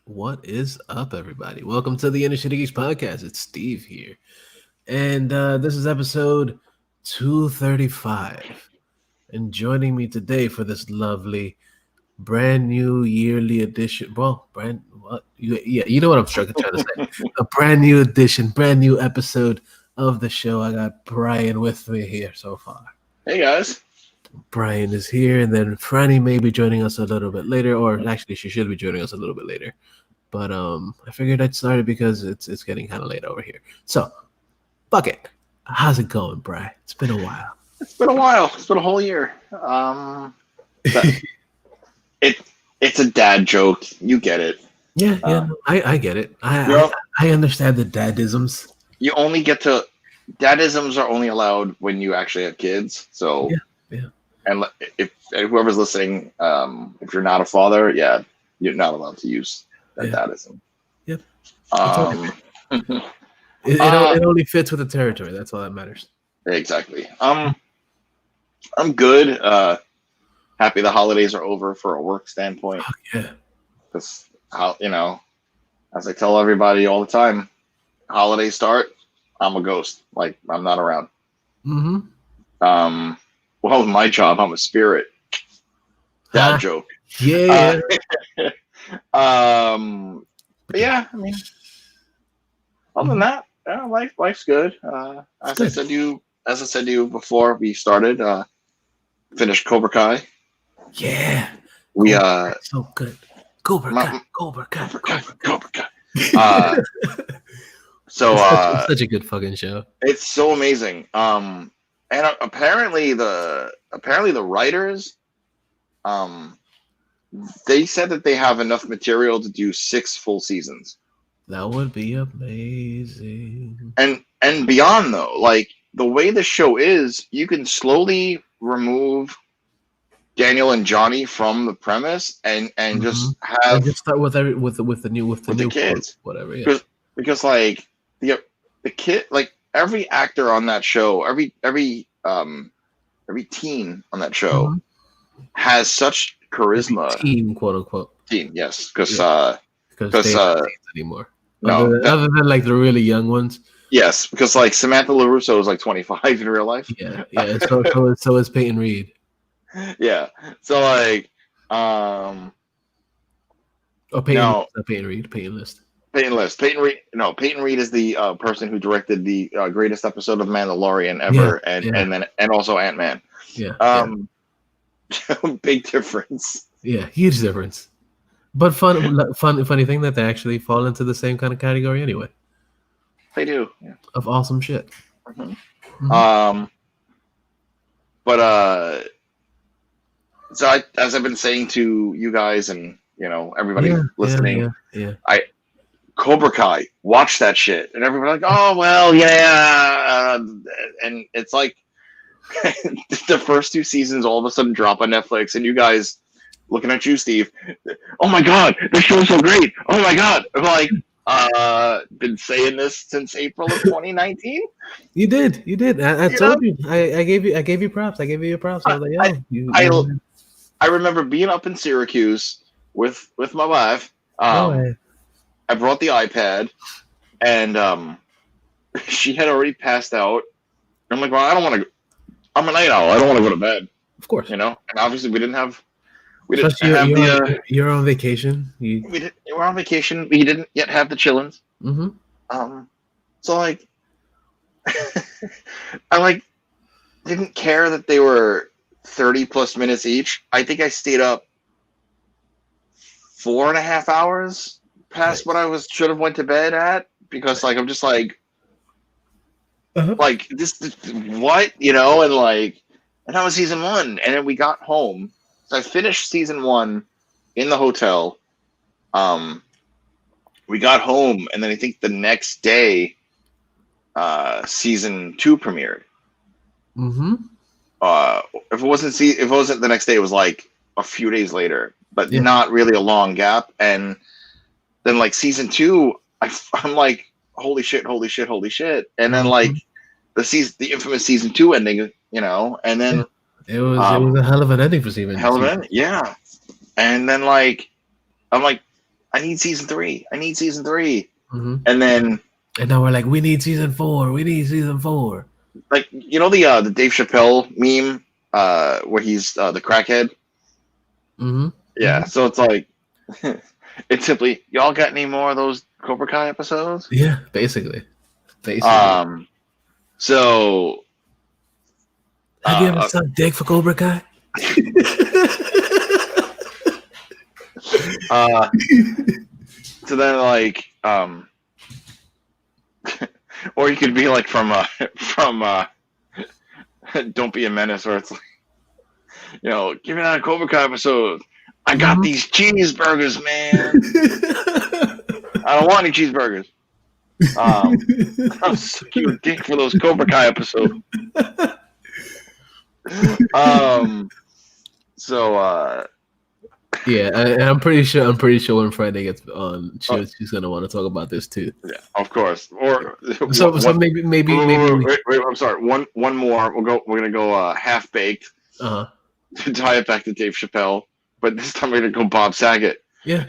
What is up, everybody? Welcome to the InnerCityGeeks podcast. It's Steve here, and this is episode 235. And joining me today for this lovely, brand new yearly edition. Well, brand what? Yeah, you know what I'm trying to say. A brand new edition, brand new episode of the show. I got Brian with me here so far. Hey guys. Brian is here, and then Franny may be joining us a little bit later, or actually, she should be joining us a little bit later. But I figured I'd start it because it's getting kind of late over here. So, fuck it. How's it going, Bri? It's been a while. It's been a while. It's been a whole year. It's a dad joke. You get it. Yeah, no, I get it. I understand the dadisms. You only get to dadisms are only allowed when you actually have kids. So yeah. And if whoever's listening, if you're not a father, you're not allowed to use that dadism. Yep. It only fits with the territory. That's all that matters. Exactly. I'm good. Happy the holidays are over for a work standpoint. Oh, yeah. Because as I tell everybody all the time, holidays start, I'm a ghost. Like I'm not around. Mm-hmm. Well, my job, I'm a spirit. Dad joke. Yeah. But yeah, I mean, other than that, life's good. As I said to you before we started, finished Cobra Kai. Yeah. We so good. Cobra Kai. So it's such a good fucking show. It's so amazing. And apparently the writers, they said that they have enough material to do 6 full seasons. That would be amazing. And beyond though, like the way the show is, you can slowly remove Daniel and Johnny from the premise and just have and just start with the new kids, whatever. Yeah. Because like the kid, like every actor on that show, every teen on that show has such charisma. Teen, quote unquote. Teen, yes, because anymore. No, other than like the really young ones. Yes, because like Samantha LaRusso is like 25 in real life. Yeah. So is Peyton Reed. Yeah. So like, Peyton Reed. Peyton List. Peyton Reed is the person who directed the greatest episode of Mandalorian ever, and also Ant-Man. Yeah. Big difference. Yeah, huge difference. But funny thing that they actually fall into the same kind of category anyway. They do. Yeah. Of awesome shit. But so as I've been saying to you guys and everybody listening, Cobra Kai, watch that shit, and everybody's like, oh well, yeah, and it's like the first 2 seasons all of a sudden drop on Netflix, and you guys looking at you, Steve. Oh my god, this show's so great! Oh my god, I'm like, been saying this since April of 2019. You did. I told you. I gave you props. I gave you props. I was like, I remember being up in Syracuse with my wife. I brought the iPad, and she had already passed out. I'm like, well, I don't want to. I'm a night owl. I don't want to go to bed. Of course, And obviously we didn't have. You're on vacation. We're on vacation. We didn't yet have the chillins. So like, I like didn't care that they were 30 plus minutes each. I think I stayed up 4.5 hours past what I should have went to bed at, because like I'm just like like this what and that was season 1, and then we got home. So I finished season 1 in the hotel. We got home, and then I think the next day season 2 premiered. If it wasn't the next day, it was like a few days later, but not really a long gap. And then like season 2, I'm like, holy shit. And then like the infamous season 2 ending, and then it was a hell of an ending for season. Yeah. And then like, I'm like, I need season 3. I need season 3. Mm-hmm. And now we're like, we need season 4. We need season 4. Like, you know the Dave Chappelle meme where he's the crackhead. Mm-hmm. Yeah. Mm-hmm. So it's like, it's simply, y'all got any more of those Cobra Kai episodes? Yeah, basically. So. Have you ever sucked dick for Cobra Kai? So then, like, or you could be like from Don't Be a Menace, where it's like, give me that Cobra Kai episode. I got these cheeseburgers, man. I don't want any cheeseburgers. I'll suck you a dick for those Cobra Kai episodes. So yeah, I'm pretty sure when Friday gets on, she's gonna want to talk about this too. Yeah, of course. Or so maybe. Wait, I'm sorry. One more. We're gonna go half baked. To tie it back to Dave Chappelle, but this time we're gonna go Bob Saget. Yeah.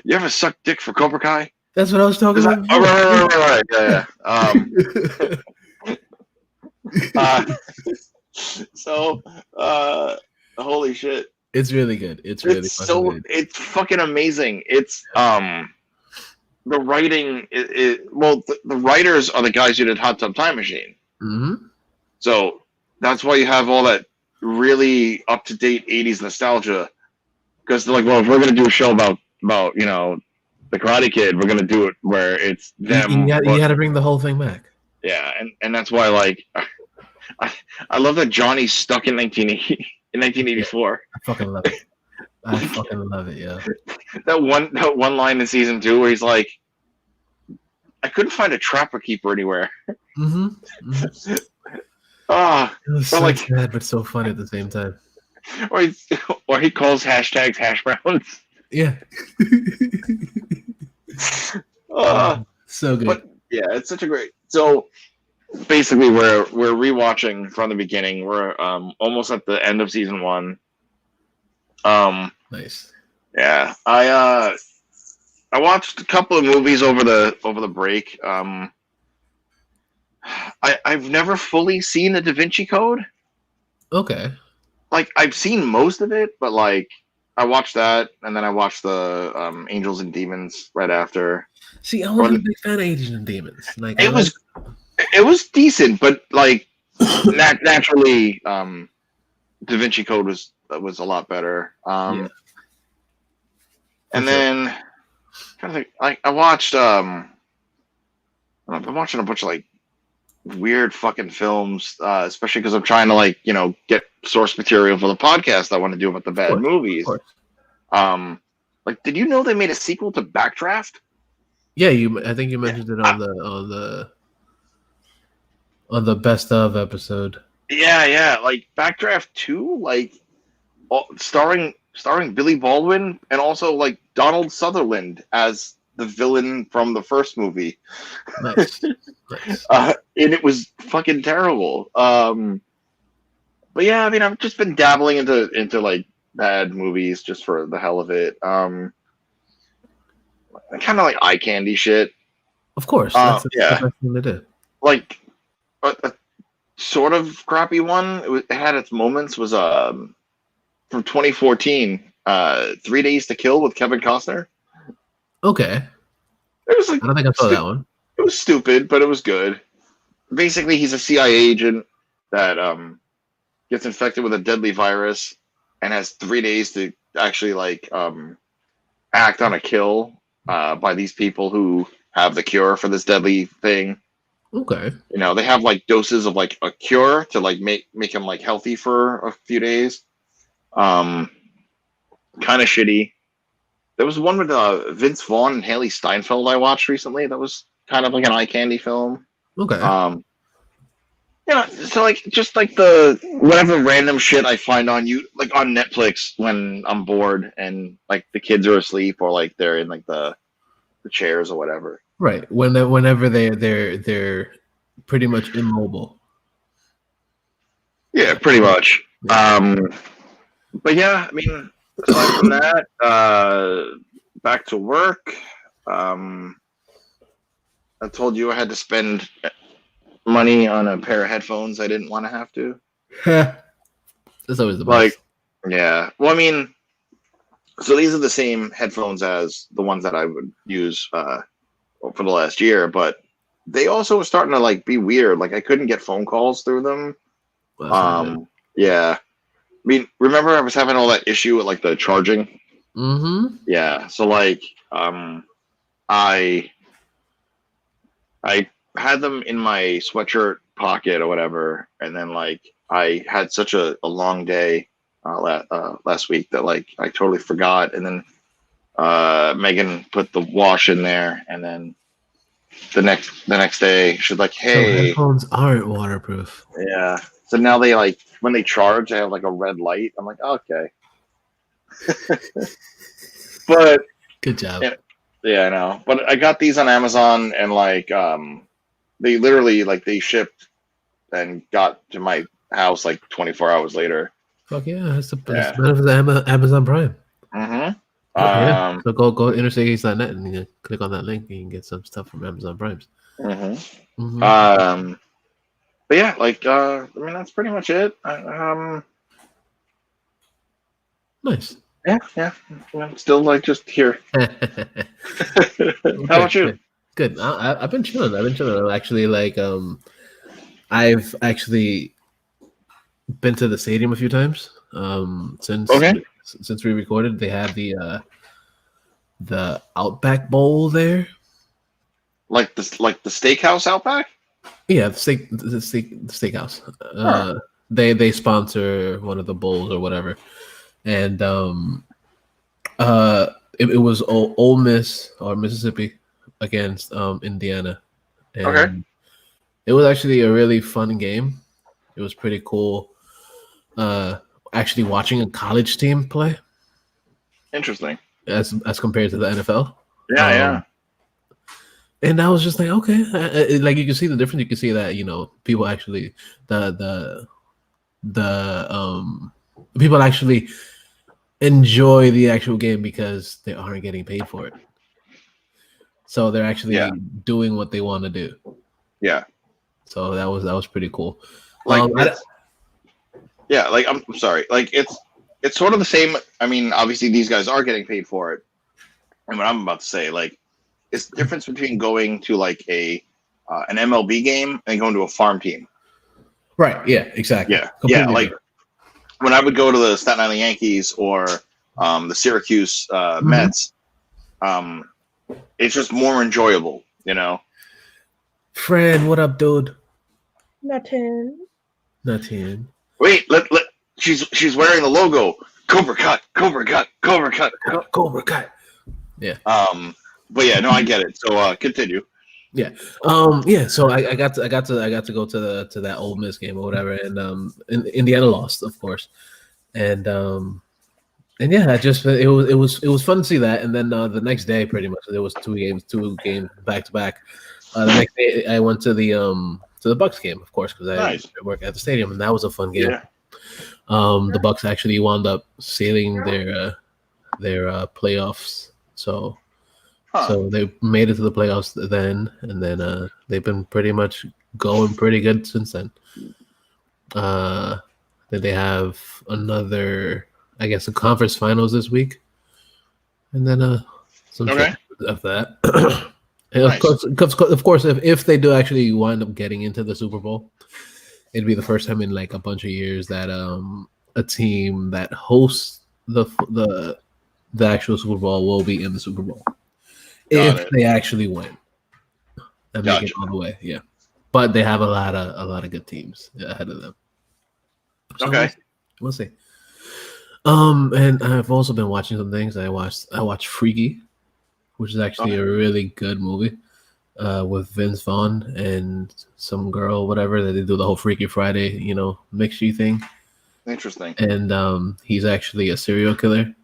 You ever suck dick for Cobra Kai? That's what I was talking about. Right. Yeah. So, holy shit. It's really good. It's really good. It's fucking amazing. It's the writing. The writers are the guys who did Hot Tub Time Machine. Mm-hmm. So that's why you have all that really up to date '80s nostalgia. Because they're like, well, if we're gonna do a show about the Karate Kid, we're gonna do it where it's them. You got to bring the whole thing back. Yeah, and that's why, like, I love that Johnny's stuck in 1984. I fucking love it. I fucking love it. Yeah. That one line in season 2 where he's like, I couldn't find a trapper keeper anywhere. Mm-hmm. It was so sad, but so fun at the same time. Or he calls hashtags hash browns. Yeah. So good. But yeah, it's such a great. So basically, we're rewatching from the beginning. We're almost at the end of season 1. Nice. Yeah, I watched a couple of movies over the break. I've never fully seen the Da Vinci Code. Okay. Like, I've seen most of it, but like I watched that, and then I watched the Angels and Demons right after. See, I wasn't a big fan of Angels and Demons. Like, it was decent, but like naturally, Da Vinci Code was a lot better. Yeah. And then kind of think, like, I watched I'm watching a bunch of like weird fucking films, especially because I'm trying to like get source material for the podcast I want to do about the bad movies. Like, did you know they made a sequel to Backdraft? Yeah, I think you mentioned it on the best of episode. Yeah, like Backdraft 2, like starring Billy Baldwin and also like Donald Sutherland as the villain from the first movie. Nice. And it was fucking terrible. But yeah, I mean, I've just been dabbling into like bad movies just for the hell of it. Kind of like eye candy shit. Of course, that's the best thing to do. Like a sort of crappy one. It had its moments. Was from 2014. 3 Days to Kill with Kevin Costner. Okay. It was like, I don't think I saw that one. It was stupid, but it was good. Basically, he's a CIA agent that gets infected with a deadly virus and has 3 days to actually like act on a kill by these people who have the cure for this deadly thing. Okay. They have like doses of like a cure to like make him like healthy for a few days. Kind of shitty. There was one with Vince Vaughn and Haley Steinfeld I watched recently. That was kind of like an eye candy film. Okay. So like just like the whatever random shit I find on Netflix when I'm bored and like the kids are asleep or like they're in like the chairs or whatever. Right. Whenever they're pretty much immobile. Yeah, pretty much. But yeah, I mean, aside from that, back to work. I told you I had to spend money on a pair of headphones I didn't want to have to. That's always the Like, best. yeah. Well, I mean, so these are the same headphones as the ones that I would use for the last year, but they also were starting to like be weird. Like I couldn't get phone calls through them. Well, that's not good. Yeah. I mean, remember I was having all that issue with like the charging? Mm-hmm. Yeah. So like, I I had them in my sweatshirt pocket or whatever, and then like I had such a long day last week that like I totally forgot, and then Megan put the wash in there, and then the next day she's like, So "Hey, headphones aren't waterproof. yeah." So now they like when they charge, they have like a red light. I'm like, okay, but Good job. yeah, I know. But I got these on Amazon, and like they literally like they shipped and got to my house like 24 hours later. Fuck yeah, that's the Yeah. benefit of Amazon Prime. Mm-hmm. Yeah. So go InnerCityGeeks.net and you click on that link and you can get some stuff from Amazon Primes. Mm-hmm. Mm-hmm. But yeah, like I mean that's pretty much it. Nice. Yeah. Still like just here. How about you? Good. I've been chilling. I'm actually like I've actually been to the stadium a few times. Since we recorded, they have the Outback Bowl there. Like the steakhouse Outback? Yeah, the steakhouse. They sponsor one of the bowls or whatever, and it was Ole Miss or Mississippi against Indiana, and it was actually a really fun game. It was pretty cool. Actually watching a college team play. Interesting. As compared to the NFL. Yeah. And I was just like, okay, like you can see the difference. You can see that people actually the people actually enjoy the actual game because they aren't getting paid for it. So they're actually doing what they want to do. Yeah. So that was pretty cool. Like like I'm sorry. Like it's sort of the same. I mean, obviously these guys are getting paid for it. And what I'm about to say, like, it's the difference between going to like an MLB game and going to a farm team. Right. Yeah. Exactly. Yeah. Completely like different. When I would go to the Staten Island Yankees or the Syracuse Mets, it's just more enjoyable, Fran, what up, dude? Nothing. Wait, let she's wearing the logo. Cobra Cut. Yeah. But yeah, no, I get it. So continue. Yeah. So I got to go to that Ole Miss game or whatever, and Indiana lost, of course, and yeah, it was fun to see that, and then the next day, pretty much, there was two games back to back. The next day, I went to the Bucks game, of course, because I work at the stadium, and that was a fun game. Yeah. The Bucks actually wound up sailing their playoffs, so they made it to the playoffs then, and then they've been pretty much going pretty good since then. Then they have another, I guess, the conference finals this week, and then some shit of that. And of course, if they do actually wind up getting into the Super Bowl, it'd be the first time in like a bunch of years that a team that hosts the actual Super Bowl will be in the Super Bowl if they actually win and make it all the way. Yeah, but they have a lot of good teams ahead of them. So we'll see. And I've also been watching some things. I watched Freaky, which is actually a really good movie with Vince Vaughn and some girl, whatever, that they do the whole Freaky Friday, mixture thing. Interesting. And he's actually a serial killer,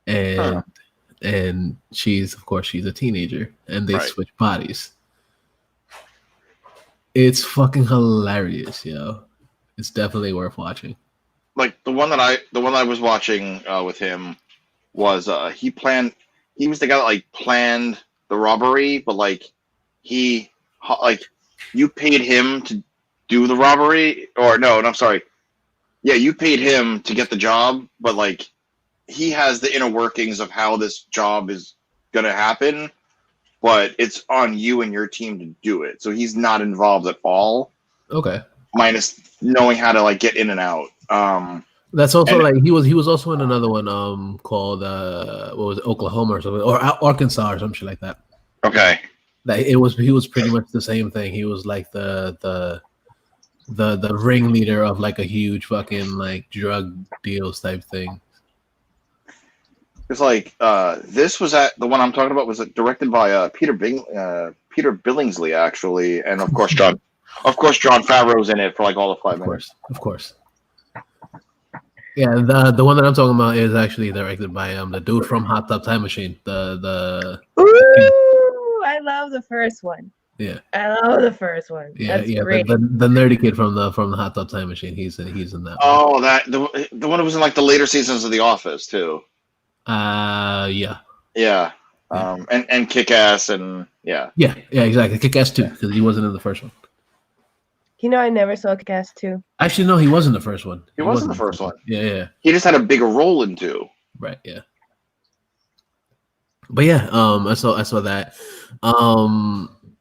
and she's a teenager, and they switch bodies. It's fucking hilarious, yo. It's definitely worth watching. Like the one that I was watching with him was he planned he was the guy that like planned the robbery, but like you paid him to do the robbery, or no, I'm sorry. Yeah, you paid him to get the job, but like he has the inner workings of how this job is gonna happen, but it's on you and your team to do it. So he's not involved at all. Okay. Minus knowing how to like get in and out. That's also like he was also in another one called what was it, Oklahoma or something, or Arkansas or some shit like that. Okay. That he was pretty much the same thing. He was like the ringleader of like a huge fucking like drug deals type thing. It's like this was at the one I'm talking about was directed by Peter Billingsley actually, and of course John Favreau's in it for like all the 5 minutes. Of course. Yeah, the one that I'm talking about is actually directed by the dude from Hot Tub Time Machine. Ooh, I love the first one. Yeah, I love the first one. Yeah, That's great. The nerdy kid from the Hot Tub Time Machine. He's in that. Oh, that the one that was in like the later seasons of The Office too. Yeah. Yeah. And Kick-Ass and yeah. Yeah, exactly. Kick-Ass 2 because he wasn't in the first one. You know, I never saw Kick-Ass 2. Actually, no, he was in the first one. He wasn't the first one. Yeah. He just had a bigger role in 2. Right. Yeah. But yeah, I saw that.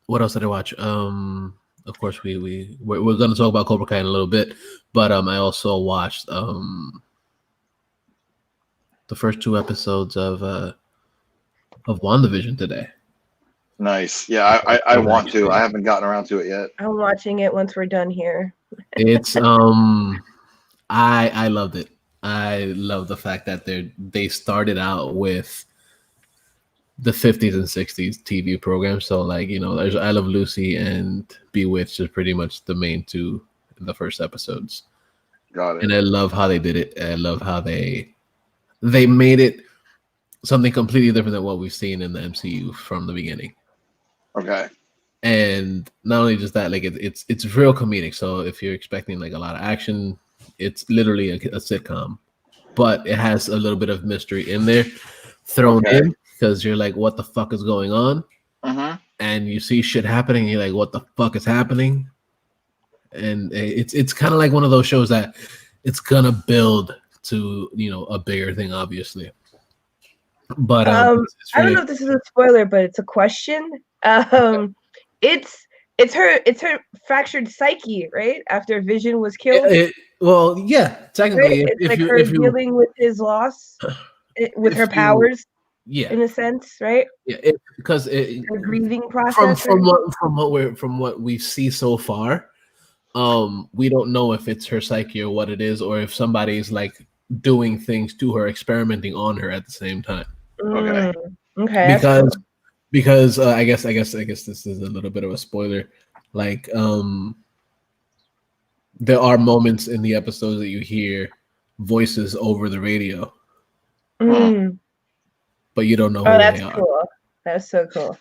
What else did I watch? Of course, we're going to talk about Cobra Kai in a little bit, but I also watched the first 2 episodes of WandaVision today. Nice. Yeah, I want to. I haven't gotten around to it yet. I'm watching it once we're done here. It's I loved it. I love the fact that they started out with the 50s and 60s TV programs. So like, you know, there's I Love Lucy and Bewitched is pretty much the main 2 in the first episodes. Got it. And I love how they did it. I love how they made it something completely different than what we've seen in the MCU from the beginning. Okay. And not only just that, like it's real comedic. So if you're expecting like a lot of action, it's literally a sitcom, but it has a little bit of mystery in there thrown in because you're like, what the fuck is going on? Mm-hmm. And you see shit happening, and you're like, what the fuck is happening? And it's kind of like one of those shows that it's gonna build to, you know, a bigger thing, obviously. But I don't know if this is a spoiler, but it's a question. It's her fractured psyche, right? After Vision was killed. Well, yeah, technically, right? It's her dealing with his loss, with her powers. Yeah, in a sense, right? Yeah, because her grieving process. From what we see so far, we don't know if it's her psyche or what it is, or if somebody's like doing things to her, experimenting on her at the same time. Okay. Because I guess this is a little bit of a spoiler. Like, there are moments in the episodes that you hear voices over the radio, but you don't know who that's they are. Cool. That's so cool.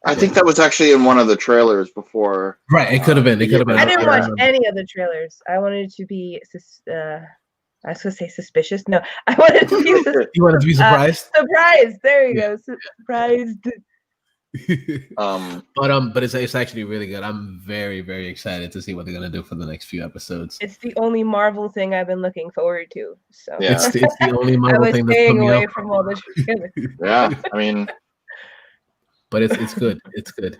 I think that was actually in one of the trailers before. Right, it could have been. It could have been. I didn't watch any of the trailers. I wanted to be. I was gonna say suspicious. No, I wanted to be. You wanted to be surprised. Surprised. There you go. Surprised. But it's actually really good. I'm very, very excited to see what they're gonna do for the next few episodes. It's the only Marvel thing I've been looking forward to. So yeah, it's the only Marvel thing that's staying coming away out. from all this. Yeah, I mean, but it's good. It's good.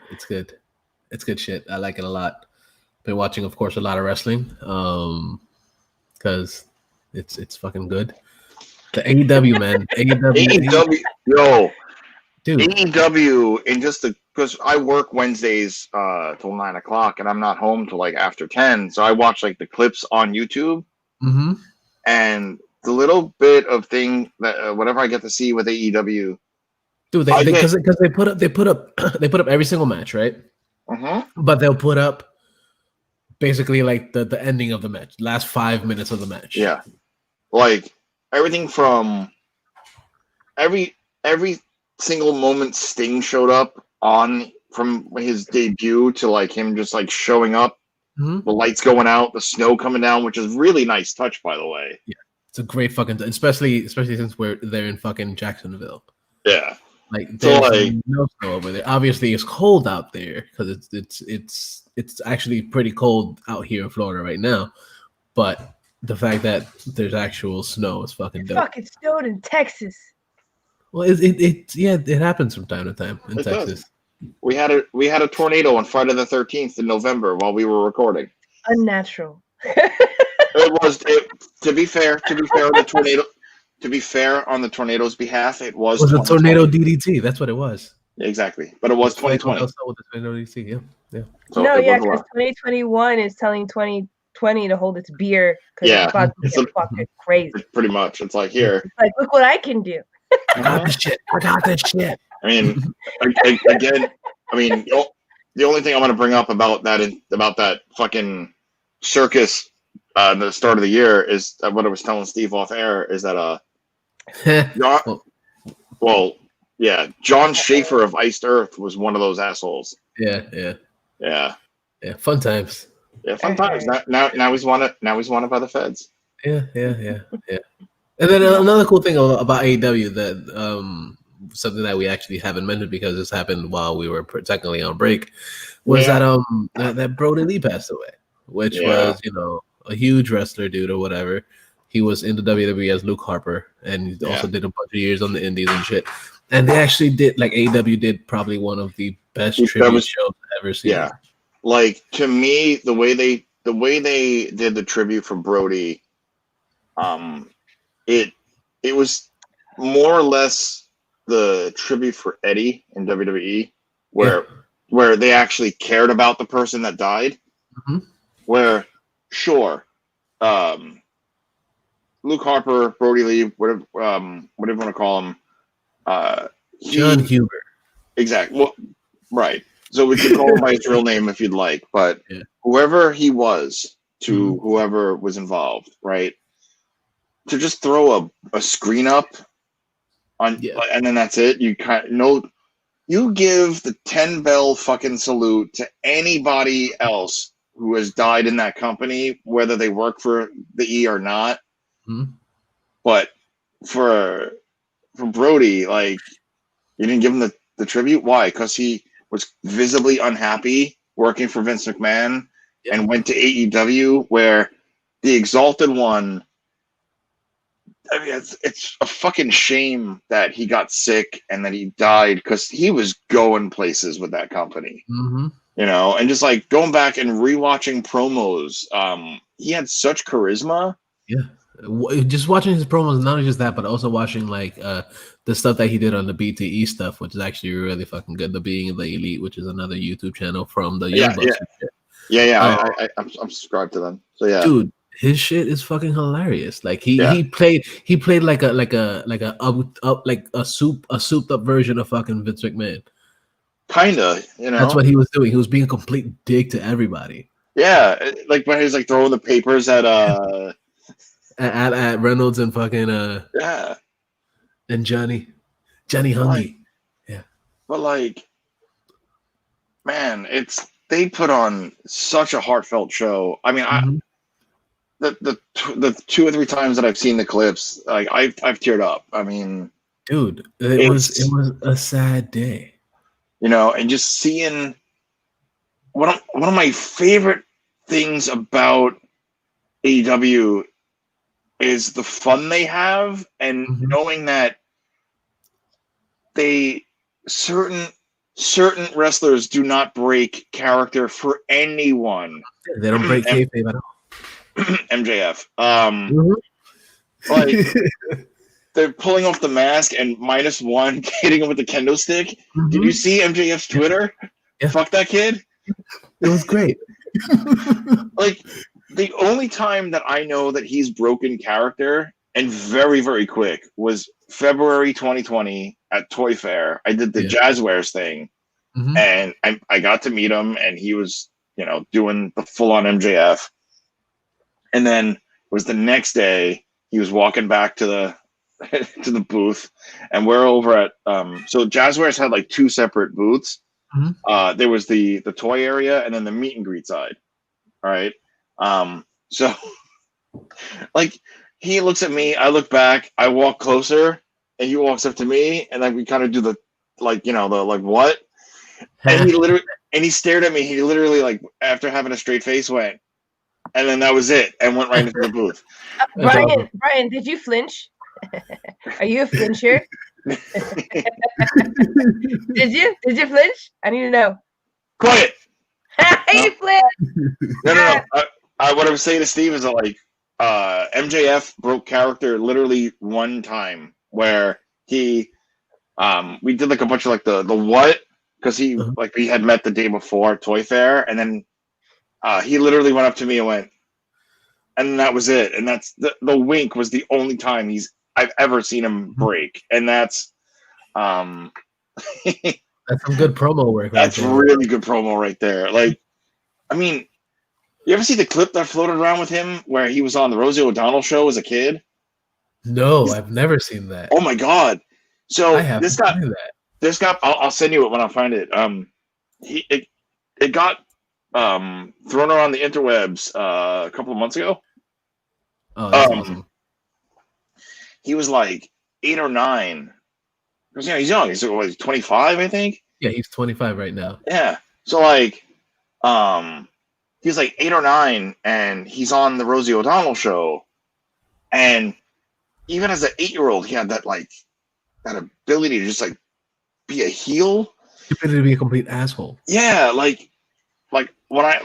It's good shit. I like it a lot. Been watching, of course, a lot of wrestling. Because it's fucking good. The AEW, man. AEW, yo. Dude. AEW, and just because I work Wednesdays till 9 o'clock, and I'm not home till like after 10, so I watch like the clips on YouTube, and the little bit of thing that whatever I get to see with AEW, dude, because they put up every single match, right? But they'll put up basically like the ending of the match, last 5 minutes of the match. Yeah, like everything from every single moment Sting showed up on from his debut to like him just like showing up, the lights going out, the snow coming down, which is really nice touch, by the way. Yeah, it's a great fucking, especially since they're in fucking Jacksonville. Yeah, Like So there's like, no snow over there. Obviously, it's cold out there because it's actually pretty cold out here in Florida right now. But the fact that there's actual snow is fucking It dope. fucking snowed in Texas. Well, yeah, it happens from time to time in it does. Texas. We had a tornado on Friday the 13th in November while we were recording. Unnatural. It was to be fair on the tornado. To be fair on the tornado's behalf, it was It was a 2020. tornado DDT. That's what it was. Exactly, but it was 2020. With the tornado DDT. Yeah, yeah. So No, it yeah, was a because lot. 2021 is telling 2020 to hold its beer because Yeah. it's about to get fucking crazy. Pretty much. It's like, here. It's like, look what I can do. I got this shit. I got this shit. I mean, again, I mean, the only thing I want to bring up about that fucking circus the start of the year is what I was telling Steve off air is that John Schaefer of Iced Earth was one of those assholes. Yeah. Fun times. Yeah, fun times. Now he's wanted by the feds. Yeah. And then another cool thing about AEW that something that we actually haven't mentioned because this happened while we were technically on break was that Brody Lee passed away, which was a huge wrestler dude or whatever. He was in the WWE as Luke Harper, and he also did a bunch of years on the Indies and shit. And they actually did AEW did probably one of the best tribute shows I've ever seen. Yeah, like to me, the way they did the tribute for Brody, it was more or less the tribute for Eddie in WWE, where they actually cared about the person that died. Mm-hmm. Where, sure, Luke Harper, Brody Lee, whatever you want to call him, John Huber. Exactly. Well, right. So we can call him by his real name if you'd like, but whoever he was to whoever was involved, right? To just throw a screen up on, and then that's it. You you give the 10 bell fucking salute to anybody else who has died in that company, whether they work for the E or not. Mm-hmm. But for Brody, like, you didn't give him the tribute. Why? Because he was visibly unhappy working for Vince McMahon and went to AEW, where the Exalted One. I mean, it's a fucking shame that he got sick and that he died because he was going places with that company. Mm-hmm. And just like going back and rewatching promos, he had such charisma. Yeah. Just watching his promos, not just that, but also watching like the stuff that he did on the BTE stuff, which is actually really fucking good. The Being the Elite, which is another YouTube channel from the Young Bucks. I'm subscribed to them. So yeah, dude, his shit is fucking hilarious. Like he played like a souped up version of fucking Vince McMahon. Kinda, That's what he was doing. He was being a complete dick to everybody. Yeah, like when he was like throwing the papers at Reynolds and fucking and Johnny Hungy. Yeah. But like, man, they put on such a heartfelt show. I mean, the 2 or 3 times that I've seen the clips, like I've teared up. I mean, dude, it was a sad day. And just seeing one of my favorite things about AEW is the fun they have and knowing that certain wrestlers do not break character for anyone. They don't break kayfabe at all. MJF. Like they're pulling off the mask and -1 hitting him with the kendo stick. Did you see MJF's Twitter? Yeah. Fuck that kid. It was great. Like the only time that I know that he's broken character and very, very quick was February 2020 at Toy Fair. I did the Jazzwares thing, and I got to meet him, and he was, doing the full-on MJF. And then was the next day he was walking back to the to the booth, and we're over at so Jazzwares had like 2 separate booths. There was the toy area and then the meet and greet side. All right. So like he looks at me, I look back, I walk closer, and he walks up to me, and then we kind of do the like, you know, the like what? And he stared at me. He literally, like, after having a straight face, went, and then that was it, and went right into the booth. Brian, did you flinch? Are you a flincher? Did you flinch? I need to know. Quiet. You flinched. No. What I was saying to Steve is that, like, MJF broke character literally one time where he, we did like a bunch of like the what, because he like we had met the day before at Toy Fair, and then he literally went up to me and went, and that was it. And that's the wink was the only time I've ever seen him break, and that's that's some good promo work. That's really good promo right there. Like, I mean, you ever see the clip that floated around with him where he was on the Rosie O'Donnell show as a kid? No, I've never seen that. Oh my god! So this got I'll send you it when I find it. It got thrown around the interwebs a couple of months ago. Oh, that's awesome. He was like 8 or 9. Because, you know, he's young. He's 25, I think. Yeah, he's 25 right now. Yeah. So like, he's like 8 or 9, and he's on the Rosie O'Donnell show. And even as an 8-year-old, he had that ability to just like be a heel. The ability to be a complete asshole. Yeah, like when I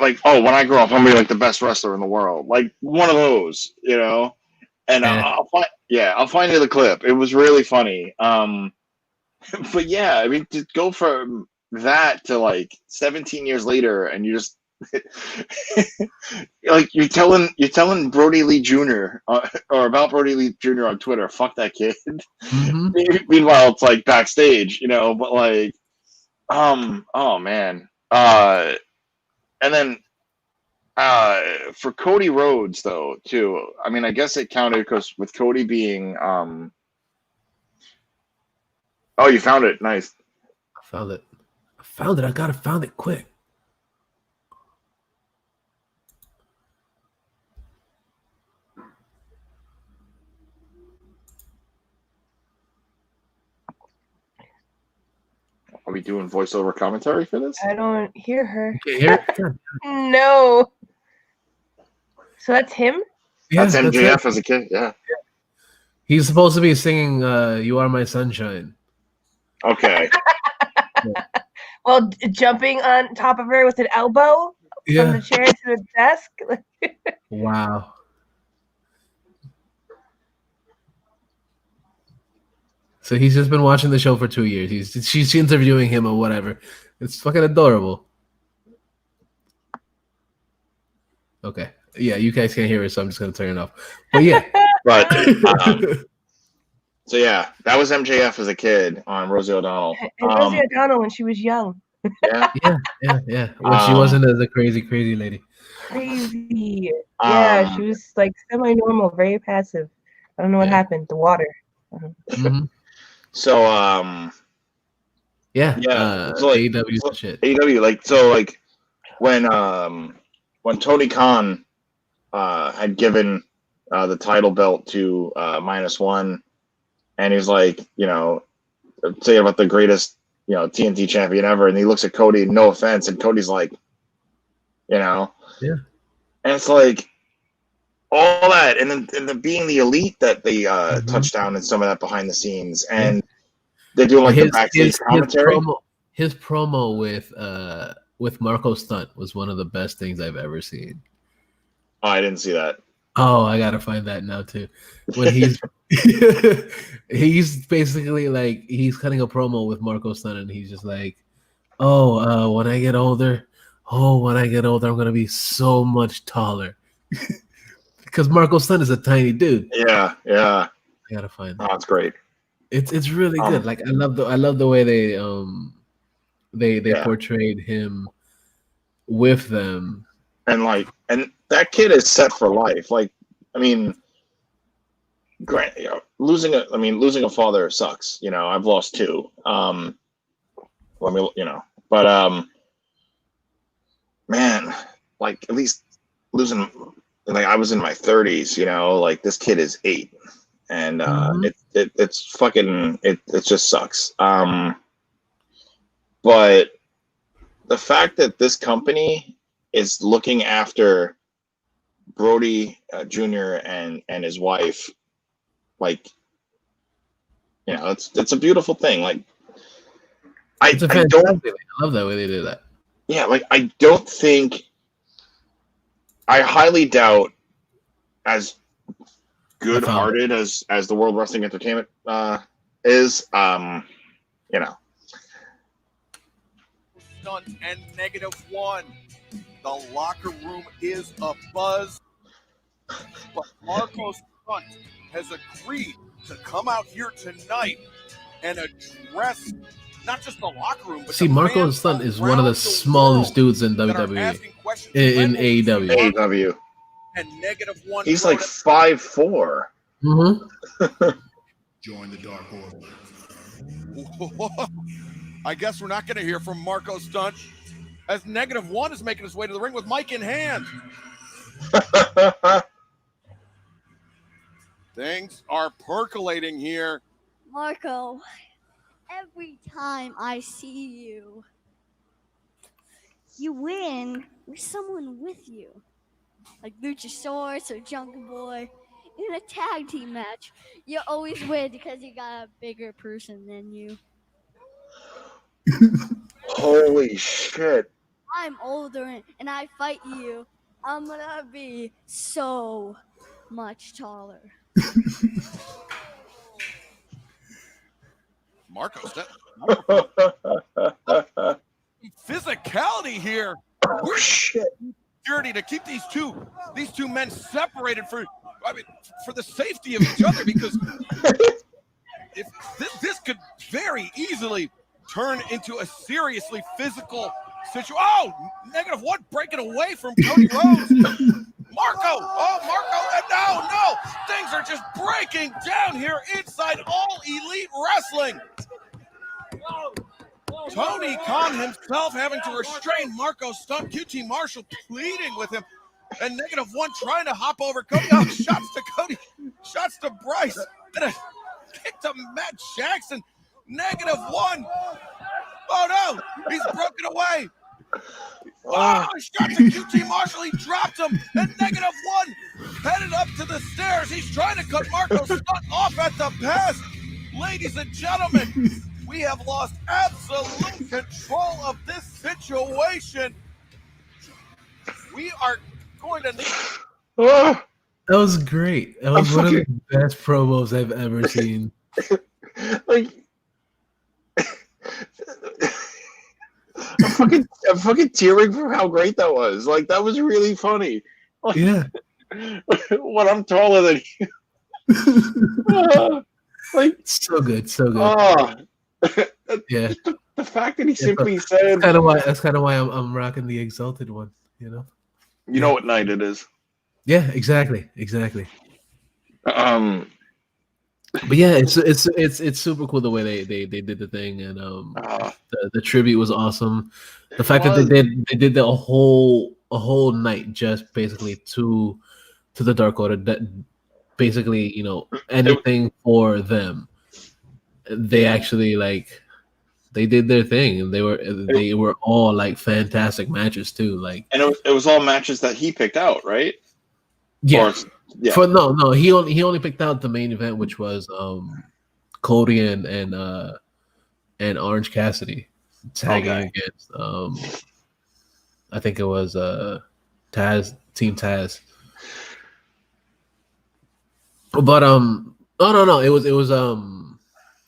grow up, I'm gonna be like the best wrestler in the world, like one of those, you know. And I'll find you the clip. It was really funny. But yeah, I mean, to go from that to like 17 years later, and you just like you're telling Brody Lee Jr. Or about Brody Lee Jr. on Twitter, fuck that kid. Mm-hmm. Meanwhile, it's like backstage, you know. But like, oh man. And then for Cody Rhodes, though, too. I mean, I guess it counted because with Cody being Oh, you found it. Nice. I found it. I gotta find it quick. Are we doing voiceover commentary for this? I don't hear her. Okay, hear it? No. So that's him? Yeah, that's MJF as a kid, yeah. He's supposed to be singing You Are My Sunshine. Okay. Well, jumping on top of her with an elbow from the chair to the desk. Wow. So he's just been watching the show for 2 years. She's interviewing him or whatever. It's fucking adorable. Okay. Yeah, you guys can't hear it, so I'm just gonna turn it off. But yeah. But so yeah, that was MJF as a kid on Rosie O'Donnell. And Rosie O'Donnell when she was young. Yeah. When she wasn't a crazy lady. Crazy. Yeah, she was like semi-normal, very passive. I don't know what happened. The water. Mm-hmm. So so like, AEW shit. AEW when Tony Khan had given the title belt to -1, and he's like, you know, say about the greatest, you know, TNT champion ever, and he looks at Cody, no offense, and Cody's like, you know, and it's like all that, and then being the elite that they touched down in some of that behind the scenes, and they're doing like the backstage commentary. His promo with Marco Stunt was one of the best things I've ever seen. Oh, I didn't see that. Oh, I gotta find that now too. When he's he's basically like he's cutting a promo with Marco Stunt, and he's just like, when I get older, I'm gonna be so much taller. Because Marco Stunt is a tiny dude. Yeah. I gotta find that. Oh, that's great. It's really good. Like I love the way they portrayed him with them. And that kid is set for life. Like, I mean, losing a father sucks. You know, I've lost 2. Man, like at least losing, like I was in my 30s. You know, like this kid is 8, and it just sucks. But the fact that this company is looking after Brody Jr. and his wife, like, you know, it's a beautiful thing. Like, It's a fantastic thing. I love that way they did that. Yeah, like, I don't think, I highly doubt, as good-hearted as the World Wrestling Entertainment is, you know. Stunt and -1. The locker room is abuzz. But Marco Stunt has agreed to come out here tonight and address not just the locker room, but see, Marco Stunt is one of the smallest dudes in WWE, in AEW. AEW. And -1. He's like 5'4". Mm-hmm. Join the Dark Order. I guess we're not going to hear from Marco Stunt, as -1 is making his way to the ring with mic in hand. Things are percolating here. Marco, every time I see you, you win with someone with you. Like Luchasaurus or Jungle Boy. In a tag team match, you always win because you got a bigger person than you. Holy shit. I'm older and I fight you. I'm gonna be so much taller. Marco Stunt. Physicality here. Oh shit. Security to keep these two men separated for the safety of each other, because if this could very easily turn into a seriously physical situation. Oh, -1 breaking away from Cody Rhodes. Marco, and no, things are just breaking down here inside All Elite Wrestling. Tony Khan himself having to restrain Marco Stunt, QT Marshall pleading with him, and -1 trying to hop over Cody. Oh, shots to Cody, shots to Bryce, and a kick to Matt Jackson. -1. Oh no, he's broken away. Oh, shot to QT Marshall, he dropped him, and -1 headed up to the stairs. He's trying to cut Marco Stunt off at the pass. Ladies and gentlemen, we have lost absolute control of this situation. We are going to need... That was great. That was one of the best promos I've ever seen. Like, I'm fucking tearing from how great that was. Like, that was really funny. Like, yeah. When I'm taller than you. Like, so good. Yeah. The fact that he simply said, that's kind of why I'm rocking the Exalted one, you know. You know what night it is. Yeah, exactly. But yeah, it's super cool the way they did the thing, and the tribute was awesome. The fact that they did the whole night just basically to the Dark Order, that basically, you know, anything for them. They actually, like, they did their thing, and they were all like fantastic matches too. Like, and it was all matches that he picked out, right? Yeah. Yeah. He only picked out the main event, which was Cody and Orange Cassidy tagging against I think it was Team Taz. But no, it was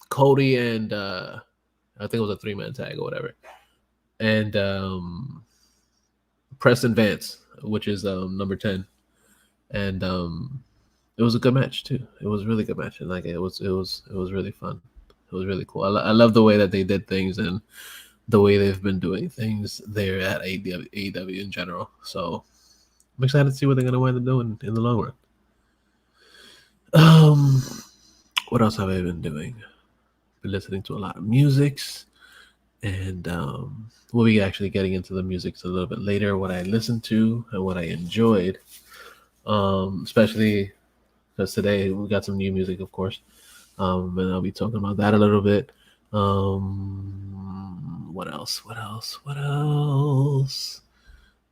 Cody and I think it was a 3-man tag or whatever. And Preston Vance, which is number 10. And it was a good match too. It was a really good match, and like it was really fun. It was really cool. I love the way that they did things and the way they've been doing things there at AEW in general. So I'm excited to see what they're gonna wind up doing in the long run. What else have I been doing? Been listening to a lot of musics, and we'll be actually getting into the musics a little bit later. What I listened to and what I enjoyed. Especially because today we got some new music, of course, and I'll be talking about that a little bit. What What else? What else? What else?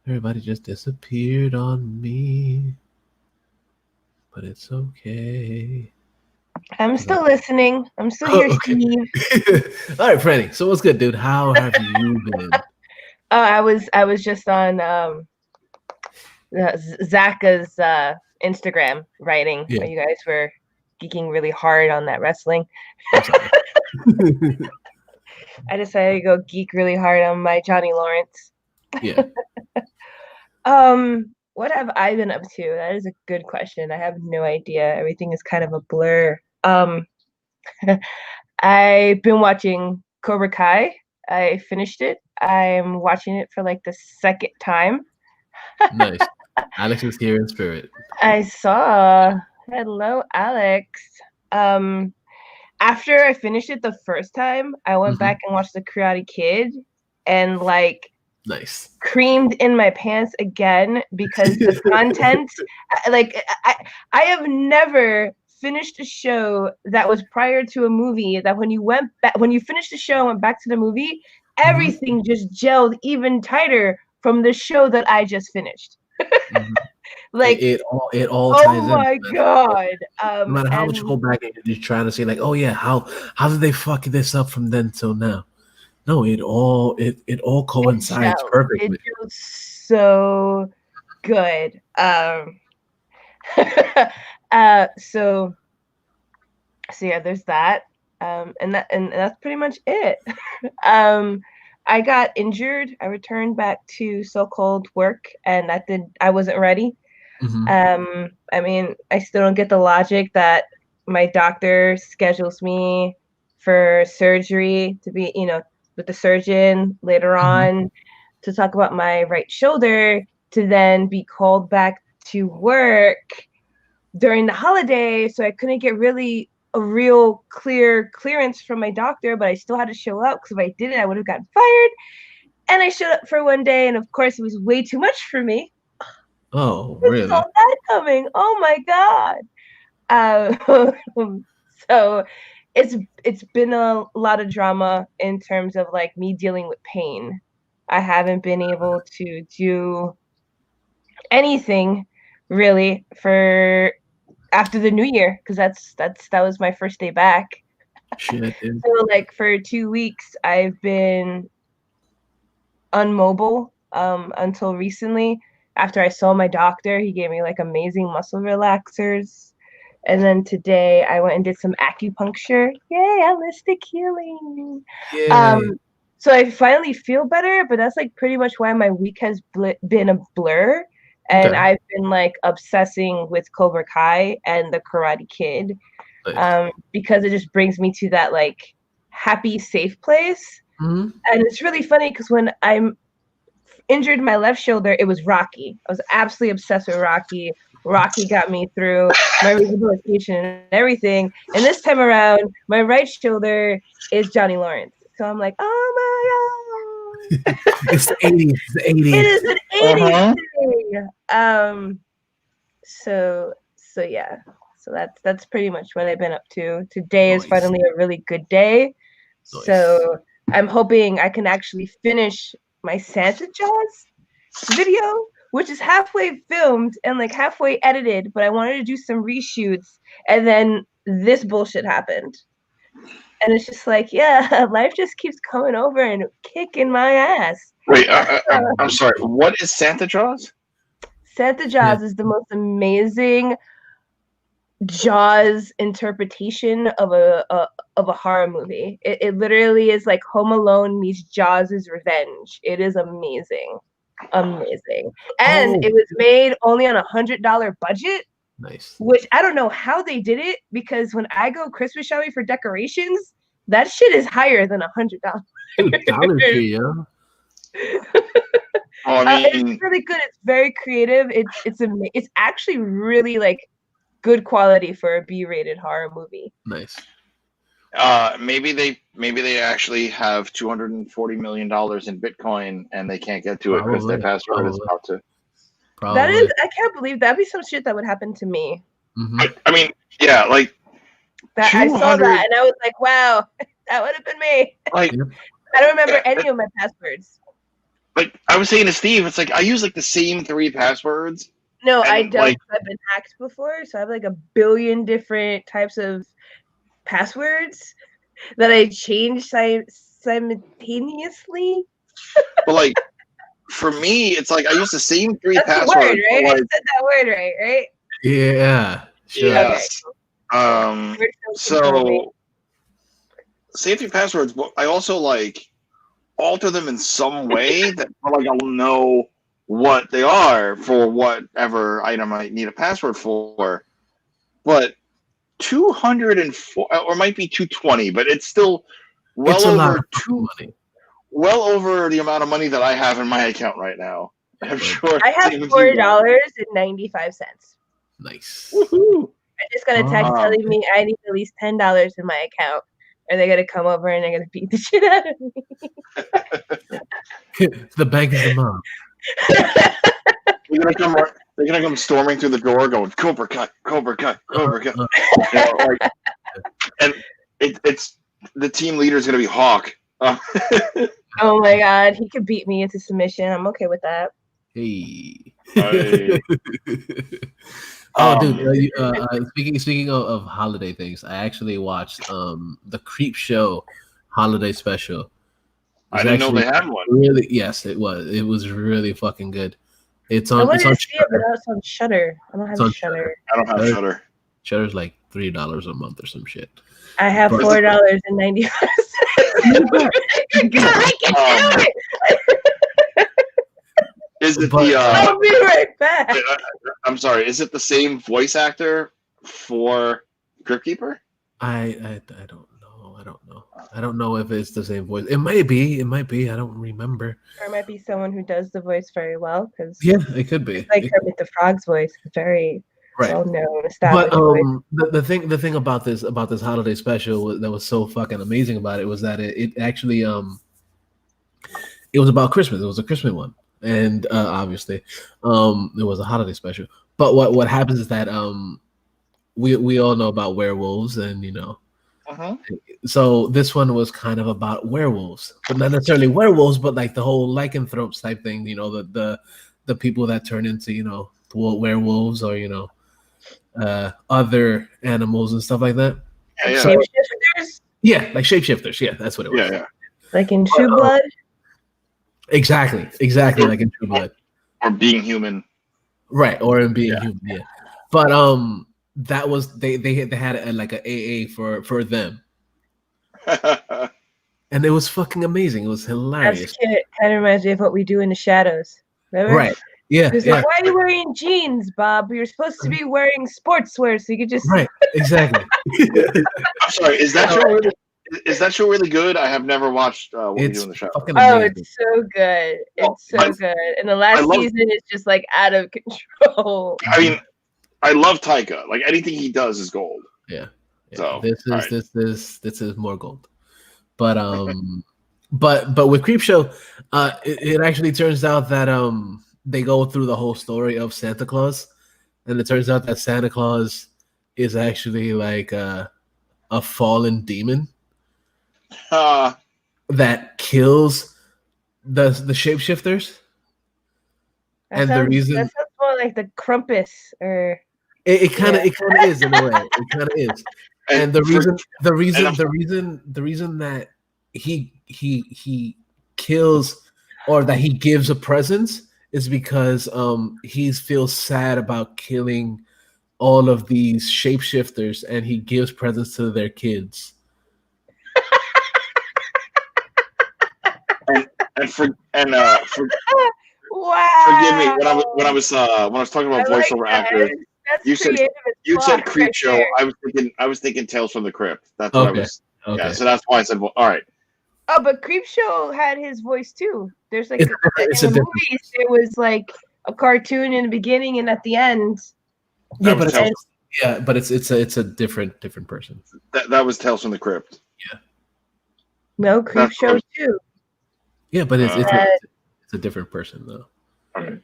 Everybody just disappeared on me. But it's okay. I'm still listening. I'm still here, Okay. Steve. All right, Franny. So what's good, dude? How have you been? I was just on Zaka's Instagram writing Yeah. where you guys were geeking really hard on that wrestling. I'm sorry. I decided to go geek really hard on my Johnny Lawrence. Yeah. What have I been up to? That is a good question. I have no idea. Everything is kind of a blur. I've been watching Cobra Kai. I finished it. I'm watching it for like the second time. Nice. Alex is here in spirit. I saw. Hello, Alex. After I finished it the first time, I went back and watched The Karate Kid and like nice creamed in my pants again because the content like I have never finished a show that was prior to a movie that when you finished the show and went back to the movie, everything just gelled even tighter from the show that I just finished. Like it all oh ties my in. god. No matter how much you go back and you're trying to say like, oh yeah, how did they fuck this up from then till now? No, it all coincides perfectly. It feels so good. So yeah, there's that. And that's pretty much it. I got injured. I returned back to so-called work, and I wasn't ready. I mean, I still don't get the logic that my doctor schedules me for surgery to be, with the surgeon later on to talk about my right shoulder, to then be called back to work during the holiday. So I couldn't get really a real clearance from my doctor, but I still had to show up because if I didn't, I would have gotten fired. And I showed up for one day, and of course, it was way too much for me. Oh, really? I saw that coming. Oh my god. So it's been a lot of drama in terms of like me dealing with pain. I haven't been able to do anything really for after the new year because that was my first day back. Shit, dude. So like for 2 weeks I've been unmobile until recently. After I saw my doctor, he gave me like amazing muscle relaxers. And then today I went and did some acupuncture. Yay, holistic healing. So I finally feel better, but that's like pretty much why my week has been a blur. And I've been like obsessing with Cobra Kai and the Karate Kid because it just brings me to that like happy, safe place. And it's really funny because when I'm injured my left shoulder, it was Rocky. I was absolutely obsessed with Rocky. Rocky got me through my rehabilitation and everything. And this time around, my right shoulder is Johnny Lawrence. So I'm like, oh my god. It's the 80s. It's the 80s. It is an 80s thing. So yeah. So that's pretty much what I've been up to. Today is finally a really good day. Nice. So I'm hoping I can actually finish my Santa Jaws video, which is halfway filmed and like halfway edited, but I wanted to do some reshoots, and then this bullshit happened. And it's just like, yeah, life just keeps coming over and kicking my ass. Wait, I'm sorry. What is Santa Jaws? Santa Jaws is the most amazing Jaws interpretation of a horror movie. It literally is like Home Alone meets Jaws' Revenge. It is amazing. And it was made only on $100 budget. Nice. Which I don't know how they did it, because when I go Christmas shopping for decorations, that shit is higher than $100. Dollar Tree, it's really good. It's very creative. It's actually really like good quality for a B-rated horror movie. Nice. Maybe they actually have $240 million in Bitcoin and they can't get to it because their password is about to. That is, I can't believe that'd be some shit that would happen to me. I mean, yeah, like that. I saw that and I was like, wow, that would have been me. Like I don't remember any of my passwords. Like I was saying to Steve, it's like I use like the same 3 passwords. No, I And, don't. like- I've been hacked before, so I have like a billion different types of passwords that I change simultaneously. But like for me, it's like I use the same 3 That's the passwords. word, right? Like, I said that word right? Yeah. Sure. yes. We're controlling. So same 3 passwords, but I also like alter them in some way that like I'll know what they are for whatever item I need a password for. But 204 or might be 220, but it's still It's a lot over of fucking money. well over the amount of money that I have in my account right now. I'm sure. I have $4.95. Nice. Woohoo! I just got a text telling me I need at least $10 in my account, or they're gonna come over and they're gonna beat the shit out of me. The bank is the mom. They're gonna come storming through the door, going Cobra Cut, Cobra Cut, Cobra Cut. You know, like, and it's the team leader is gonna be Hawk. Oh my god, he could beat me into submission. I'm okay with that. Hey. I- Oh, dude! Speaking of holiday things, I actually watched the Creep Show holiday special. I didn't know they had one. Really? Yes, it was. It was really fucking good. It's on. I wanted It's on to see it, but Shudder. it's on Shutter. I don't It's have on Shutter. I don't have Shudder. Shutter. Shudder's like $3 a month or some shit. I have But- $4.95. God, I can do it. Is it But- the? I'll be right back. I'm sorry. Is it the same voice actor for Crypt Keeper? I don't know. I don't know if it's the same voice. It might be. It might be. I don't remember. Or it might be someone who does the voice very well, because Yeah, it could be. it's like Kermit the Frog's voice, very Right. well known, But established voice. the thing about this holiday special that was so fucking amazing about it was that it actually it was about Christmas. It was a Christmas one, and obviously it was a holiday special. But what happens is that we all know about werewolves, and so this one was kind of about werewolves, but not necessarily werewolves, but like the whole lycanthropes type thing. The people that turn into werewolves or other animals and stuff like that. Yeah, So- Shapeshifters, Yeah, like shapeshifters. Yeah, that's what it was. yeah. like in True Blood. Exactly like in True Blood. Or being human. Right, or in being human. Yeah, but that was they had like a AA for them, and it was fucking amazing. It was hilarious. That's cute. Kind of reminds me of what we do in the shadows. Remember? Right. Yeah. He was Yeah. like, "Why are you wearing jeans, Bob? You're supposed to be wearing sportswear, so you could just." Right. Exactly. I'm sorry. Is that show really good? I have never watched what we It's do in the show. fucking Oh, amazing. it's so good. It's so I- good. And the last I love- season is just like out of control. I mean, I love Taika. Like anything he does is gold. Yeah. So, this is all right. this is more gold. But but with Creepshow, it actually turns out that they go through the whole story of Santa Claus, and it turns out that Santa Claus is actually like a fallen demon that kills the shapeshifters. That And the sounds, reason- that sounds more like the Krampus or It kind of is in a way. It kind of is. And the reason that he kills or that he gives a presence is because he feels sad about killing all of these shapeshifters, and he gives presents to their kids. wow. Forgive me when I was talking about voiceover actors. That's You said- creative as You said fuck Creep right Show. there. I was thinking Tales from the Crypt. That's what I Okay. was. Okay. Yeah, so that's why I said, well, all right. Oh, but Creep Show had his voice too. There's like It's a in the different- movies there was like a cartoon in the beginning and at the end. Yeah, That but was it's a different person. That was Tales from the Crypt. No, Creep That's Show what- too. Yeah, but it's Uh, a different person though. Okay.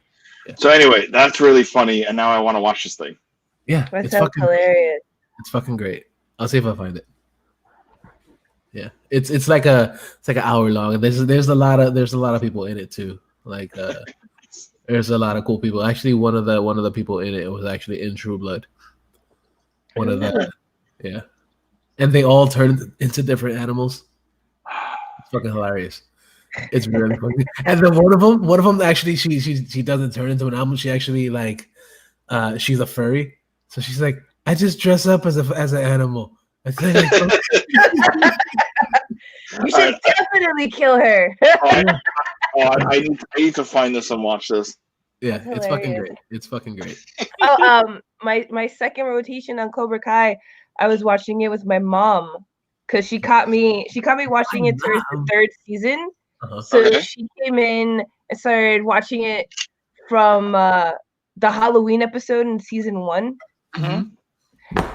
So anyway, that's really funny, and now I want to watch this thing. Yeah, That it's sounds fucking hilarious. It's fucking great. I'll see if I find it. Yeah. It's like an hour long, and there's a lot of people in it too. Like there's a lot of cool people. Actually, one of the people in it was actually in True Blood. One of the yeah, and they all turned into different animals. It's fucking hilarious. It's really funny. And then one of them actually she doesn't turn into an animal. She actually like she's a furry. So she's like, I just dress up as an animal. I think like, you should definitely kill her. I need to find this and watch this. Yeah, it's fucking great. It's fucking great. My second rotation on Cobra Kai, I was watching it with my mom because she caught me watching it towards the third season. So she came in and started watching it from the Halloween episode in season 1. Mm-hmm.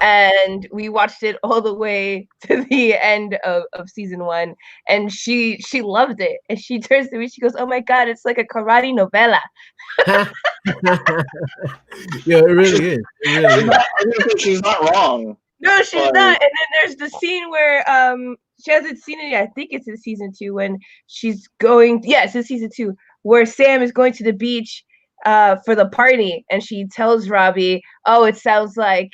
And we watched it all the way to the end of season 1, and she loved it. And she turns to me, she goes, "Oh my god, it's like a karate novela." Yeah, it really is. It really is. She's not wrong. No, she's not. And then there's the scene where she hasn't seen it yet. I think it's in season 2 when she's going. Yeah, it's in season 2 where Sam is going to the beach for the party, and she tells Robbie, "Oh, it sounds like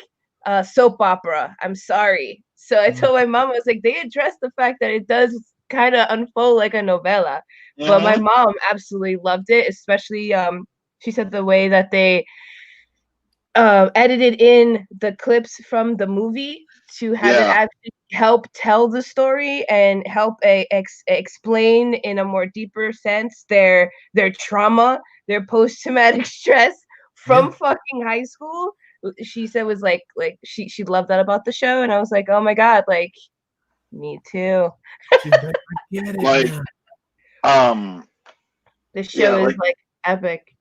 soap opera. I'm sorry." So I told my mom, I was like, they addressed the fact that it does kind of unfold like a novela. But my mom absolutely loved it, especially she said the way that they edited in the clips from the movie to have it actually help tell the story and help explain in a more deeper sense their trauma, their post-traumatic stress from fucking high school. She said was like she loved that about the show, and I was like, oh my god, like me too. Like the show is like epic.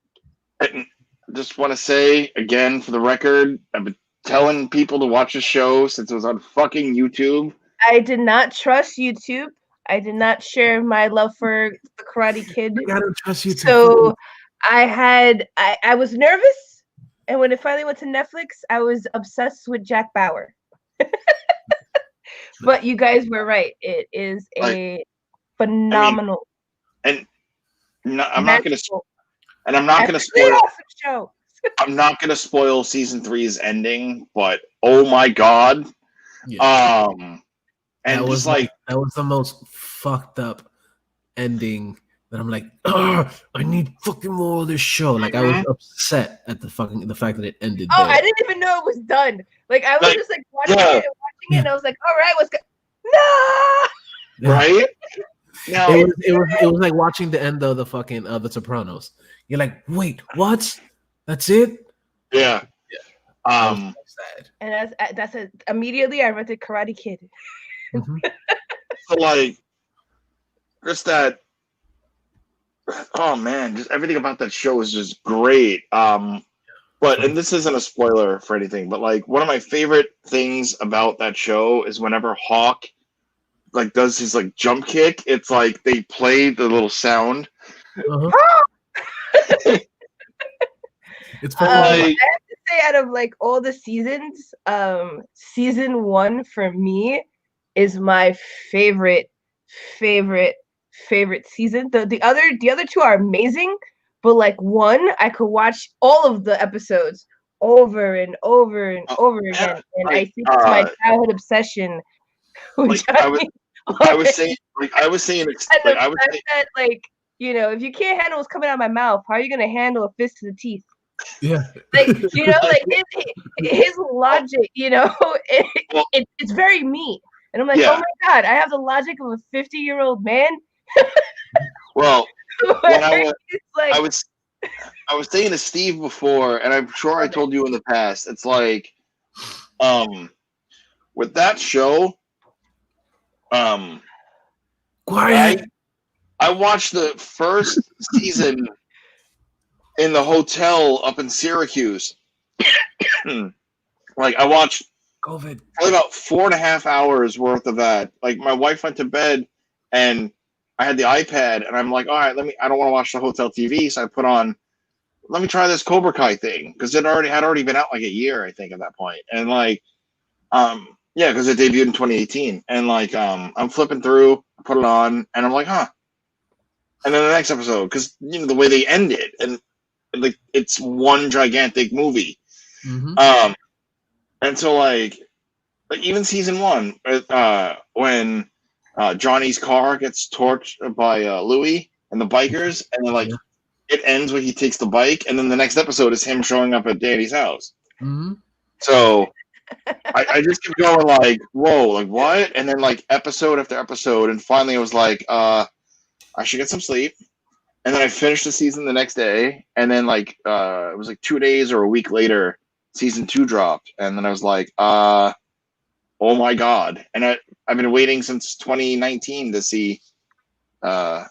I just want to say again, for the record, I've been telling people to watch the show since it was on fucking YouTube. I did not trust YouTube. I did not share my love for the Karate Kid. I don't trust YouTube. So I was nervous, and when it finally went to Netflix, I was obsessed with Jack Bauer. But you guys were right. It is a phenomenal. I'm not going to spoil. Show. I'm not going to spoil season 3's ending, but oh my god, and that was like that was the most fucked up ending. That I'm like, oh, I need fucking more of this show. Like I was upset at the fact that it ended. Oh, there. I didn't even know it was done. Like I was just like watching it, and I was like, all right, what's good? No, right? No, it was like watching the end of the fucking The Sopranos. You're like, wait, what? That's it? Yeah. Sad. And that's immediately I rented Karate Kid. So like, just that. Oh man, just everything about that show is just great. But and this isn't a spoiler for anything, but like one of my favorite things about that show is whenever Hawk like does his like jump kick, it's like they play the little sound. It's I have to say, out of like all the seasons, season 1 for me is my favorite season. The other 2 are amazing, but like 1, I could watch all of the episodes over and over and over again, and I think it's my childhood obsession. I was saying, like, you know, if you can't handle what's coming out of my mouth, how are you gonna handle a fist to the teeth? Yeah, like, you know, like his logic, you know, it's very me, and I'm like, oh my god, I have the logic of a 50-year-old man. Well, I like, was saying to Steve before, and I'm sure I told you in the past, it's like, with that show, quiet. I watched the first season in the hotel up in Syracuse. Like I watched COVID probably about 4.5 hours worth of that. Like my wife went to bed and I had the iPad and I'm like, all right, I don't want to watch the hotel TV. So I put on, let me try this Cobra Kai thing. Cause it had already been out like a year, I think at that point. And like, Yeah, because it debuted in 2018, and like I'm flipping through, put it on, and I'm like, huh. And then the next episode, because the way they end it, and like it's one gigantic movie. Mm-hmm. And so like even season 1, when Johnny's car gets torched by Louis and the bikers, and then like it ends when he takes the bike, and then the next episode is him showing up at Danny's house. Mm-hmm. So I just kept going like, whoa, like what? And then like episode after episode, and finally I was like, I should get some sleep. And then I finished the season the next day, and then like it was like 2 days or a week later, season 2 dropped, and then I was like, oh my god! And I've been waiting since 2019 to see the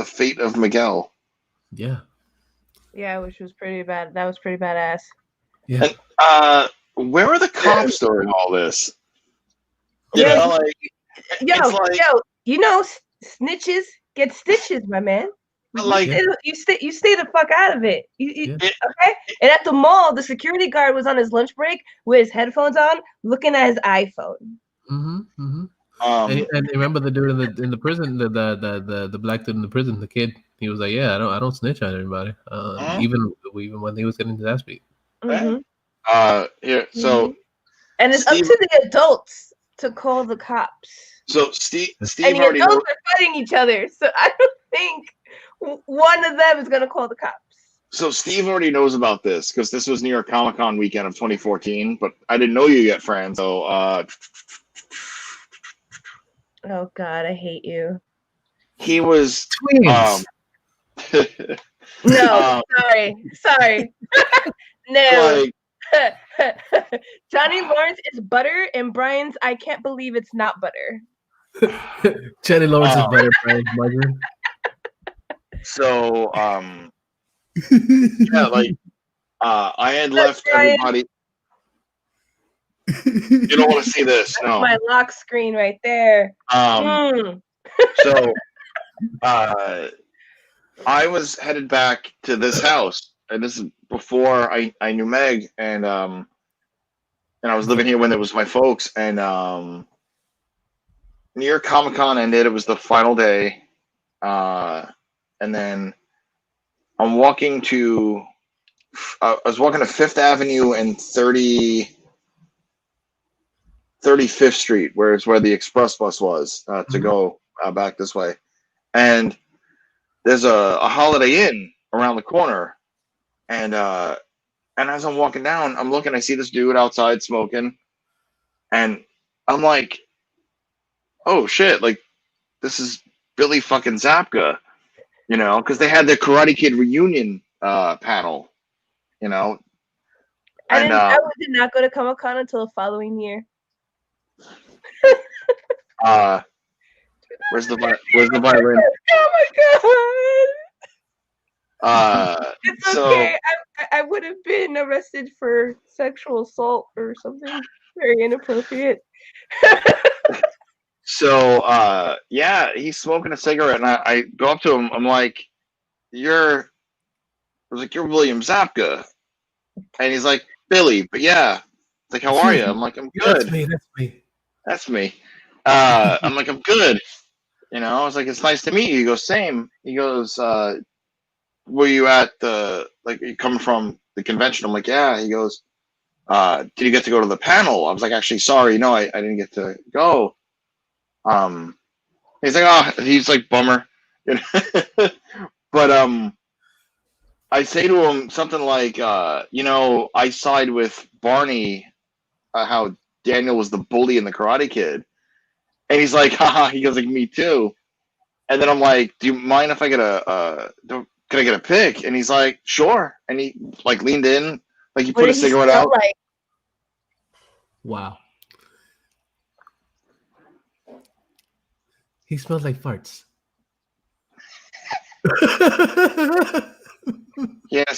fate of Miguel. Yeah. Yeah, which was pretty bad. That was pretty badass. Yeah. And where are the cops during all this? You Yeah, know, like it's like, snitches get stitches, my man. like You stay the fuck out of it. Yeah. Okay? And at the mall, the security guard was on his lunch break with his headphones on, looking at his iPhone. Mm-hmm. Mm-hmm. And remember the dude in the prison, the black dude in the prison, the kid. He was like, "Yeah, I don't snitch on anybody, even when he was getting his ass beat." Mm-hmm. Here, so and it's Steve, up to the adults to call the cops. So Steve and the already adults knows. are fighting each other, so I don't think one of them is gonna call the cops. So Steve already knows about this because this was New York Comic Con weekend of 2014, but I didn't know you yet, Fran. So oh god, I hate you. He was twins. No, sorry. No. Like, Johnny Lawrence is butter, and Brian's I can't believe it's not butter. Johnny Lawrence is better, Brian margarine. So yeah, like I had left everybody. You don't want to see this, That's no. my lock screen right there. So I was headed back to this house, and this is before I knew Meg, and I was living here when it was my folks, and New York Comic Con ended. It was the final day, and then I'm walking to. I was walking to Fifth Avenue and 35th Street, where it's where the express bus was to go back this way, and there's a Holiday Inn around the corner, and as I'm walking down, I'm looking, I see this dude outside smoking, and I'm like, oh shit, like this is Billy fucking Zapka, because they had their Karate Kid reunion panel, I did not go to Comic Con until the following year. Where's the violin? Oh my god! It's So, okay. I would have been arrested for sexual assault or something very inappropriate. So yeah, he's smoking a cigarette, and I go up to him. I'm like, "You're William Zapka," and he's like, "Billy," but yeah. It's like, "How are you?" I'm like, "I'm good." That's me. I'm like, "I'm good." I was like, "It's nice to meet you." He goes, "Same." He goes, "Were you at you coming from the convention?" I'm like, "Yeah." He goes, "Did you get to go to the panel?" I was like, "Actually, sorry, no, I didn't get to go." He's like, "Oh," he's like, "Bummer." But I say to him something like, I side with Barney, how Daniel was the bully in the Karate Kid. And he's like, haha, he goes like, "Me too." And then I'm like, "Do you mind if I get can I get a pic?" And he's like, "Sure." And he like leaned in, like he put a cigarette out. Like? Wow. He smells like farts. He had a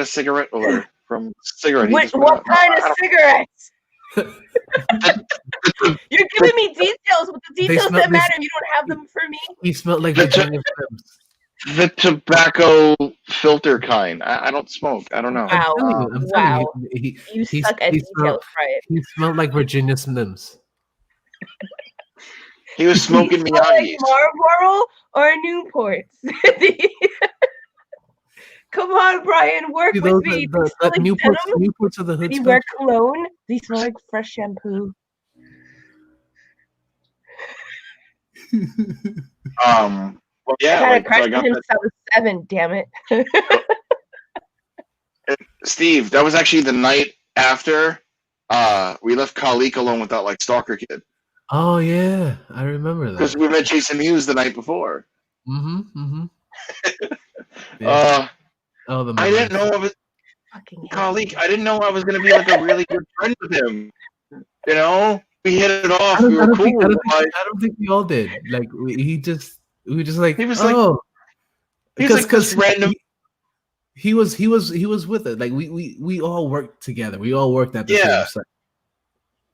cigarette over from cigarette. What kind of cigarettes? You're giving me details, but the details that matter, you don't have them for me. He smelled like Virginia Slims. The tobacco filter kind. I don't smoke. I don't know. Wow. I'm telling you, You suck at details, right? He smelled like Virginia Slims. He was smoking Like Miyagi's. Marlboro or Newports? Come on, Brian, work See, with those me. the They smell like venom. Newports of the hood They stuff. wear cologne. They smell like fresh shampoo. Well, yeah, I've had a like, crush so I on got him that. since I was 7. Damn it. Steve, that was actually the night after we left Kalik alone with that like stalker kid Oh yeah, I remember because that. we met Jason Mewes the night before. Mm-hmm. Yeah. Oh, the I memories. didn't know I was Fucking hate Kalik. you. I didn't know I was gonna be like a really good friend with him. You know, we hit it off. We were cool. I don't think we all did. Like we were just like, He was oh, he was like this random. he was with it. Like we all worked together. We all worked at the Yeah. same site.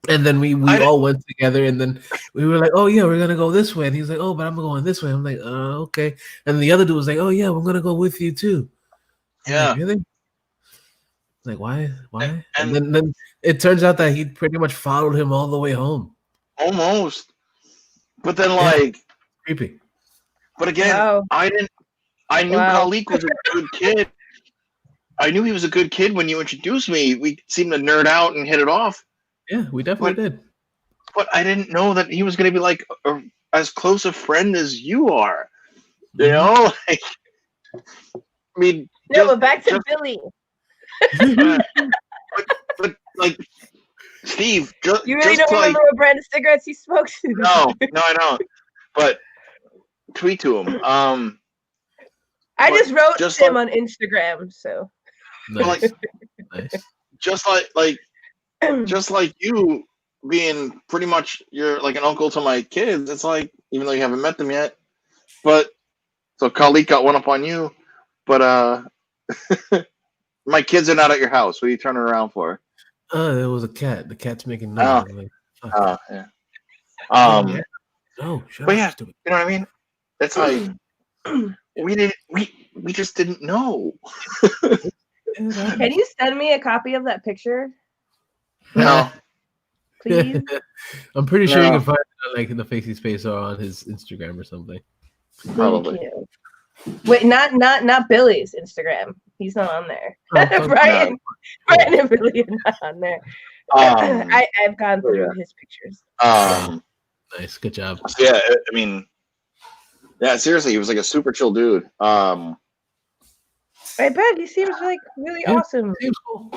And then we all went together, and then we were like, oh yeah, we're gonna go this way. And he's like, oh, but I'm going this way. I'm like, okay. And the other dude was like, oh yeah, we're gonna go with you too. I'm Yeah. like, really? Like why? And then it turns out that he pretty much followed him all the way home. Almost. But then like creepy. But again, Wow. I knew Kalik was a good kid. I knew he was a good kid when you introduced me. We seemed to nerd out and hit it off. Yeah, we definitely did. But I didn't know that he was going to be like as close a friend as you are. You know? Like, I mean, no, but back to Billy. But like, Steve, you really don't remember what brand of cigarettes he smokes? No, I don't. But tweet to him. I just wrote him on Instagram, so. Nice. Just like you being pretty much you're like an uncle to my kids. It's like even though you haven't met them yet, but so Kalik got one up on you, but my kids are not at your house. What are you turning around for? There was a cat. The cat's making noise. Yeah. Oh, shut but up, yeah, stupid. you know what I mean? It's like we just didn't know. Can you send me a copy of that picture? No. Please? I'm pretty sure you can find it like in the Facey Space or on his Instagram or something. Probably. Wait, not Billy's Instagram. He's not on there. Brian and Billy are not on there. I've gone through his pictures. Nice, good job. Yeah, I mean, yeah, seriously, he was like a super chill dude. I bet he seems like really awesome. Seems cool.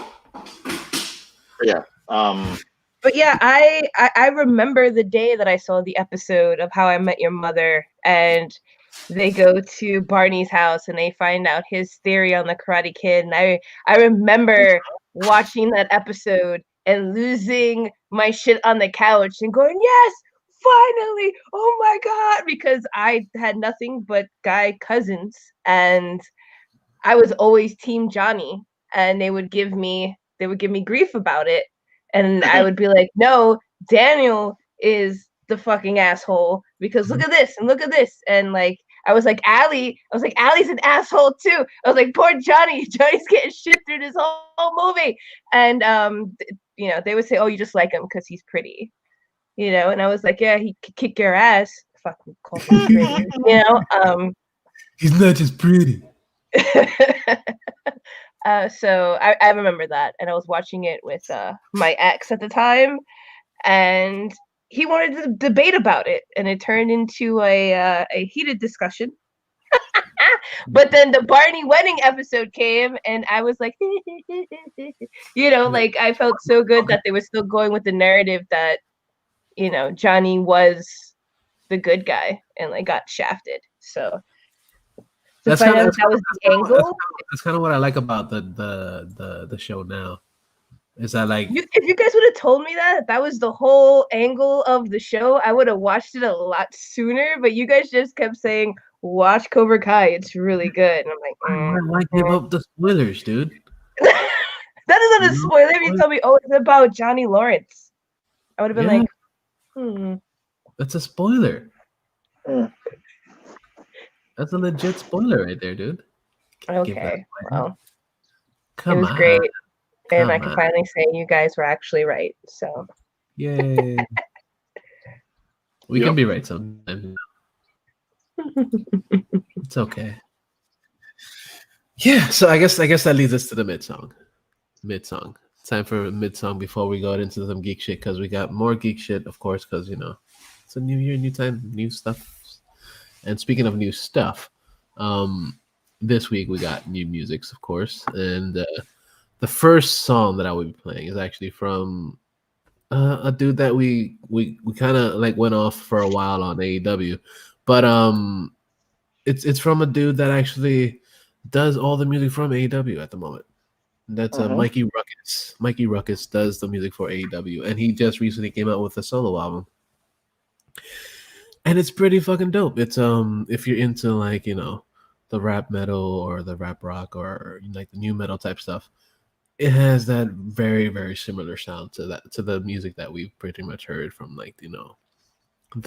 Yeah. But yeah, I remember the day that I saw the episode of How I Met Your Mother, and they go to Barney's house and they find out his theory on the Karate Kid. And I remember watching that episode and losing my shit on the couch and going, yes, finally, oh my God, because I had nothing but guy cousins and I was always Team Johnny, and they would give me grief about it. And I would be like, no, Daniel is the fucking asshole because look at this and look at this. And like, I was like, Allie's an asshole too. I was like, poor Johnny's getting shit through this whole movie. And, they would say, oh, you just like him because he's pretty, and I was like, yeah, he could kick your ass. Fucking call him pretty, He's not just pretty. So I remember that, and I was watching it with my ex at the time, and he wanted to debate about it, and it turned into a heated discussion. But then the Barney wedding episode came, and I was like, like I felt so good that they were still going with the narrative that, Johnny was the good guy and like got shafted. So. That's kind of what I like about the show now. Is that like if you guys would have told me that was the whole angle of the show, I would have watched it a lot sooner. But you guys just kept saying, "Watch Cobra Kai, it's really good." And I'm like, why give up the spoilers, dude? That isn't a spoiler. If you told me, "Oh, it's about Johnny Lawrence," I would have been like, That's a spoiler. That's a legit spoiler right there, dude. Okay, well, Come it was great, and I can finally say you guys were actually right. So, yay! We can be right sometimes. It's okay. Yeah, so I guess that leads us to the mid song. Time for mid song before we go into some geek shit, because we got more geek shit, of course, because it's a new year, new time, new stuff. And speaking of new stuff, this week we got new musics, of course, and the first song that I will be playing is actually from a dude that we kind of like went off for a while on AEW, but it's from a dude that actually does all the music from AEW at the moment. That's Mikey Ruckus. Mikey Ruckus does the music for AEW, and he just recently came out with a solo album, and it's pretty fucking dope. It's if you're into like the rap metal or the rap rock or like the new metal type stuff, it has that very very similar sound to the music that we've pretty much heard from like the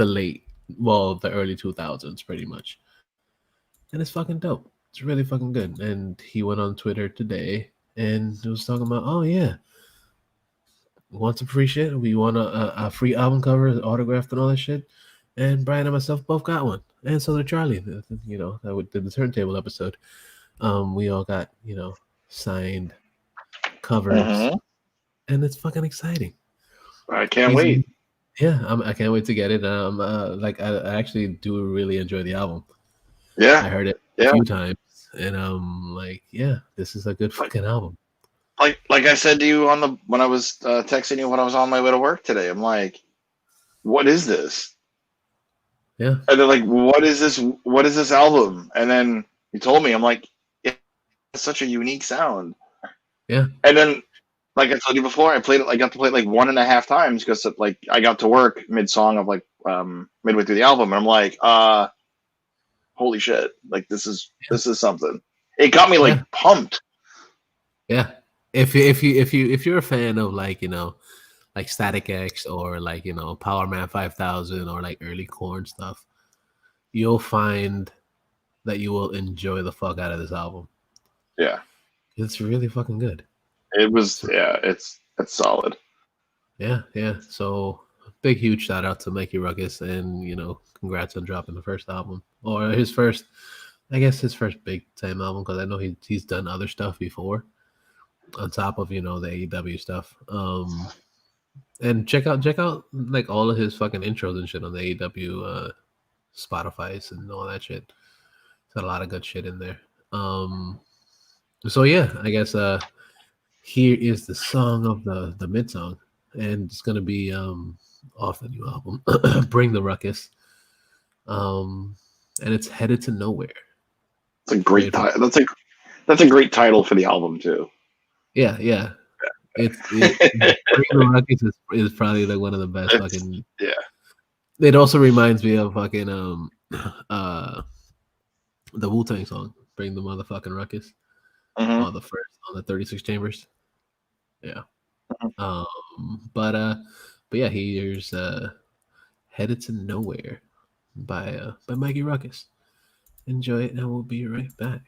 early 2000s pretty much, and it's fucking dope. It's really fucking good. And he went on Twitter today and was talking about, oh yeah, want some free shit? We want a free album cover, autographed and all that shit. And Brian and myself both got one, and so did Charlie. That we did the turntable episode. We all got signed covers, and it's fucking exciting. I can't wait. Yeah, I can't wait to get it. I actually do really enjoy the album. Yeah, I heard it a few times, and this is a good fucking album. Like I said to you when I was texting you when I was on my way to work today, I'm like, what is this? Yeah. And they're like, what is this? What is this album? And then you told me, I'm like, it's such a unique sound. Yeah. And then, like I told you before, I got to play it like 1.5 times because like I got to work mid song of like midway through the album, and I'm like, holy shit! Like this is something. It got me like pumped. Yeah. If you're a fan of like like Static X or like Power Man 5000 or like early Korn stuff, you'll find that you will enjoy the fuck out of this album. Yeah, it's really fucking good. It was it's solid. Yeah. So big huge shout out to Mikey Ruckus, and congrats on dropping the first album, or his first big time album, because I know he's done other stuff before on top of the AEW stuff. And check out like all of his fucking intros and shit on the AEW Spotify's and all that shit. Got a lot of good shit in there. So yeah, I guess here is the song of the mid song, and it's gonna be off the new album, Bring the Ruckus. And it's Headed to Nowhere. It's a great title. That's a great title for the album too. Yeah. Bring the Ruckus is probably like one of the best fucking. Yeah. It also reminds me of fucking the Wu-Tang song, Bring the Motherfucking Ruckus. Mm-hmm. The first on the 36 Chambers. Yeah. But yeah, here's Headed to Nowhere by Mikey Ruckus. Enjoy it, and we'll be right back.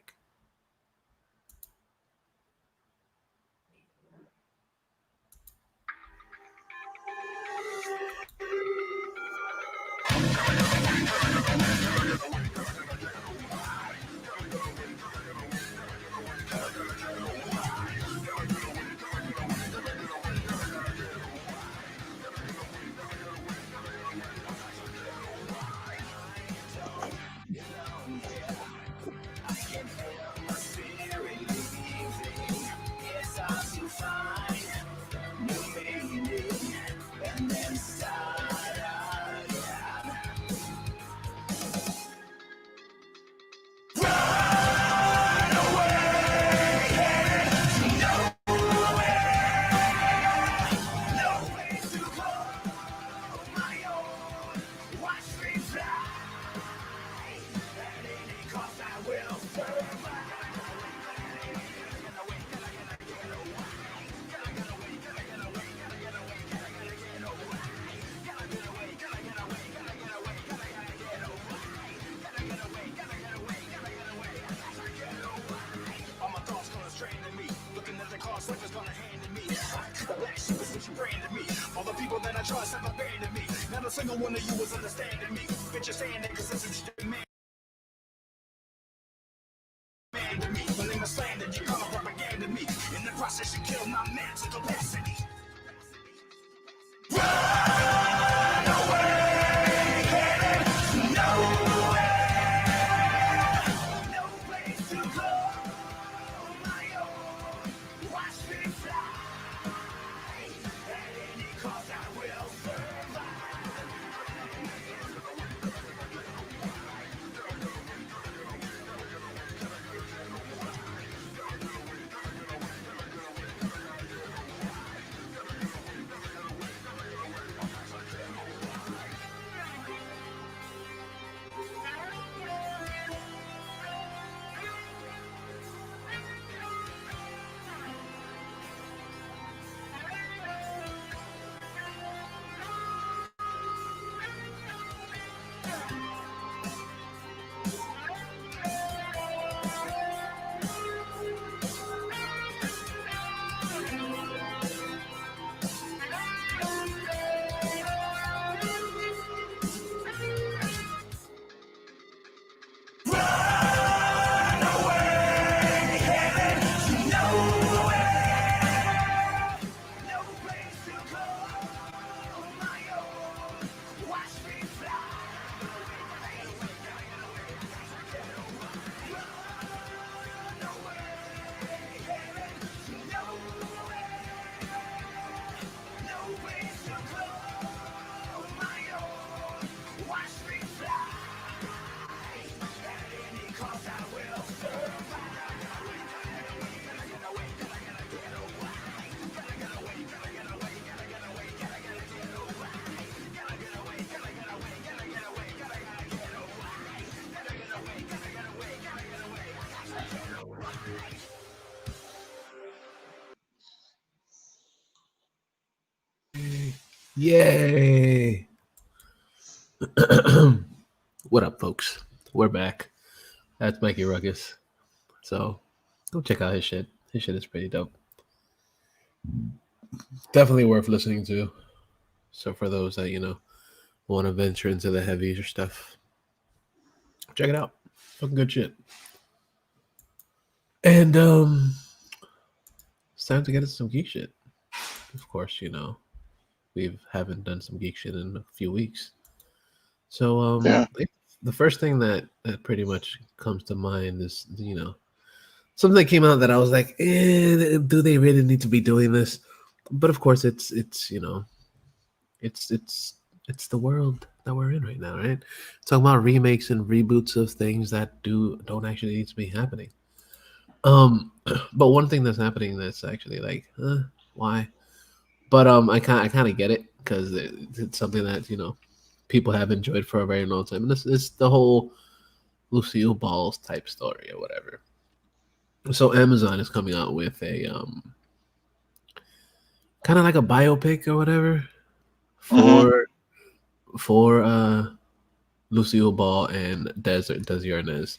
All the people that I trust have abandoned me. Not a single one of you was understanding me. Bitch, you're saying that because this is demand to me. My name is slander, you call it propaganda me. In the process, you kill my mental capacity. Run away, nowhere, no place to go. On my own, watch me fly. At any cost, I will survive. Yay! What up, folks? We're back. That's Mikey Ruckus. So go check out his shit. His shit is pretty dope. Definitely worth listening to. So for those that, want to venture into the heavier stuff, check it out. Fucking good shit. And it's time to get into some geek shit. Of course, we haven't done some geek shit in a few weeks. So the first thing that pretty much comes to mind is, something that came out that I was like, do they really need to be doing this? But of course, it's the world that we're in right now, right? Talking about remakes and reboots of things that don't actually need to be happening. But one thing that's happening that's actually like, why? But I kind of get it because it's something that people have enjoyed for a very long time, and it's the whole Lucille Ball's type story or whatever. So Amazon is coming out with a kind of like a biopic or whatever for Lucille Ball and Desi Arnaz,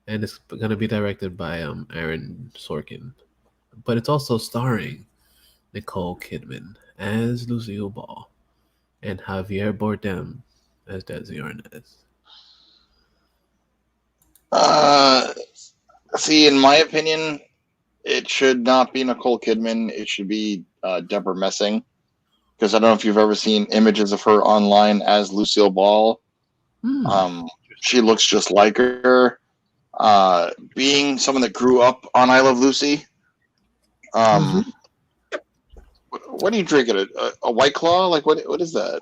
and it's going to be directed by Aaron Sorkin, but it's also starring Nicole Kidman as Lucille Ball and Javier Bardem as Desi Arnaz. See, in my opinion, it should not be Nicole Kidman. It should be Deborah Messing, because I don't know if you've ever seen images of her online as Lucille Ball. She looks just like her. Being someone that grew up on I Love Lucy, what are you drinking? A White Claw? Like what is that?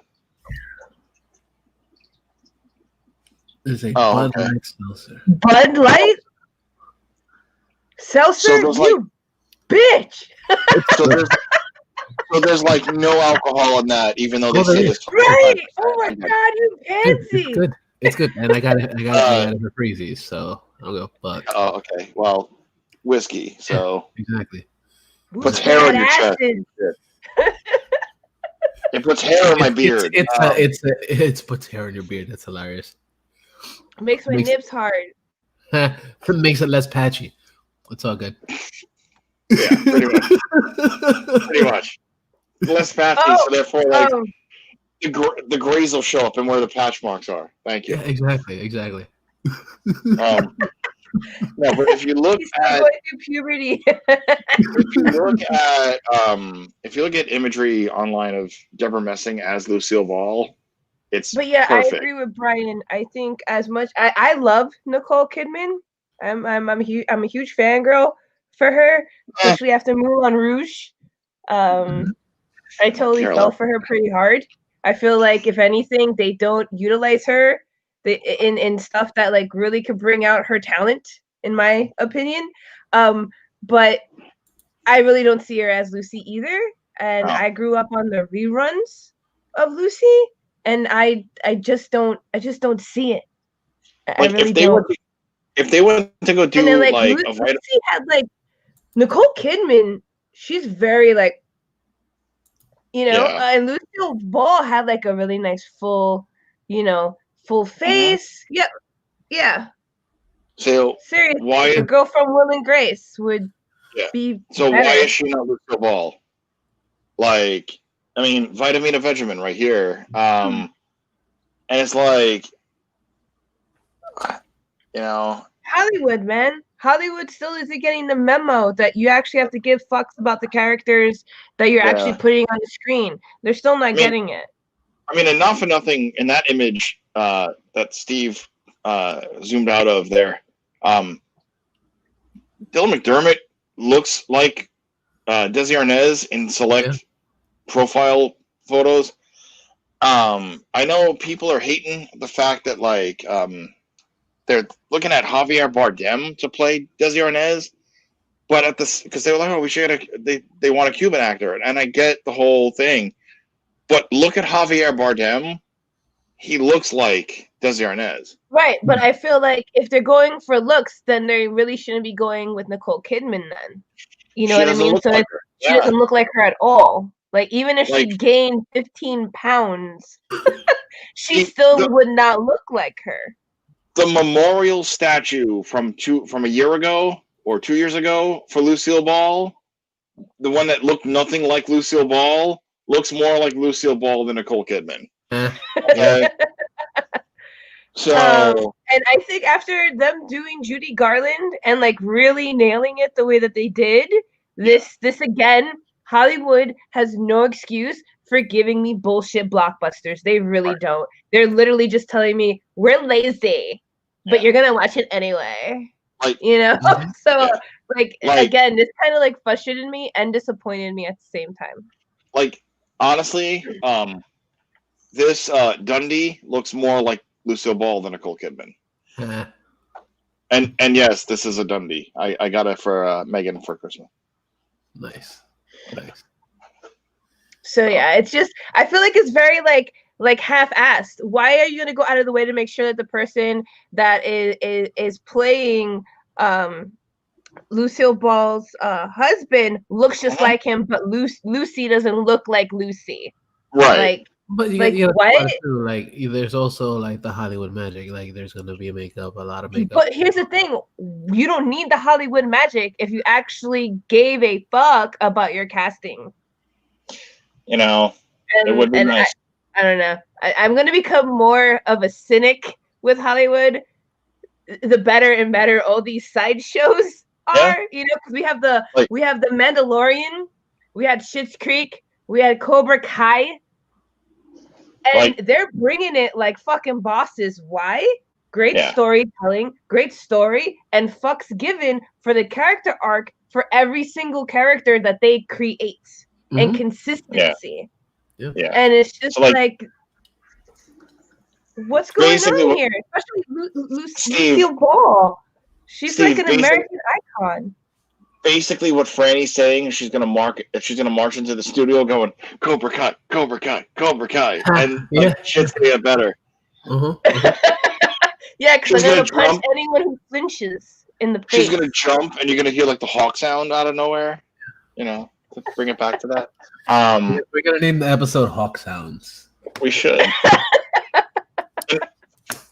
It's a Bud Light seltzer. Bud Light seltzer, So you bitch. So there's like no alcohol in that, even though they say it's right. Oh my god, you fancy. It's good. It's good, and I got it for freezies, so I'll go. But oh, okay. Well, whiskey. So exactly. Puts hair on your chest. It puts hair on my beard. It's puts hair on your beard. That's hilarious. Makes my nips hard. Makes it less patchy. It's all good. Yeah, pretty much. Pretty much. Less patchy, so therefore, like the grays will show up and where the patch marks are. Thank you. Yeah, exactly. No, but if you look He's still at going through puberty. if you look at imagery online of Deborah Messing as Lucille Ball, it's But yeah, perfect. I agree with Brian. I think as much I love Nicole Kidman. I'm a huge fangirl for her, especially after Moulin Rouge. I totally fell for her pretty hard. I feel like if anything, they don't utilize her in stuff that like really could bring out her talent, in my opinion. But I really don't see her as Lucy either. And I grew up on the reruns of Lucy, and I just don't see it. I really don't. If they went to go do and then, like a Lucy had like Nicole Kidman, she's very like, and Lucille Ball had like a really nice full face. Yep. Yeah. So seriously, why the girl from Will and Grace would be so better. why is she not Lucille Ball? Like, I mean, Vitamina Vegemin right here. And it's like, Hollywood, man. Hollywood still isn't getting the memo that you actually have to give fucks about the characters that you're actually putting on the screen. They're still not getting it. I mean, and not for nothing, in that image that Steve zoomed out of there, Dylan McDermott looks like Desi Arnaz in select profile photos. I know people are hating the fact that like they're looking at Javier Bardem to play Desi Arnaz, but at this because they were like, oh, we should they want a Cuban actor, and I get the whole thing, but look at Javier Bardem, he looks like Desi Arnaz. Right, but I feel like if they're going for looks, then they really shouldn't be going with Nicole Kidman then. You know what I mean? So she doesn't look like her at all. Like, even if she gained 15 pounds, she still would not look like her. The memorial statue from a year ago or 2 years ago for Lucille Ball, the one that looked nothing like Lucille Ball, looks more like Lucille Ball than Nicole Kidman. Okay? So, and I think after them doing Judy Garland and like really nailing it the way that they did, this again, Hollywood has no excuse for giving me bullshit blockbusters. They really don't. They're literally just telling me we're lazy, but you're gonna watch it anyway. Like, So like again, this kind of like frustrated me and disappointed me at the same time. Like, honestly, this Dundee looks more like Lucille Ball than Nicole Kidman. and yes, this is a Dundee. I got it for Megan for Christmas. Nice. So yeah, it's just I feel like it's very like half-assed. Why are you gonna go out of the way to make sure that the person that is playing Lucille Ball's husband looks just like him, but Lucy doesn't look like Lucy? Right. Like, but you like what? Like, there's also like the Hollywood magic. Like, there's gonna be a lot of makeup. But here's the thing: you don't need the Hollywood magic if you actually gave a fuck about your casting. It would be nice. I don't know. I'm gonna become more of a cynic with Hollywood. The better and better all these sideshows are, because we have the Mandalorian, we had Schitt's Creek, we had Cobra Kai. And they're bringing it like fucking bosses. Why? Great storytelling, great story, and fucks given for the character arc for every single character that they create, and consistency. Yeah. And it's just like what's going on here? Especially Lucille Ball. She's like an American icon. Basically, what Franny's saying, she's gonna march into the studio going Cobra Kai, Cobra Kai, Cobra Kai, and shit's gonna get better. Yeah, because I'm gonna punch anyone who flinches in the face. She's gonna jump, and you're gonna hear like the hawk sound out of nowhere. To bring it back to that. We're gonna name the episode "Hawk Sounds." We should.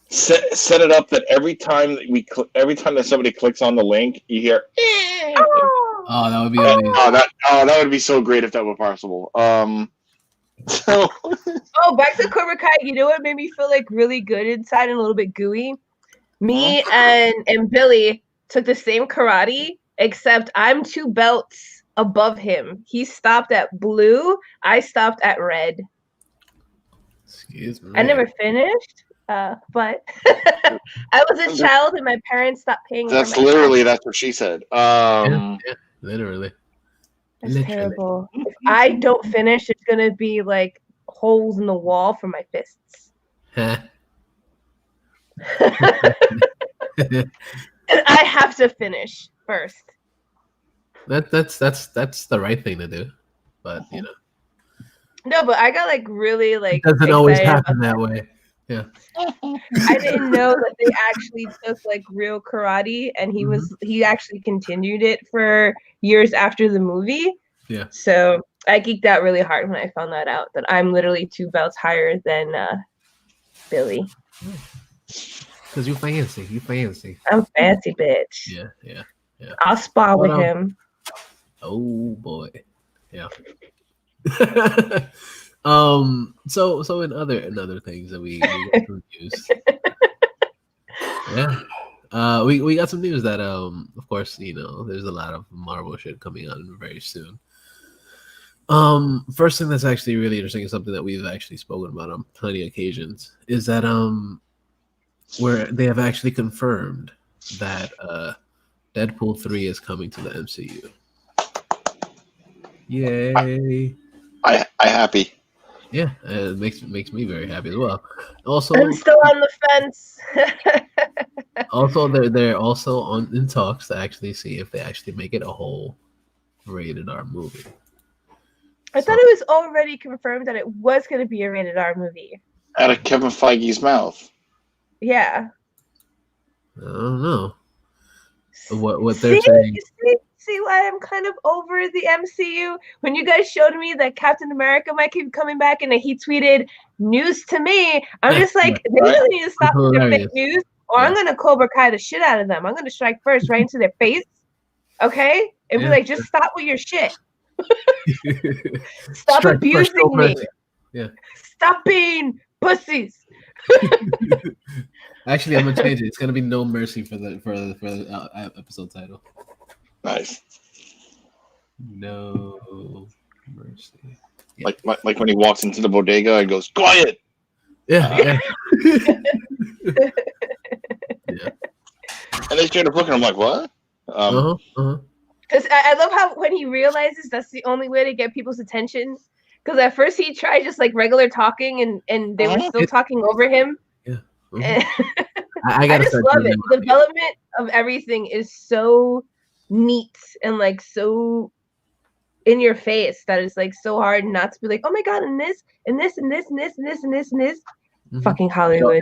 Set it up that every time that somebody clicks on the link, you hear. Oh, that would be amazing. That would be so great if that were possible. So Oh, back to Cobra Kai. You know what made me feel like really good inside and a little bit gooey? Me and Billy took the same karate, except I'm 2 belts above him. He stopped at blue. I stopped at red. Excuse me. I never finished, but I was a child and my parents stopped paying for my that's that's what she said. Yeah, literally. That's Literally. terrible. If I don't finish, it's gonna be like holes in the wall for my fists. Huh. And I have to finish first. That's the right thing to do, but you know, No, but I got like really like it doesn't always excited happen about that way. Yeah. I didn't know that they actually took like real karate, and he actually continued it for years after the movie. Yeah. So I geeked out really hard when I found that out, that I'm literally 2 belts higher than Billy. Because you fancy. I'm fancy, bitch. Yeah. I'll spar with him. Oh boy. Yeah. So in other things that we got some news. Yeah. We got some news that of course, you know, there's a lot of Marvel shit coming on very soon. First thing that's actually really interesting is something that we've actually spoken about on plenty of occasions, is that where they have actually confirmed that Deadpool 3 is coming to the MCU. Yay. I happy. Yeah, it makes me very happy as well. Also, I'm still on the fence. also they're also in talks to actually see if they actually make it a whole rated R movie. I thought it was already confirmed that it was going to be a rated R movie. Out of Kevin Feige's mouth. Yeah. I don't know what they're saying. See why I'm kind of over the MCU? When you guys showed me that Captain America might keep coming back and he tweeted news to me, I'm just like, they really need to stop with their fake news, or I'm going to Cobra Kai the shit out of them. I'm going to strike first right into their face, okay? And be like, just stop with your shit. Stop abusing me. Yeah. Stop being pussies. Actually, I'm gonna change it. It's gonna be No Mercy for the episode title. Nice. No Mercy. Yeah. Like when he walks into the bodega and goes, quiet. Yeah. Yeah. And they straight up looking. I'm like, what? Because I love how when he realizes that's the only way to get people's attention. Because at first he tried just like regular talking, and they were still talking over him. Yeah. I just love it. The development of everything is so neat and like so in your face that it's like so hard not to be like, oh my god, and this and this and this and this and this and this and this. Fucking Hollywood.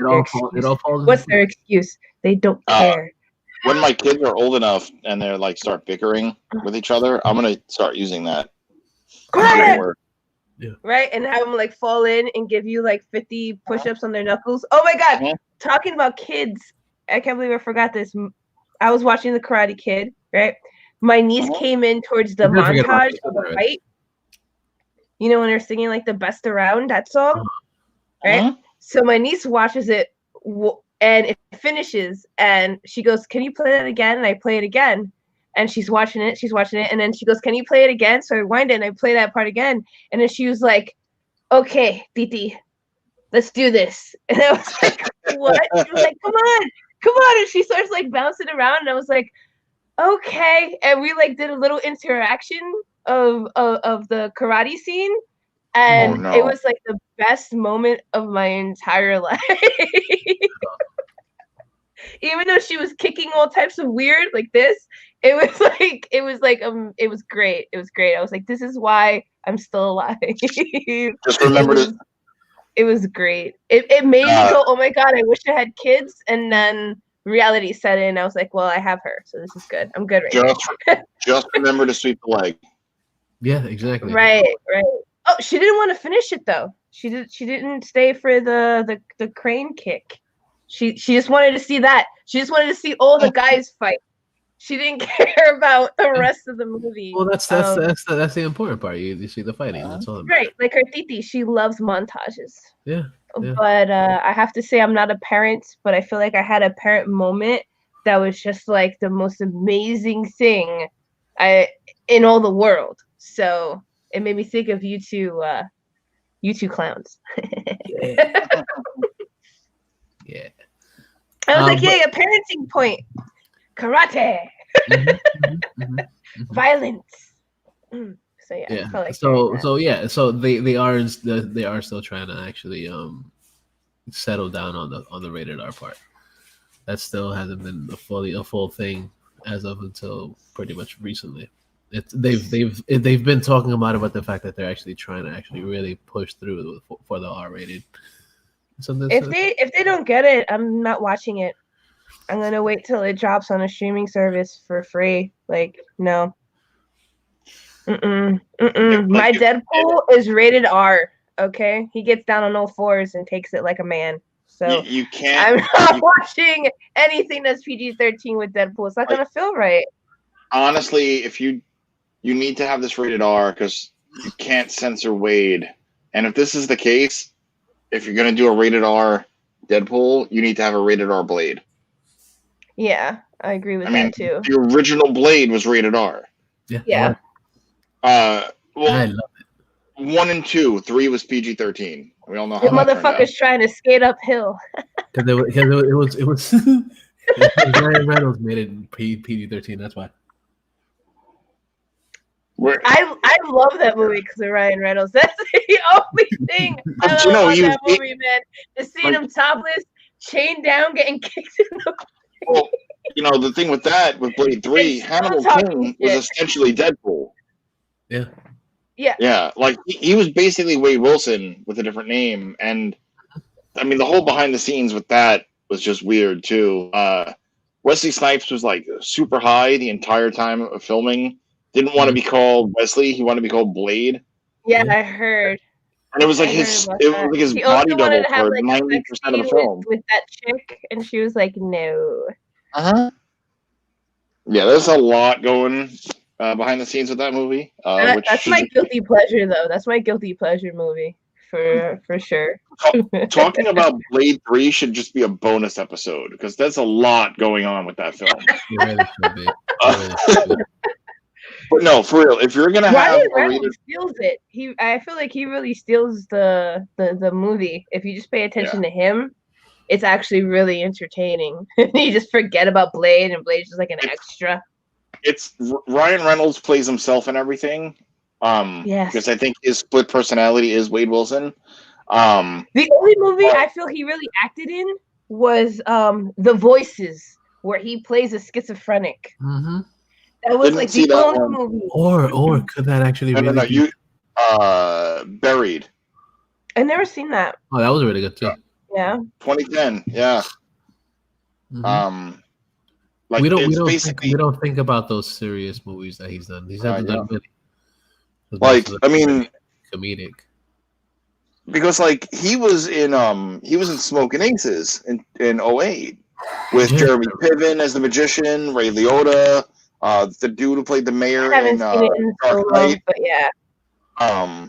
What's their excuse? They don't care. When my kids are old enough and they're like start bickering with each other, I'm gonna start using that. Yeah. Right, and have them like fall in and give you like 50 push-ups on their knuckles. Oh my god! Talking about kids, I can't believe I forgot this. I was watching The Karate Kid, right? My niece came in towards the montage of the fight. You know when they're singing like the best around, that song, right? So my niece watches it and it finishes, and she goes, "Can you play that again?" And I play it again. And she's watching it, and then she goes, "Can you play it again?" So I rewind it, and I play that part again. And then she was like, "Okay, Titi, let's do this." And I was like, "What?" She was like, come on. And she starts like bouncing around, and I was like, "Okay." And we like did a little interaction of the karate scene. And it was like the best moment of my entire life. Even though she was kicking all types of weird like this, it was great. It was great. I was like, this is why I'm still alive. Just remember it was great. It made me go, oh my god, I wish I had kids. And then reality set in. I was like, well, I have her, so this is good. I'm good right now. Just remember to sweep the leg. Yeah, exactly. Right. Oh, she didn't want to finish it though. She didn't stay for the crane kick. She just wanted to see that. She just wanted to see all the guys fight. She didn't care about the rest of the movie. Well, that's the important part. You see the fighting. That's all. Right, like her titi, she loves montages. Yeah. But I have to say, I'm not a parent, but I feel like I had a parent moment that was just like the most amazing thing in all the world. So it made me think of you two clowns. Yeah. I was like, a parenting point. Karate. Violence. So yeah. I felt like so they are still trying to actually settle down on the rated R part. That still hasn't been a full thing as of until pretty much recently. They've been talking about the fact that they're actually trying to actually really push through for the R rated. If they don't get it, I'm not watching it. I'm gonna wait till it drops on a streaming service for free. Like, no. My Deadpool is rated R. Okay, he gets down on all fours and takes it like a man. So you can't. I'm not watching anything that's PG-13 with Deadpool. It's not gonna feel right. Honestly, if you need to have this rated R because you can't censor Wade, and if this is the case, if you're gonna do a rated R Deadpool, you need to have a rated R Blade. Yeah, I agree with that too. The original Blade was rated R. Yeah. I love it. 1 and 2, 3 was PG-13. We all know how the motherfucker's trying to skate uphill. Because it was Ryan Reynolds made it PG-13. That's why. I love that movie because of Ryan Reynolds. That's the only thing I love about that movie, man. To see him topless, chained down, getting kicked in the face. Well, the thing with Blade 3, Hannibal King was essentially Deadpool. Yeah. Yeah. Like he was basically Wade Wilson with a different name, and I mean the whole behind the scenes with that was just weird too. Wesley Snipes was like super high the entire time of filming. Didn't want to be called Wesley; he wanted to be called Blade. Yeah, I heard. And it was like his body double for 90% of the film. With that chick, and she was like, "No." Yeah, there's a lot going behind the scenes with that movie. That's my guilty pleasure, though. That's my guilty pleasure movie for sure. Talking about Blade 3 should just be a bonus episode because there's a lot going on with that film. But no, for real, if you're gonna have Reynolds steals it. I feel like he really steals the movie. If you just pay attention to him, it's actually really entertaining. You just forget about Blade, and Blade's just like an extra. It's Ryan Reynolds plays himself and everything. Because I think his split personality is Wade Wilson. The only movie I feel he really acted in was The Voices, where he plays a schizophrenic. Mm-hmm. That was like the only movie. Or could that actually be Buried? I've never seen that. Oh, that was really good too. Yeah. 2010. Yeah. Mm-hmm. Like we don't think about those serious movies that he's done. He's hasn't done many. Like I mean, comedic. Because like he was in Smoking Aces in 2008 with Jeremy Piven as the magician, Ray Liotta, the dude who played the mayor in Dark Knight. But yeah.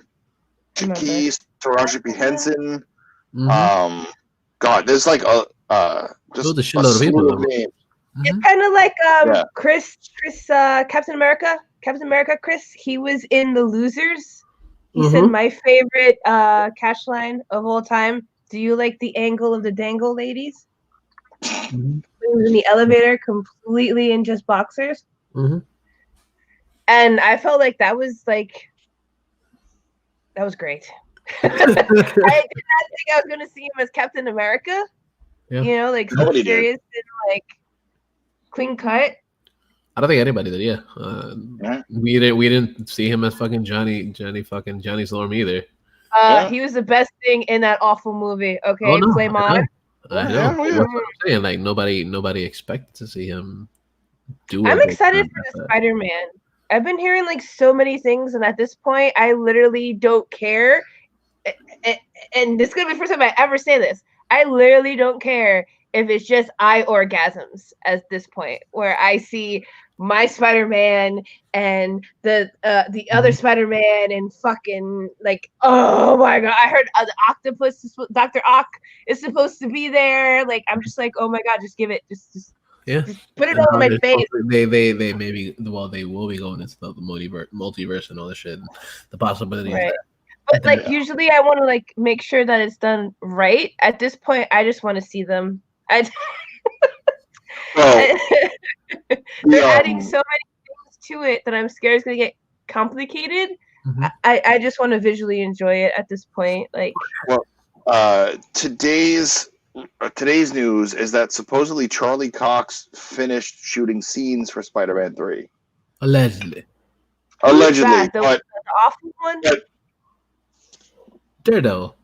Chiquise, Taraji P. Henson. God, there's like just a slew of names. It's kind of like Chris Captain America Chris. He was in The Losers. He said, "My favorite cash line of all time. Do you like the angle of the dangle, ladies?" He was in the elevator, completely in just boxers. And I felt like that was great. I did not think I was going to see him as Captain America. Yeah. You know, like so serious and like clean cut. I don't think anybody did. Yeah, we didn't see him as fucking Johnny Storm either. He was the best thing in that awful movie. Okay, Flame on. I know. That's what I'm saying. Like nobody expected to see him do it. I'm excited for the Spider-Man. I've been hearing like so many things, and at this point, I literally don't care. And this is gonna be the first time I ever say this. I literally don't care if it's just eye orgasms at this point, where I see my Spider-Man and the other Spider-Man and fucking like, oh my god, I heard the octopus, Dr. Ock is supposed to be there. Like, I'm just like, oh my god, just give it, just put it all in my face. They maybe, well, they will be going into the multiverse and all this shit, and the possibilities. Right. But like usually I want to like make sure that it's done right. At this point, I just want to see them. They're adding so many things to it that I'm scared it's gonna get complicated. Mm-hmm. I just want to visually enjoy it at this point. Like, well, today's news is that supposedly Charlie Cox finished shooting scenes for Spider-Man 3. Allegedly, the but awful one. But, Daredevil.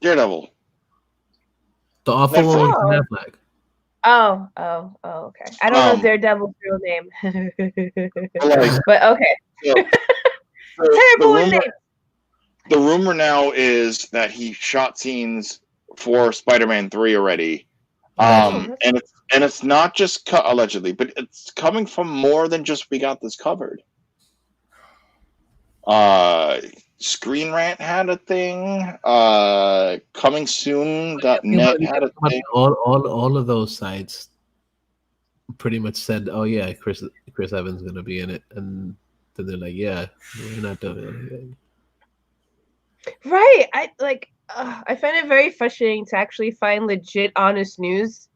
The awful one with Ben Affleck. Oh, okay. I don't know Daredevil's real name. But okay. Terrible name. The rumor now is that he shot scenes for Spider-Man 3 already. And it's not just allegedly, but it's coming from more than just we got this covered. Screen Rant had a thing. Coming Soon.net had a thing. All of those sites pretty much said, "Oh yeah, Chris Evans gonna be in it," and then they're like, "Yeah, we're not doing anything." Right. I find it very frustrating to actually find legit, honest news.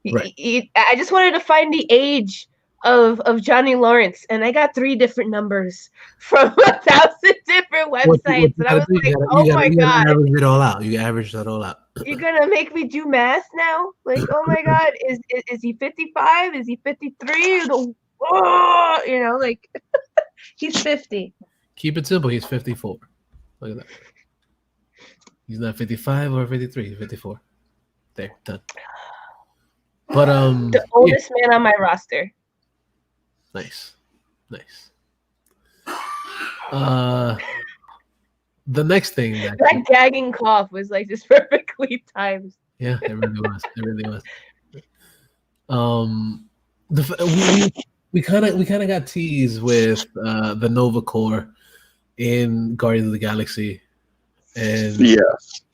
Right. I just wanted to find the age of Johnny Lawrence, and I got 3 different numbers from 1,000 different websites, and I was like, "Oh my god!" Average it all out. You average that all out. You're gonna make me do math now? Like, oh my god, is he 55? Is he 53? Oh, you know, like he's 50. Keep it simple. He's 54. Look at that. He's not 55 or 53. He's 54. There, done. But the oldest man on my roster. Nice. The next thing that gagging cough was like just perfectly timed. Yeah, it really was. We kind of got teased with the Nova Corps in Guardians of the Galaxy, and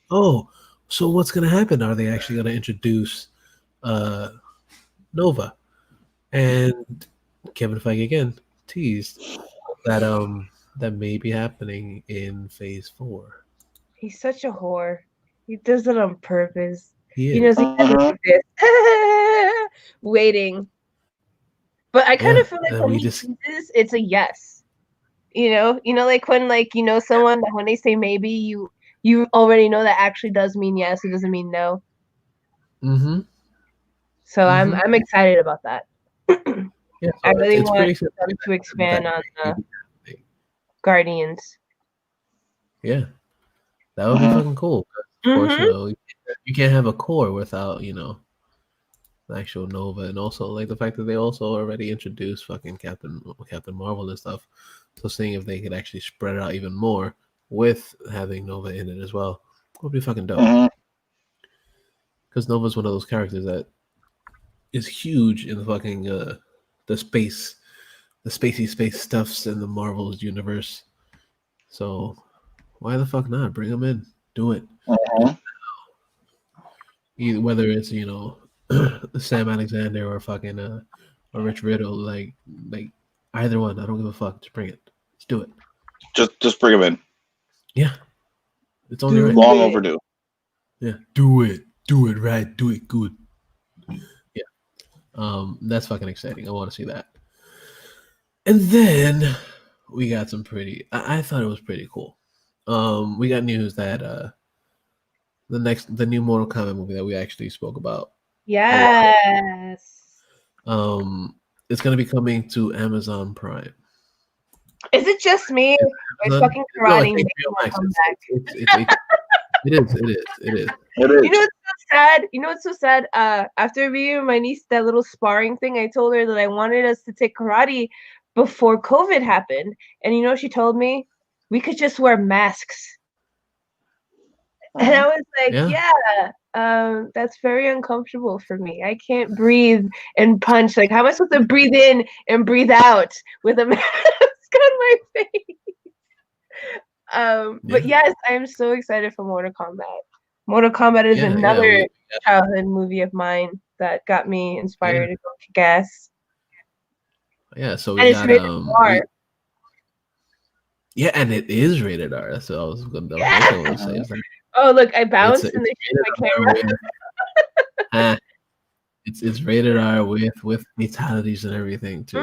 oh, so what's gonna happen? Are they actually gonna introduce Nova? And Kevin Feige again teased that may be happening in Phase 4. He's such a whore. He does it on purpose. He knows he can do this. Waiting. But I kind of feel like when he teases, it's a yes. You know, like when someone that when they say maybe, you already know that actually does mean yes. It doesn't mean no. Mm-hmm. So I'm excited about that. Yeah, so I really want them to expand on Guardians. Yeah, that would be fucking cool. Of course, you can't have a core without the actual Nova, and also like the fact that they also already introduced fucking Captain Marvel and stuff. So seeing if they could actually spread it out even more with having Nova in it as well would be fucking dope. Because Nova's one of those characters that is huge in the fucking the spacey space stuffs in the Marvel's universe. So why the fuck not bring them in? Do it. Either whether it's Sam Alexander or fucking or Rich Riddle, like either one. I don't give a fuck. Just bring it. Let's do it. Just bring them in. Yeah, it's only right. Long overdue. Yeah, do it right. Do it good. Yeah, that's fucking exciting. I want to see that. And then we got some pretty. I thought it was pretty cool. We got news that the new Mortal Kombat movie that we actually spoke about. Yes. It's gonna be coming to Amazon Prime. Is it just me? Or fucking karate making a comeback? It is. You know what's so sad? After me and my niece that little sparring thing, I told her that I wanted us to take karate before COVID happened, and she told me we could just wear masks. And I was like, Yeah. that's very uncomfortable for me. I can't breathe and punch. Like, how am I supposed to breathe in and breathe out with a mask on my face? But yes, I am so excited for Mortal Kombat. Mortal Kombat is another childhood movie of mine that got me inspired to go kick ass. Yeah, so and we it's got rated R. yeah, and it is rated R. That's what I was going to say. Is that Oh, look, I bounced and they shoot my camera. It's rated R with fatalities and everything too.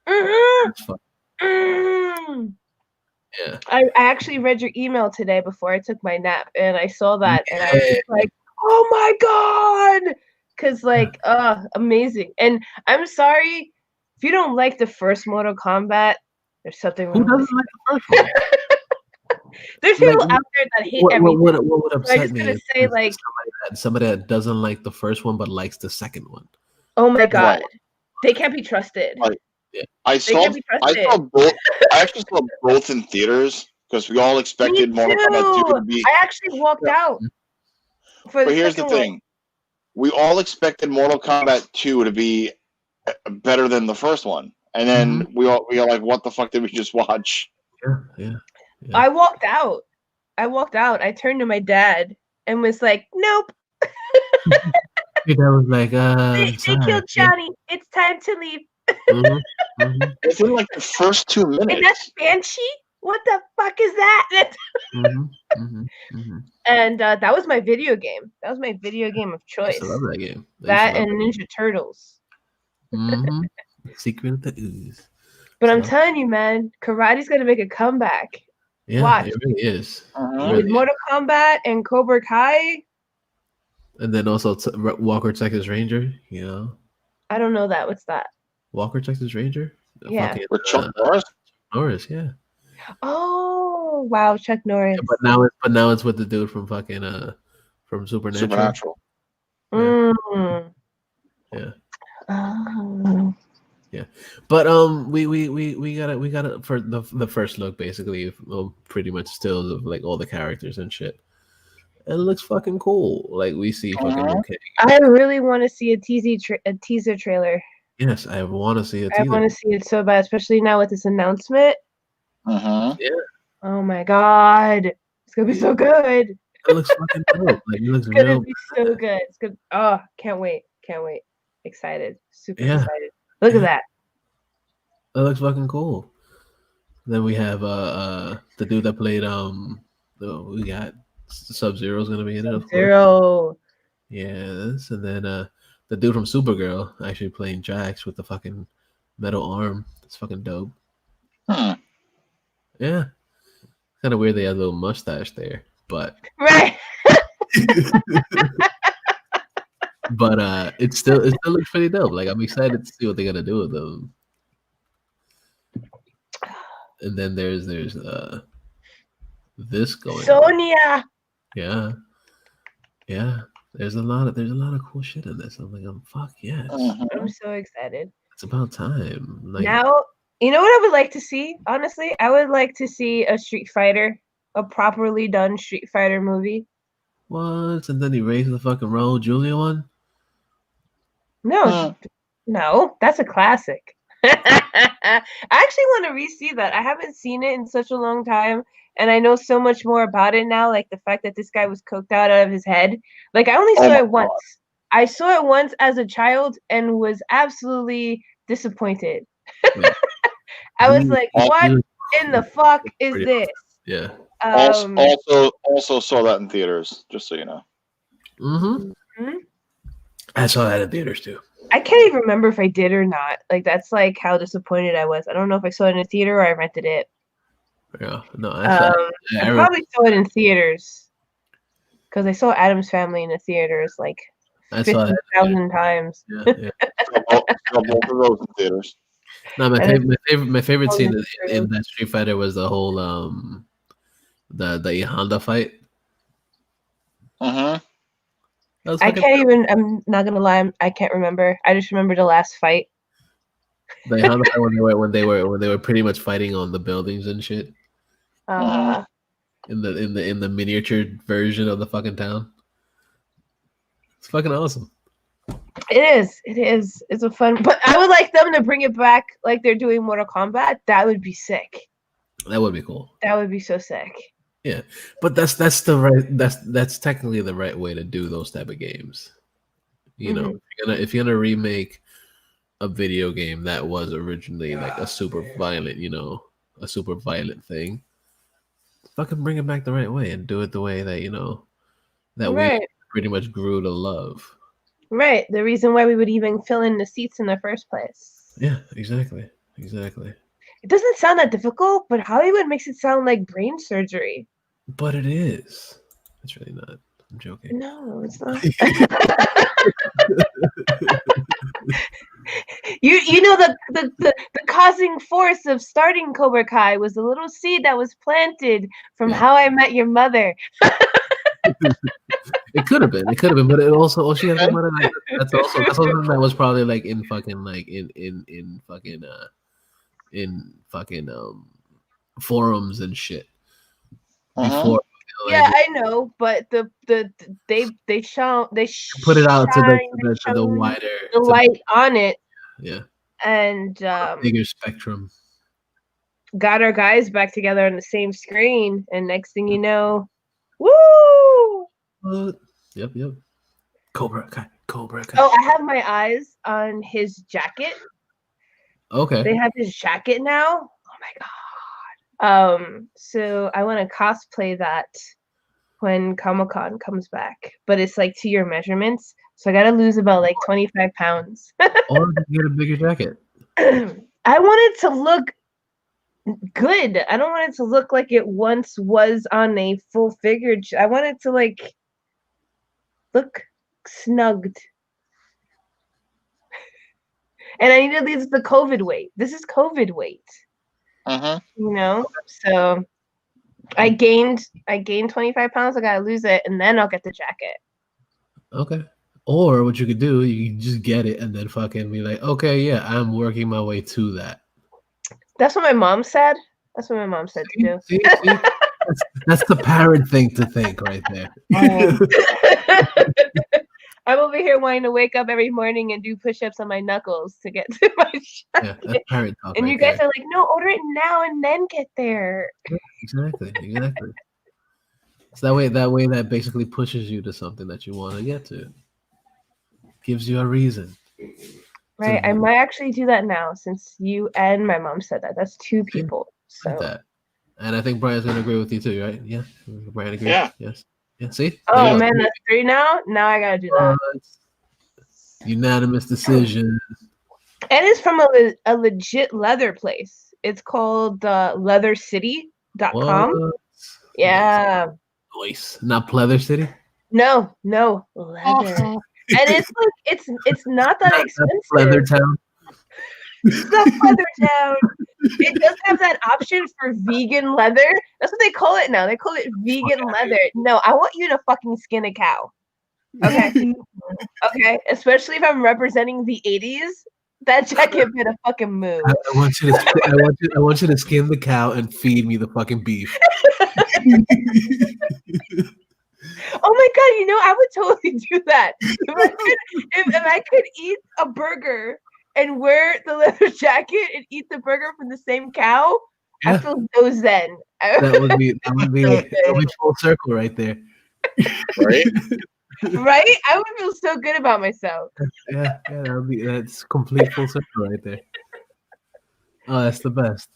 That's fun. Yeah. I actually read your email today before I took my nap, and I saw that, and I was just like, "Oh my god!" Because amazing. And I'm sorry if you don't like the first Mortal Kombat. There's something wrong. Who doesn't like the first one? There's people out there that hate everything. What would upset I'm just me gonna is say, like, somebody that doesn't like the first one but likes the second one. Oh my god, they can't be trusted. I actually saw both in theaters because we all expected Mortal Kombat 2 to be. I actually walked out for the But here's the thing: we all expected Mortal Kombat 2 to be better than the first one, and then we are like, "What the fuck did we just watch?" Yeah. I walked out. I turned to my dad and was like, "Nope." That was like, they killed Johnny. It's time to leave. It's in like the first 2 minutes. And that's Banshee? What the fuck is that? And that was my video game. That was my video game of choice. I love that game. That and Ninja Turtles. Secret of the Ooze. But I'm telling you, man, karate's gonna make a comeback. Yeah, Watch. it really is. With Mortal Kombat and Cobra Kai. And then also Walker Texas Ranger, you know. I don't know that. What's that? Walker Texas Ranger? Yeah. With Chuck Norris? Norris, yeah. Oh wow, Chuck Norris. Yeah, but now it's with the dude from fucking from Supernatural. Yeah. Oh. Yeah, but we got it for the first look, basically, pretty much still of like all the characters and shit. And it looks fucking cool. Like we see fucking Liu Kang. I really want to see a teaser trailer. Yes, I want to see a teaser. I want to see it so bad, especially now with this announcement. Yeah. Oh my god, it's gonna be so good. It looks fucking dope. Like it looks it's gonna be so good. It's good. Oh, can't wait. Excited. Super excited. Look at that. That looks fucking cool. Then we have the dude that played we got Sub-Zero's gonna be in it. Sub-Zero. Yes, and then the dude from Supergirl actually playing Jax with the fucking metal arm. It's fucking dope. Yeah. Kind of weird they had a little mustache there, but right. But it still looks pretty dope. Like I'm excited to see what they're gonna do with them. And then there's this going Sonya. On. Yeah. There's a lot of cool shit in this. I'm like, fuck yes. I'm so excited. It's about time. Like, now, you know what I would like to see? Honestly, I would like to see a properly done Street Fighter movie. What? And then he raised the fucking Raul Julia one? No, that's a classic. I actually want to re-see that. I haven't seen it in such a long time, and I know so much more about it now. Like the fact that this guy was coked out of his head. Like I only saw it once. I saw it once as a child and was absolutely disappointed. I was like, "What in the fuck is this?" Yeah. Also saw that in theaters, just so you know. I saw that in theaters too. I can't even remember if I did or not. Like that's like how disappointed I was. I don't know if I saw it in a theater or I rented it. Yeah, no, I probably saw it in theaters because I saw Addams Family in the theaters like 50,000 times. Yeah. Both of those in theaters. No, my favorite scene in that Street Fighter was the whole the Honda fight. I can't even. I'm not gonna lie. I can't remember. I just remember the last fight. The Honda fight when they were pretty much fighting on the buildings and shit. in the miniature version of the fucking town. It's fucking awesome. It is. It's a fun, but I would like them to bring it back like they're doing Mortal Kombat. That would be sick. That would be cool. That would be so sick. Yeah, but that's the right that's technically the right way to do those type of games. You know, if you're gonna remake a video game that was originally like a super violent, a super violent thing, fucking bring it back the right way and do it the way that that we pretty much grew to love. Right. The reason why we would even fill in the seats in the first place. Yeah, exactly. It doesn't sound that difficult, but Hollywood makes it sound like brain surgery. But it is. It's really not. I'm joking. No, it's not. you know the causing force of starting Cobra Kai was a little seed that was planted from How I Met Your Mother. It could have been, but it also she had that's also something that was probably like in fucking forums and shit before. I know, but they put it out to the wider light on it. Yeah, and bigger spectrum. Got our guys back together on the same screen, and next thing you know, woo! Yep. Cobra Kai. Oh, I have my eyes on his jacket. Okay. They have his jacket now. Oh my god. So I want to cosplay that when Comic-Con comes back, but it's like to your measurements. So I gotta lose about like 25 pounds. Or get a bigger jacket. I want it to look good. I don't want it to look like it once was on a full figure. I want it to like look snugged. And I need to lose the COVID weight. This is COVID weight. So I gained 25 pounds. I gotta lose it, and then I'll get the jacket. Okay. Or what you could do, you can just get it and then fucking be like, okay, yeah, I'm working my way to that. That's what my mom said. That's what my mom said to do. See? That's the parent thing to think right there. I'm over here wanting to wake up every morning and do push-ups on my knuckles to get to my jacket. Yeah, that's parent talk. And right you guys there. are like, no, order it now and then get there. Yeah, exactly. So that basically pushes you to something that you want to get to. Gives you a reason. Right. I might actually do that now since you and my mom said that. That's two people. So that. And I think Brian's gonna agree with you too, right? Yeah. Brian agrees. Yeah. Yes. Yeah. See? Oh man, that's 3 now. Now I gotta do that. Unanimous decision. And it's from a legit leather place. It's called leathercity.com. Yeah. Nice. Not Pleather City? No, leather. And it's like it's not that expensive. Leather Town. It's not Leather Town. It does have that option for vegan leather. That's what they call it now. They call it vegan leather. No, I want you to fucking skin a cow. Okay. Okay. Especially if I'm representing the 80s. That jacket better fucking move. I want you to skin the cow and feed me the fucking beef. Oh my god, I would totally do that. If I could eat a burger and wear the leather jacket and eat the burger from the same cow, I feel so zen. That would be full circle right there. Right? Right? I would feel so good about myself. Yeah, that's complete full circle right there. Oh, that's the best.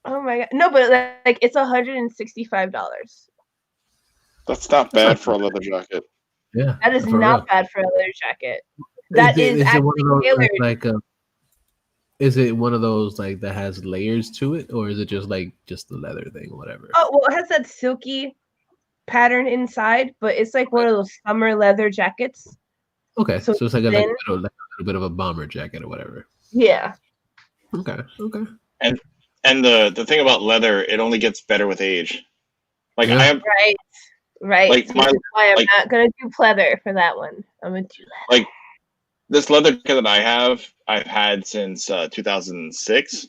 Oh my god. No, but like it's $165. That's not bad for a leather jacket. Yeah. That is not bad for a leather jacket. That is actually tailored. Is it one of those like that has layers to it, or is it just the leather thing, whatever? Oh well, it has that silky pattern inside, but it's like one of those summer leather jackets. Okay, so it's like a little bit of a bomber jacket or whatever. Yeah. Okay. And the thing about leather, it only gets better with age. Like I have right. Like that's why I'm not gonna do pleather for that one. I'm gonna do leather. Like this leather jacket that I've had since 2006,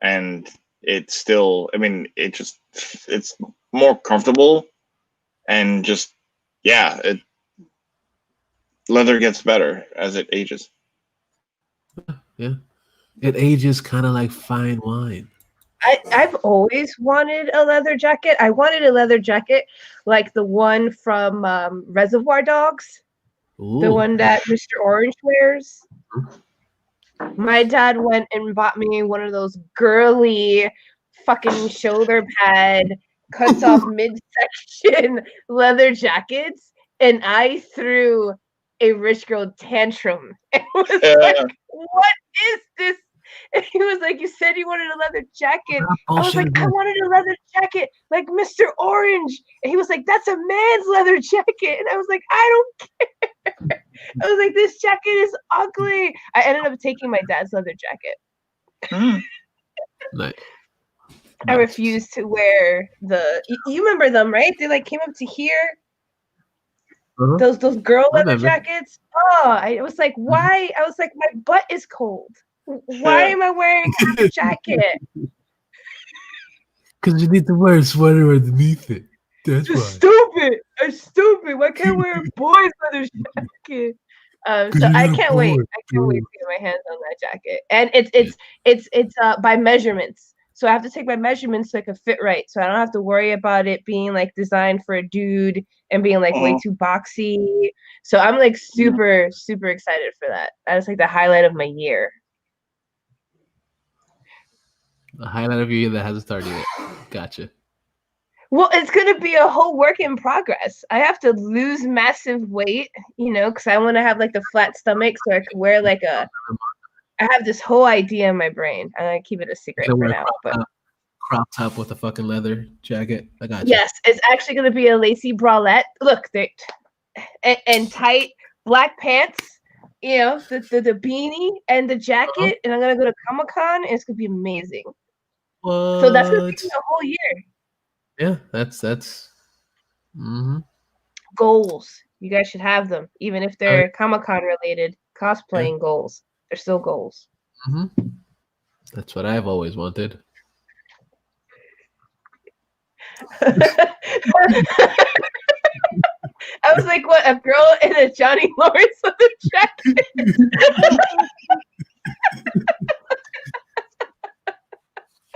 and it's still. I mean, it's more comfortable, and just leather gets better as it ages. Yeah, it ages kind of like fine wine. I've always wanted a leather jacket. I wanted a leather jacket like the one from Reservoir Dogs, the Ooh. one that Mr. Orange wears. My dad went and bought me one of those girly fucking shoulder pad, cuts off midsection leather jackets, and I threw a rich girl tantrum. It was like, what is this? And he was like, you said you wanted a leather jacket. I was like, I wanted a leather jacket like Mr. Orange. And he was like, that's a man's leather jacket. And I was like, I don't care. I was like, this jacket is ugly. I ended up taking my dad's leather jacket. Nice. I refused to wear the. You remember them, right? They like came up to here. Those girl leather jackets. Oh, I was like, why? I was like, my butt is cold. Why am I wearing a jacket? Because you need to wear a sweater underneath it. That's why. Stupid. I'm stupid. Why can't I wear a boy's leather jacket? So I can't wait. I can't wait to get my hands on that jacket. And it's by measurements. So I have to take my measurements so it can fit right. So I don't have to worry about it being like designed for a dude and being like way too boxy. So I'm like super, super excited for that. That's like the highlight of my year. The highlight of your year that hasn't started yet. Gotcha. Well, it's going to be a whole work in progress. I have to lose massive weight, because I want to have like the flat stomach so I can wear like I have this whole idea in my brain. I'm going to keep it a secret for now. Crop top with a fucking leather jacket. I got you. Yes, it's actually going to be a lacy bralette. Look, and tight black pants, the beanie and the jacket. And I'm going to go to Comic-Con and it's going to be amazing. What? So that's going to be a whole year. Yeah, that's goals. You guys should have them, even if they're Comic-Con related cosplaying goals. They're still goals. That's what I've always wanted. I was like, what? A girl in a Johnny Lawrence leather jacket?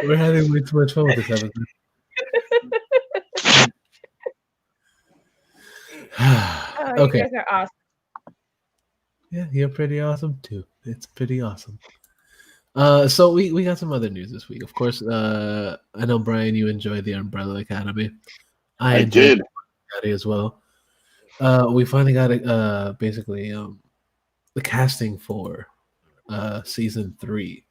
We're having way too much fun with this episode. Okay. You guys are awesome. Yeah, you're pretty awesome too. It's pretty awesome. So we got some other news this week. Of course, I know Brian, you enjoyed the Umbrella Academy. I did as well. We finally got basically the casting for season 3.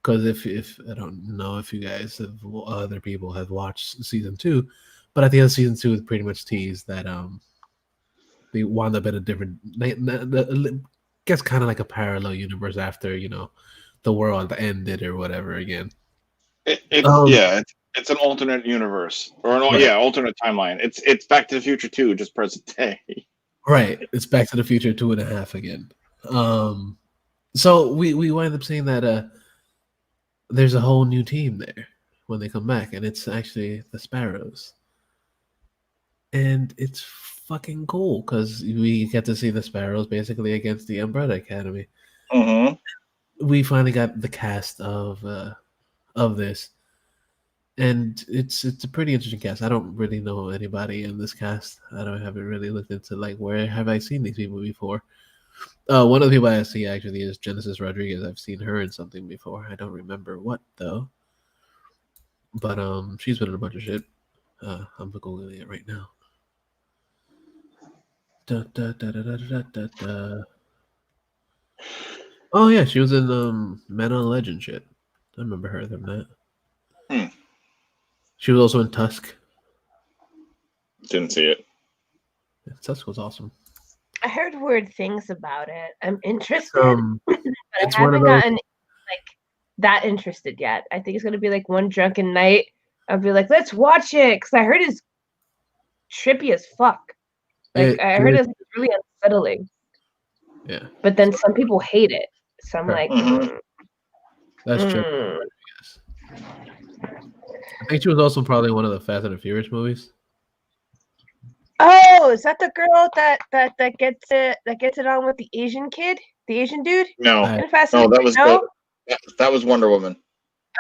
Because if I don't know if you guys other people have watched season 2, but at the end of season 2, it pretty much teased that they wound up in a different, guess kind of like a parallel universe after the world ended or whatever again. It's an alternate universe or alternate timeline. It's Back to the Future 2, just present day. Right, it's Back to the Future 2.5 again. So we wind up seeing that there's a whole new team there when they come back, and it's actually the Sparrows, and it's fucking cool because we get to see the Sparrows basically against the Umbrella Academy. We finally got the cast of this, and it's a pretty interesting cast. I don't really know anybody in this cast. Haven't really looked into like where have I seen these people before. One of the people I see actually is Genesis Rodriguez. I've seen her in something before. I don't remember what though, but she's been in a bunch of shit. I'm googling it right now. Oh yeah, she was in Men on Legend shit. I remember her from that. She was also in Tusk. Didn't see it. Yeah, Tusk was awesome. I heard weird things about it. I'm interested, but I haven't gotten like that interested yet. I think it's gonna be like one drunken night. I'll be like, let's watch it because I heard it's trippy as fuck. Like I heard it's really unsettling. Yeah. But then some people hate it, so I'm like, that's true. I think she was also probably one of the Fast and the Furious movies. Oh, is that the girl that gets it on with the Asian kid, the Asian dude? No, I- In Fast no, and that was no. that was Wonder Woman.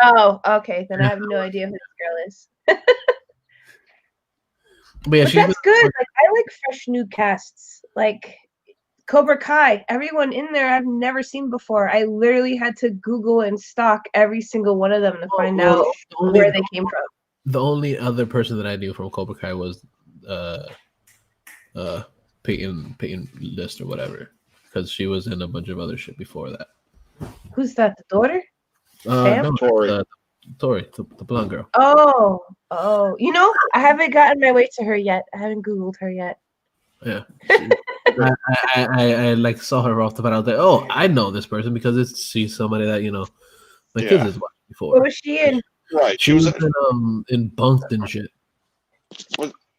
Oh, okay. Then I have no idea who this girl is. But yeah, But she's that's good. Like I like fresh new casts. Like Cobra Kai, everyone in there I've never seen before. I literally had to Google and stalk every single one of them to find out where they came from. The only other person that I knew from Cobra Kai was Peyton List or whatever, because she was in a bunch of other shit before that. Who's that? The daughter? Sam? No, Tori. Tori, the blonde girl. Oh. You know, I haven't gotten my way to her yet. I haven't Googled her yet. Yeah, I like saw her off the bat. I was like, oh, I know this person because she's somebody that my kids has watched before. What was she in? Right. She was in Bunked and shit.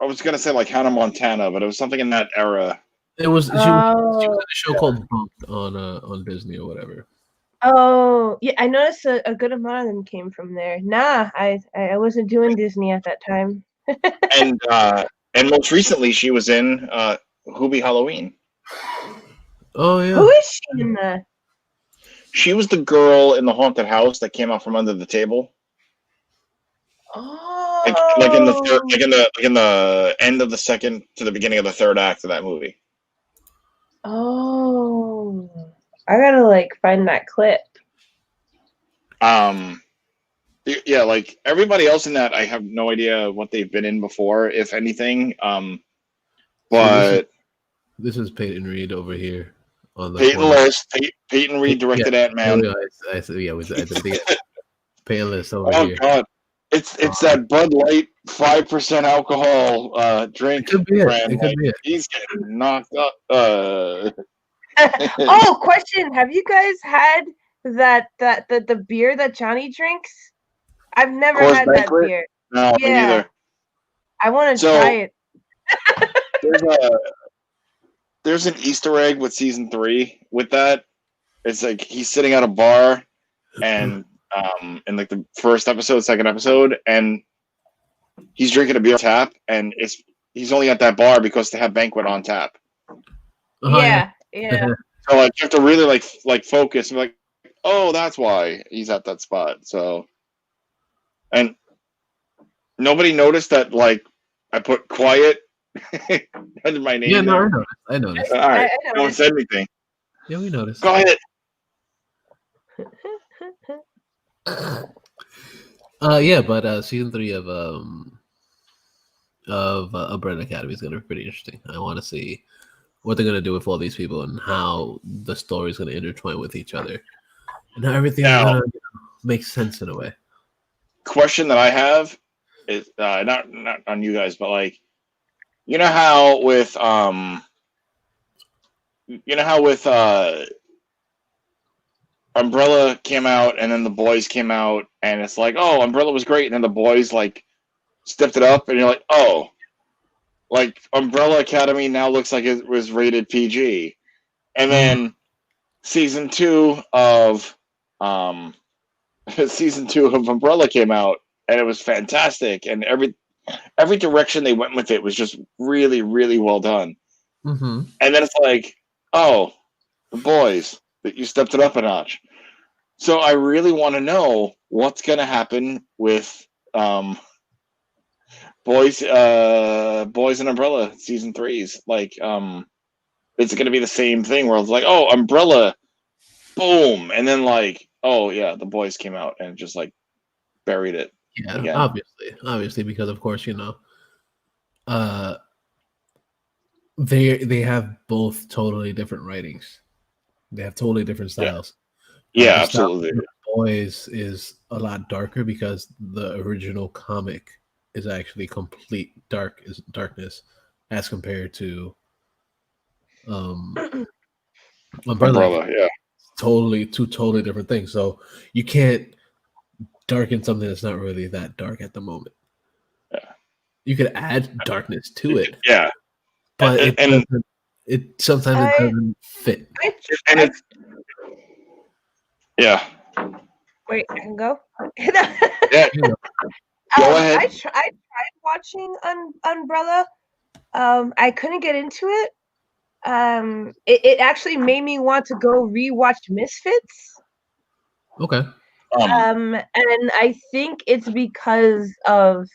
I was gonna say like Hannah Montana, but it was something in that era. She was in a show called Bunked on Disney or whatever. Oh, yeah, I noticed a good amount of them came from there. Nah, I wasn't doing Disney at that time. And most recently she was in Hubie Halloween. Oh yeah. Who is she in that? She was the girl in the haunted house that came out from under the table. Oh, Like in the third, in the end of the second to the beginning of the third act of that movie. Oh, I gotta like find that clip. Yeah, like everybody else in that, I have no idea what they've been in before, if anything. But this is Peyton Reed over here on the Peyton List. Peyton Reed directed Ant-Man. I did the Peyton List over here. Oh god, it's that Bud Light 5% alcohol drink. It could be brand. It could be it. He's getting knocked up. Oh, question: have you guys had the beer that Johnny drinks? I've never Coors had Banquet? that beer. No, me Yeah. neither. I want to So- try it. There's an Easter egg with season 3 with that. It's like he's sitting at a bar and in like the first episode, second episode, and he's drinking a beer on tap, and he's only at that bar because they have Banquet on tap. Oh, Yeah. So like you have to really like focus and be like, oh, that's why he's at that spot. So, and nobody noticed that like I put quiet under my name. Yeah, no, there. I noticed. All right, I no one said anything. Yeah, we noticed. Go ahead. Yeah, but season 3 of Umbrella Academy is going to be pretty interesting. I want to see what they're going to do with all these people and how the story is going to intertwine with each other and how everything is going to make sense in a way. Question that I have is not on you guys, but like, you know how with Umbrella came out and then the boys came out and it's like, oh, Umbrella was great, and then the boys like stepped it up and you're like, oh, like Umbrella Academy now looks like it was rated PG. And then season 2 of Umbrella came out and it was fantastic, and every direction they went with it was just really, really well done. Mm-hmm. And then it's like, oh, the boys, that you stepped it up a notch. So I really want to know what's going to happen with Boys and Umbrella season 3s. Like, is it going to be the same thing where it's like, oh, Umbrella, boom, and then like, oh yeah, the boys came out and just like buried it. Yeah, again. obviously, because of course they have both totally different writings. They have totally different styles. Yeah, The style absolutely. of the Boys is a lot darker because the original comic is actually complete darkness as compared to Umbrella. Yeah. Two totally different things. So you can't darken something that's not really that dark at the moment. Yeah. You could add darkness to it. Yeah. But And it sometimes it doesn't fit. and it's yeah. Wait, I can go? Yeah. Go ahead. I tried watching Umbrella. I couldn't get into it. It actually made me want to go rewatch Misfits. Okay. And I think it's because of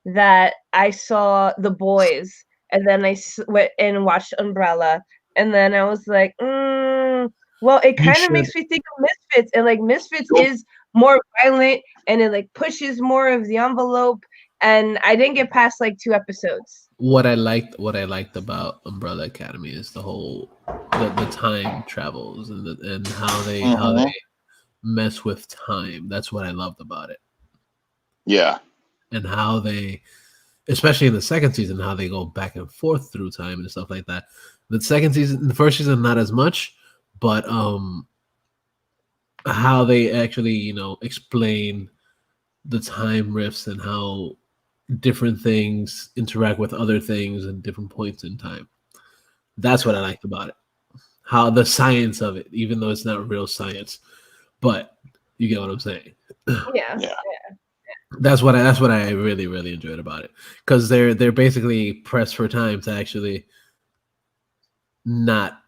that I saw The Boys, and then I went and watched Umbrella, and then I was like, well, it kind of makes me think of Misfits, and like Misfits is more violent, and it like pushes more of the envelope, and I didn't get past like 2 episodes. What I liked about Umbrella Academy is the time travels and how they mess with time. That's what I loved about it. Yeah. And how they, especially in the second season, how they go back and forth through time and stuff like that. The first season, not as much, but how they actually, explain the time rifts and how different things interact with other things at different points in time. That's what I liked about it. How the science of it, even though it's not real science, but you get what I'm saying. Yeah. That's what I really, really enjoyed about it, because they're basically pressed for time to actually not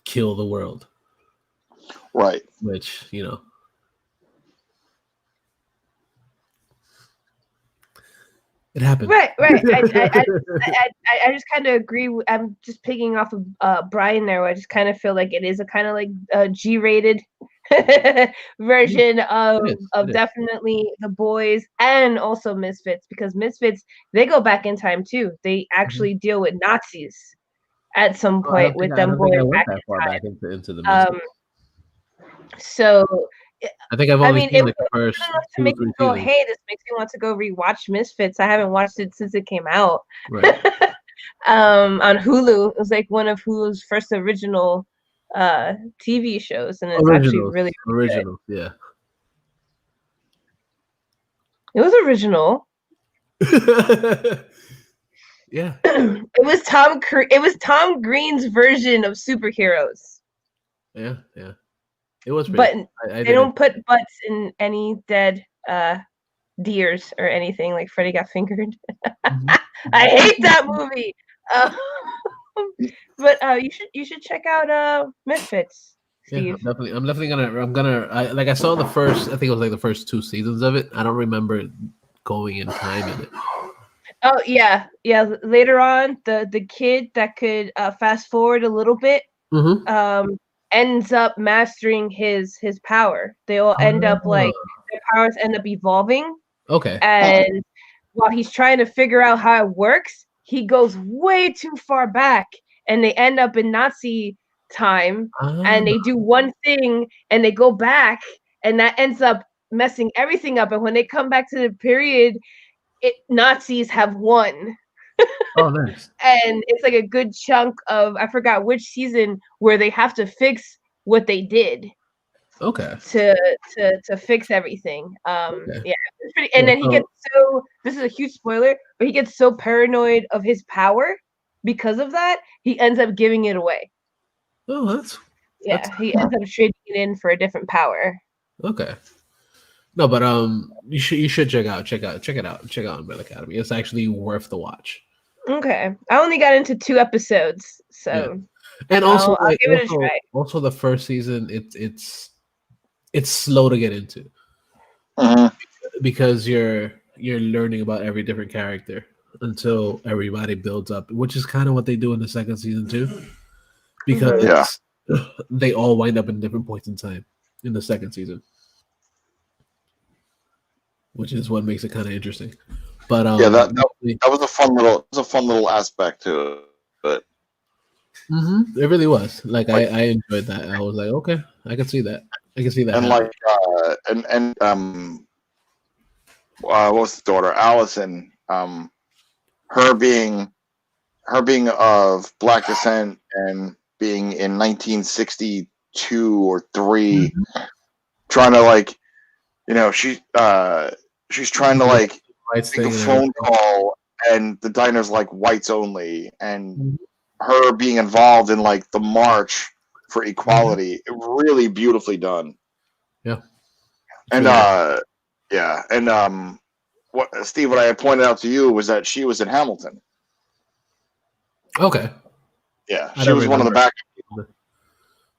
kill the world, Right. which it happened. Right. I just kind of agree. I'm just picking off of Brian there. I just kind of feel like it is a kind of like a G-rated version of definitely The Boys and also Misfits, because Misfits, they go back in time too. They actually deal with Nazis at some point with them going back into the Misfits. So I think I've only seen it the first to make me go, hey, this makes me want to go rewatch Misfits. I haven't watched it since it came out. Right. On Hulu. It was like one of Hulu's first original TV shows, and it's actually really original. Good. Yeah. It was original. Yeah. It was Tom Green's version of superheroes. Yeah. It was pretty, but they don't put butts in any dead deers or anything, like Freddy Got Fingered. I hate that movie. But you should check out Misfits, Steve. Yeah, I'm definitely gonna I saw the first, I think it was like the first 2 seasons of it. I don't remember going in time in it. Oh yeah. Later on, the kid that could fast forward a little bit, ends up mastering his power. They all end up like their powers end up evolving. Okay. And while he's trying to figure out how it works, he goes way too far back, and they end up in Nazi time, and they do one thing and they go back, and that ends up messing everything up. And when they come back to the period, Nazis have won. Oh, nice. And it's like a good chunk of, I forgot which season, where they have to fix what they did. Okay. To fix everything. Okay. Yeah, it's pretty. And then he gets so, this is a huge spoiler, but he gets so paranoid of his power because of that, he ends up giving it away. Oh, he ends up trading it in for a different power. Okay. No, but you should check it out Umbrella Academy. It's actually worth the watch. Okay, I only got into 2 episodes, so and also I'll give it a try. Also, the first season, it's slow to get into because you're learning about every different character until everybody builds up, which is kind of what they do in the second season too, because they all wind up in different points in time in the second season, which is what makes it kind of interesting. But that was a fun little aspect to it. But it really was. Like I enjoyed that. I was like, okay, I can see that. And what was the daughter, Allison? Her being of Black descent and being in 1962 or 3, trying to she's trying to make a phone call, and the diner's like whites only, and her being involved in the march for equality. It really beautifully done. Yeah. And what Steve, what I had pointed out to you was that she was in Hamilton. Okay. Yeah, I she don't was one of the remember. back.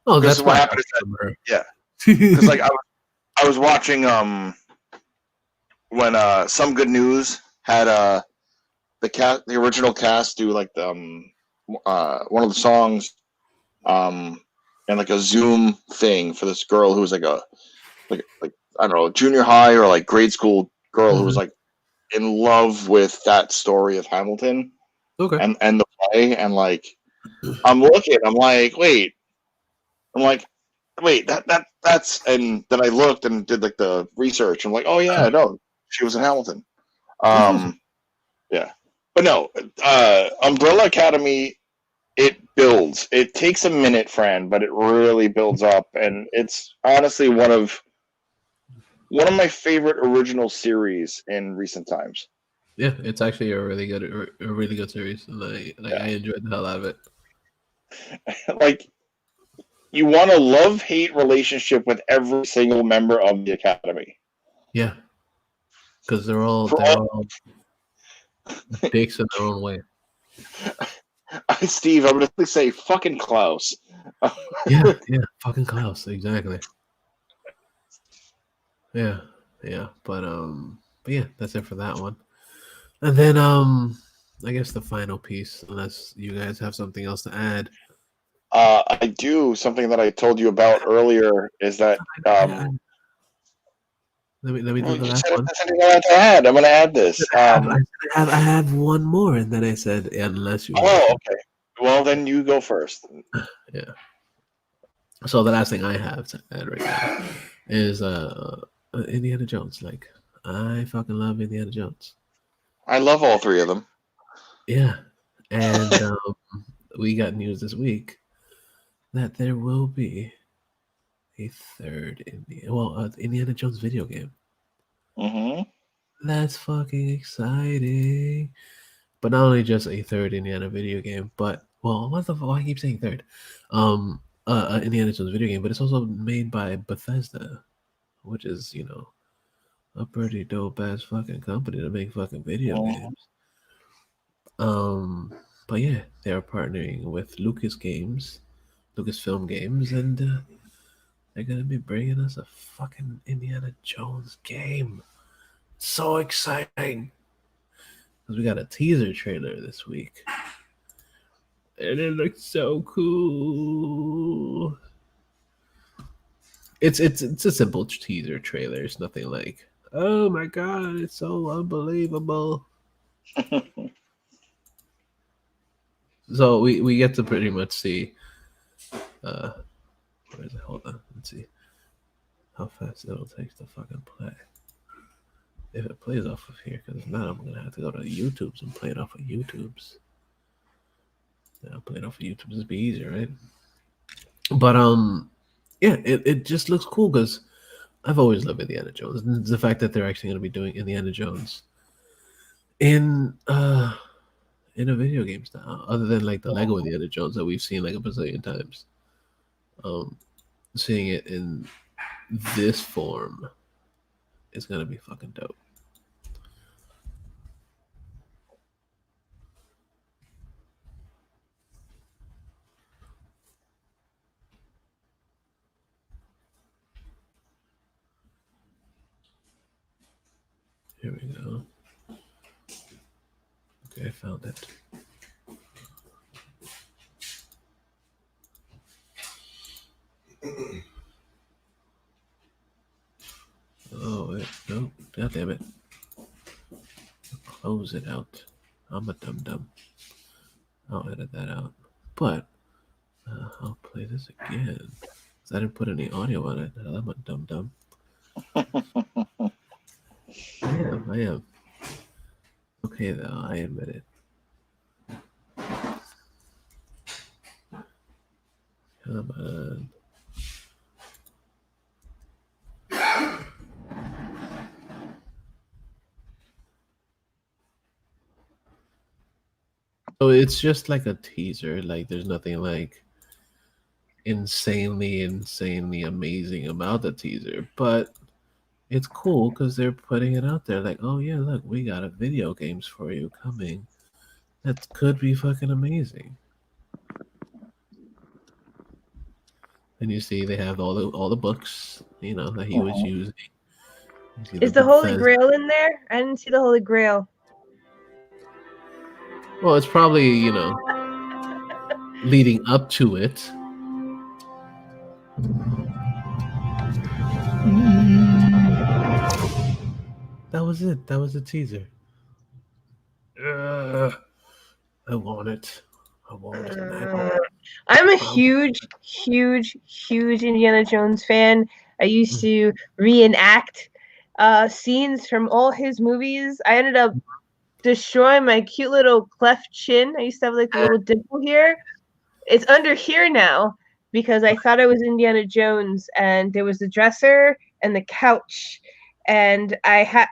Oh, Because that's what why I happened is that remember. yeah, because like I was watching when Some Good News had the original cast do like the one of the songs and like a Zoom thing for this girl who was like a like I don't know, junior high or like grade school girl who was like in love with that story of Hamilton Okay. and the play, and like I'm looking, I'm like, wait, that's, and then I looked and did like the research. I'm like, oh yeah, no, she was in Hamilton. That's awesome. Yeah, but no, Umbrella Academy. It builds. It takes a minute, Fran, but it really builds up, and it's honestly one of my favorite original series in recent times. Yeah, it's actually a really good series. Like Yeah. I enjoyed the hell out of it. Like, you want a love-hate relationship with every single member of the academy. Yeah, because they're all dicks in their own way. Steve, I'm gonna say fucking Klaus. Yeah, fucking Klaus, exactly. Yeah, but yeah, that's it for that one. And then I guess the final piece, unless you guys have something else to add. I do. Something that I told you about earlier is that let me do the last one. I'm gonna add this. I have one more, and then I said unless you. Oh, okay. Well, then you go first. Yeah. So the last thing I have to add right now is Indiana Jones. Like, I fucking love Indiana Jones. I love all three of them. Yeah, and we got news this week that there will be a third Indiana Jones video game. Mm-hmm. That's fucking exciting. But not only just a third Indiana video game, but what the fuck? I keep saying third. Indiana Jones video game, but it's also made by Bethesda, which is a pretty dope ass fucking company to make fucking video games. But yeah, they're partnering with Lucasfilm Games, and they're gonna be bringing us a fucking Indiana Jones game. So exciting! Because we got a teaser trailer this week, and it looks so cool. It's a simple teaser trailer. It's nothing like, oh my god, it's so unbelievable. So we get to pretty much see where is it? Hold on, let's see how fast it'll take to fucking play. If it plays off of here, because if not, I'm gonna have to go to YouTube's and play it off of YouTube's. Yeah, I'll play it off of YouTube's. It'd be easier, right? But yeah, it just looks cool because I've always loved Indiana Jones. And the fact that they're actually gonna be doing Indiana Jones in a video game style, other than like the Lego Indiana Jones that we've seen like a bazillion times. Seeing it in this form is gonna be fucking dope. Here we go. Okay, I found it. Oh wait, no, god damn it. Close it out. I'm a dum-dum. I'll edit that out. But I'll play this again. Because I didn't put any audio on it. I'm a dum-dum. I am. Okay though, I admit it. Come on. So it's just like a teaser. Like there's nothing like insanely amazing about the teaser. But it's cool because they're putting it out there. Like, oh yeah, look, we got a video games for you coming. That could be fucking amazing. And you see, they have all the books, that he was using. You see Is the the Holy Bethesda. Grail in there? I didn't see the Holy Grail. Well, it's probably leading up to it. That was it. That was the teaser. I want it. I want it, and I don't. I'm a huge Indiana Jones fan. I used to reenact scenes from all his movies. I ended up destroying my cute little cleft chin. I used to have like a little dimple here. It's under here now because I thought I was Indiana Jones, and there was the dresser and the couch, and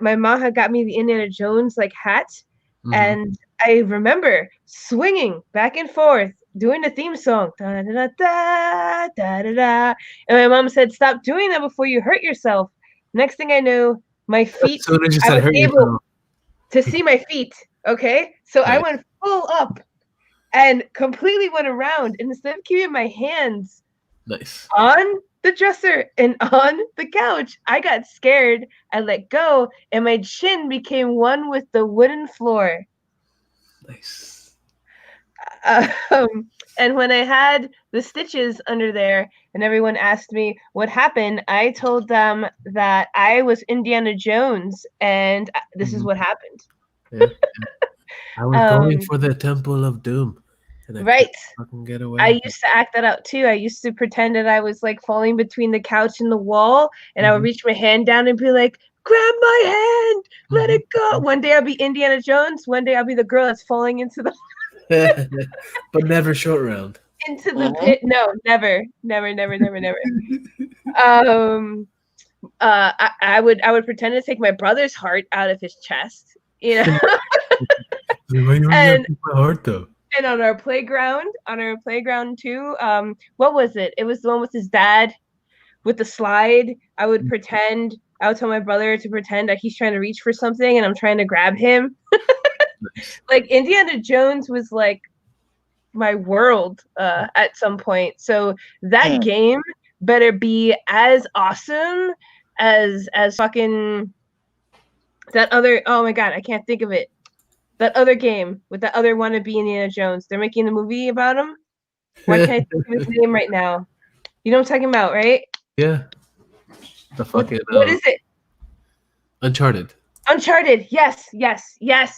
my mom had got me the Indiana Jones like hat, and I remember swinging back and forth doing the theme song, da da da da da da, and my mom said, "Stop doing that before you hurt yourself." Next thing I know, my feet. As soon as you I said was hurt able yourself. to see my feet. Okay, so I Nice. went full up and completely went around. And instead of keeping my hands Nice. on the dresser and on the couch, I got scared. I let go, and my chin became one with the wooden floor. Nice. And when I had the stitches under there, and everyone asked me what happened, I told them that I was Indiana Jones, and this is what happened. Yeah. I was going for the Temple of Doom, and I Right. couldn't fucking get away. I used to act that out too. I used to pretend that I was like falling between the couch and the wall, and I would reach my hand down and be like, "Grab my hand, let it go." One day I'll be Indiana Jones. One day I'll be the girl that's falling into the But never short round. into the pit. No, never. I would pretend to take my brother's heart out of his chest, Why you And- take my heart though? And on our playground too. What was it? It was the one with his dad with the slide. I would tell my brother to pretend that he's trying to reach for something and I'm trying to grab him. Like Indiana Jones was like my world at some point. So that game better be as awesome as fucking that other. Oh my god, I can't think of it. That other game with that other wannabe Indiana Jones. They're making a movie about him. Why can't I think of his name right now? You know what I'm talking about, right? Yeah. The fucking what is it? Uncharted. Uncharted. Yes.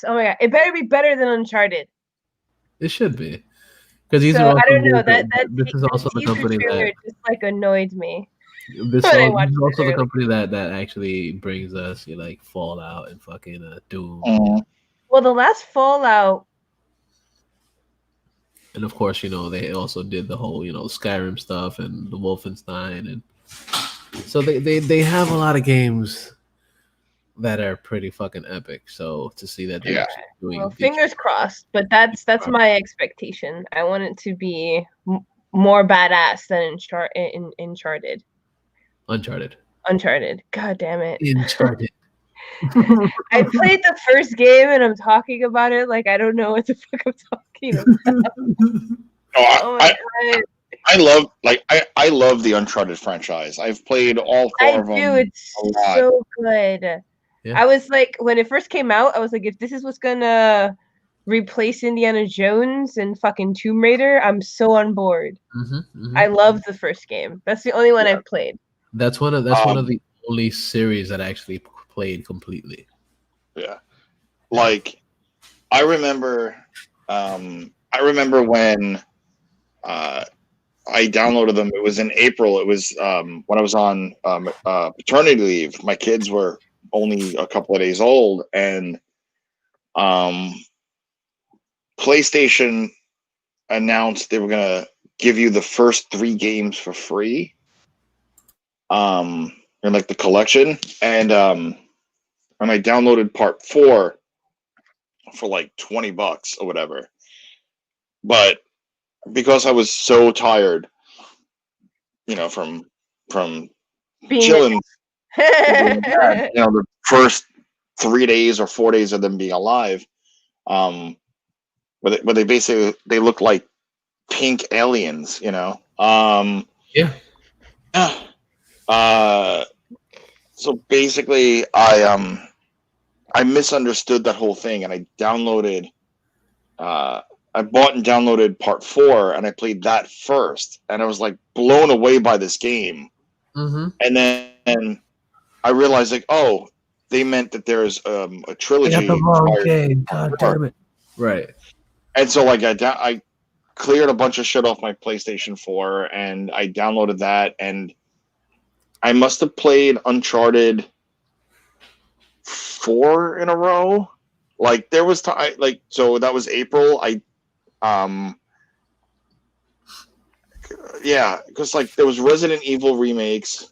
Oh my god. It better be better than Uncharted. It should be. Because these So are also I don't know this is also the company that just like annoyed me. this is also the company that actually brings us like Fallout and fucking Doom. Well, the last Fallout, and of course, they also did the whole Skyrim stuff and the Wolfenstein, and so they have a lot of games that are pretty fucking epic. So to see that they're actually doing, well, fingers crossed. But that's my expectation. I want it to be more badass than Uncharted. Uncharted. God damn it. Uncharted. I played the first game and I'm talking about it like I don't know what the fuck I'm talking about. I love the Uncharted franchise. I've played all four of them. It's so good. Yeah. I was like, when it first came out, I was like, if this is what's gonna replace Indiana Jones and fucking Tomb Raider, I'm so on board. I love the first game. That's the only one I've played. That's one of the only series that I actually played completely. Yeah, like I remember when I downloaded them. It was in April. It was when I was on paternity leave. My kids were only a couple of days old, and PlayStation announced they were gonna give you the first 3 games for free. In like the collection, and I downloaded part 4 for like $20 or whatever. But because I was so tired, from chilling The first 3 days or 4 days of them being alive, where they basically they look like pink aliens, Yeah. So basically, I misunderstood that whole thing, and I bought and downloaded part 4, and I played that first, and I was like blown away by this game. Mm-hmm. And then I realized, like, oh, they meant that there's a trilogy. I got the wrong game. God damn it! Right. And so, like, I cleared a bunch of shit off my PlayStation 4, and I downloaded that, and I must have played Uncharted 4 in a row. Like, there was time, like, so that was April. Yeah, because like there was Resident Evil remakes,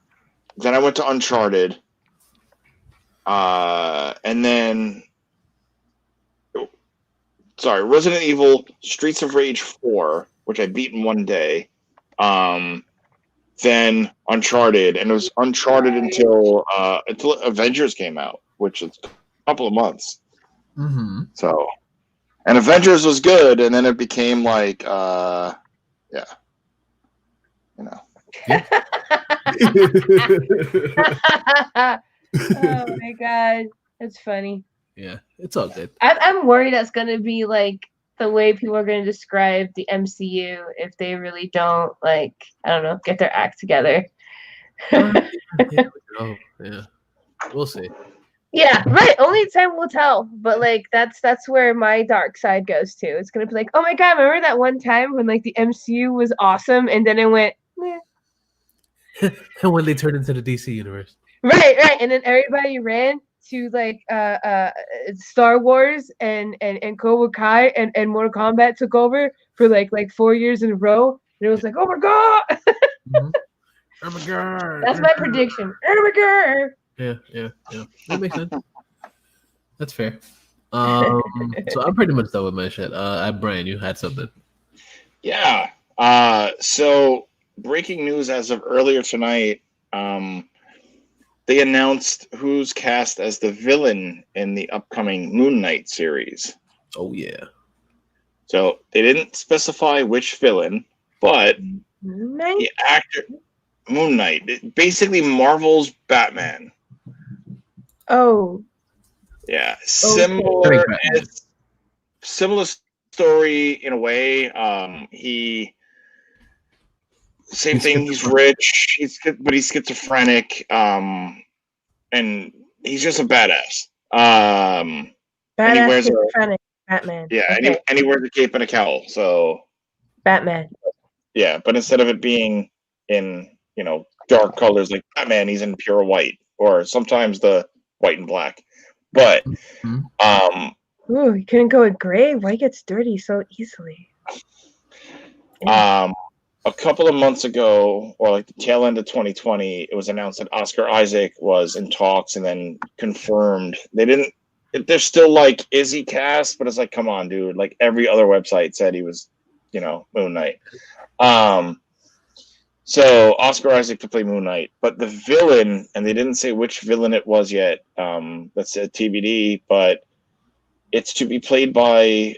then I went to Uncharted, and then Resident Evil, Streets of Rage 4, which I beat in one day. Then Uncharted, and it was Uncharted until Avengers came out, which is a couple of months. Mm-hmm. So, and Avengers was good, and then it became like, Oh my god, that's funny. Yeah, it's all good. I'm worried that's gonna be like the way people are gonna describe the MCU if they really don't, like, I don't know, get their act together. Yeah, we'll see. Yeah, right. Only time will tell. But like that's where my dark side goes to. It's gonna be like, oh my god, remember that one time when like the MCU was awesome and then it went, meh. And when they turned into the DC universe. Right, and then everybody ran to like Star Wars and Cobra Kai and Mortal Kombat took over for like 4 years in a row. And it was like, oh my god. Mm-hmm. Oh my god. That's my prediction. Oh my god. Yeah. That makes sense. That's fair. So I'm pretty much done with my shit. Brian, you had something. Yeah. So breaking news as of earlier tonight, they announced who's cast as the villain in the upcoming Moon Knight series. Oh yeah. So they didn't specify which villain, but the actor Moon Knight, basically Marvel's Batman. Oh. Yeah, similar story in a way. Same thing. He's rich. But he's schizophrenic. And he's just a badass. Badass schizophrenic Batman. Yeah, okay. and he wears a cape and a cowl. So Batman. Yeah, but instead of it being in dark colors like Batman, he's in pure white, or sometimes the white and black. But ooh, you couldn't go with gray. White gets dirty so easily. A couple of months ago, or like the tail end of 2020, it was announced that Oscar Isaac was in talks and then confirmed. They're still like, is he cast? But it's like, come on, dude. Like every other website said he was, Moon Knight. So Oscar Isaac to play Moon Knight, but the villain, and they didn't say which villain it was yet. That's a TBD, but it's to be played by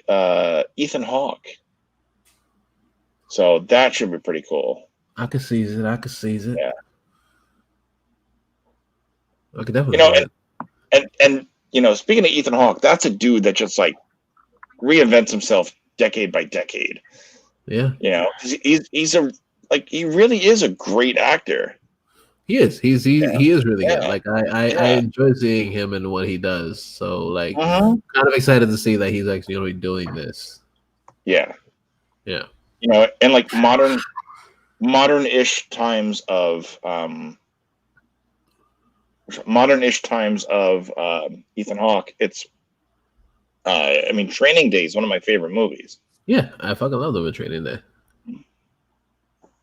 Ethan Hawke. So that should be pretty cool. I could seize it. Yeah. I could definitely. And speaking of Ethan Hawke, that's a dude that just like reinvents himself decade by decade. Yeah. He's he really is a great actor. He is. He is really good. Like I enjoy seeing him and what he does. So like kind of excited to see that he's actually doing this. Yeah. Yeah. And like modern-ish times of Ethan Hawke. It's Training Day is one of my favorite movies. Yeah, I fucking love the Training Day.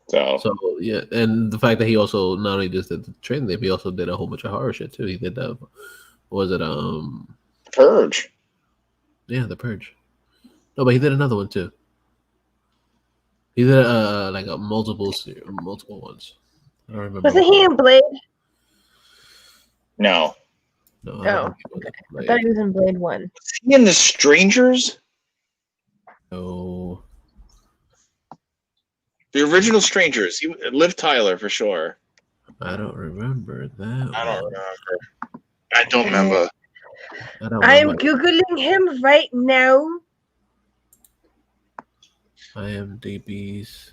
So yeah, and the fact that he also not only just did the Training Day, he also did a whole bunch of horror shit too. He did that. Was it Purge? Yeah, The Purge. No, but he did another one too. He did multiple ones. I don't remember. Wasn't he in Blade? No. No, I Oh, don't think he was okay. in I Blade. thought he was in Blade 1. Was he in The Strangers? No. The original Strangers. He Liv Tyler for sure. I don't remember that I don't one. remember. I don't remember. I don't I'm remember. Googling him right now. IMDb's.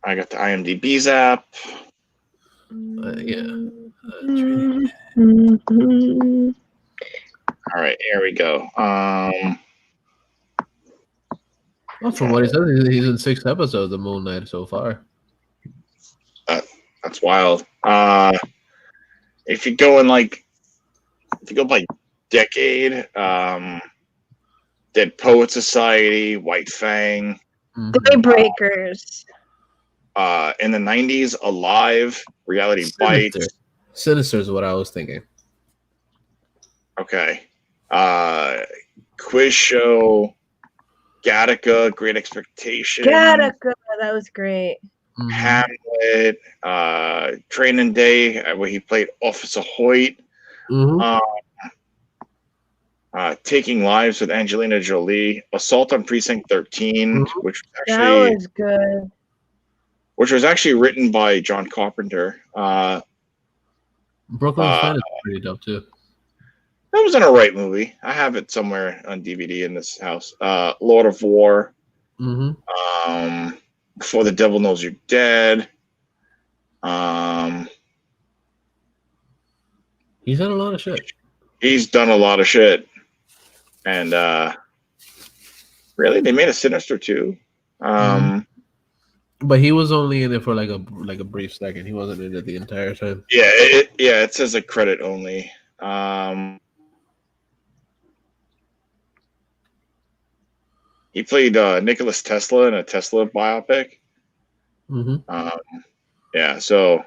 I got the IMDb's app. Yeah. All right, here we go. Well, from what he said, he's in 6 episodes of Moon Knight so far. That's wild. If you go by decade, Dead Poet Society, White Fang. Daybreakers. In the 90s, Alive, Reality Bites. Sinister is what I was thinking. Okay. Quiz Show, Gattaca, Great Expectations. Gattaca, that was great. Hamlet, Training Day, where he played Officer Hoyt. Taking Lives with Angelina Jolie, Assault on Precinct 13, which was good. Which was actually written by John Carpenter. Brooklyn's Fun is pretty dope too. That was an alright movie. I have it somewhere on DVD in this house. Lord of War. Before the Devil Knows You're Dead. He's done a lot of shit. He's done a lot of shit. And really, they made a Sinister too. But he was only in it for like a brief second. He wasn't in it the entire time. Yeah, it says a credit only. He played Nicholas Tesla in a Tesla biopic. Yeah, so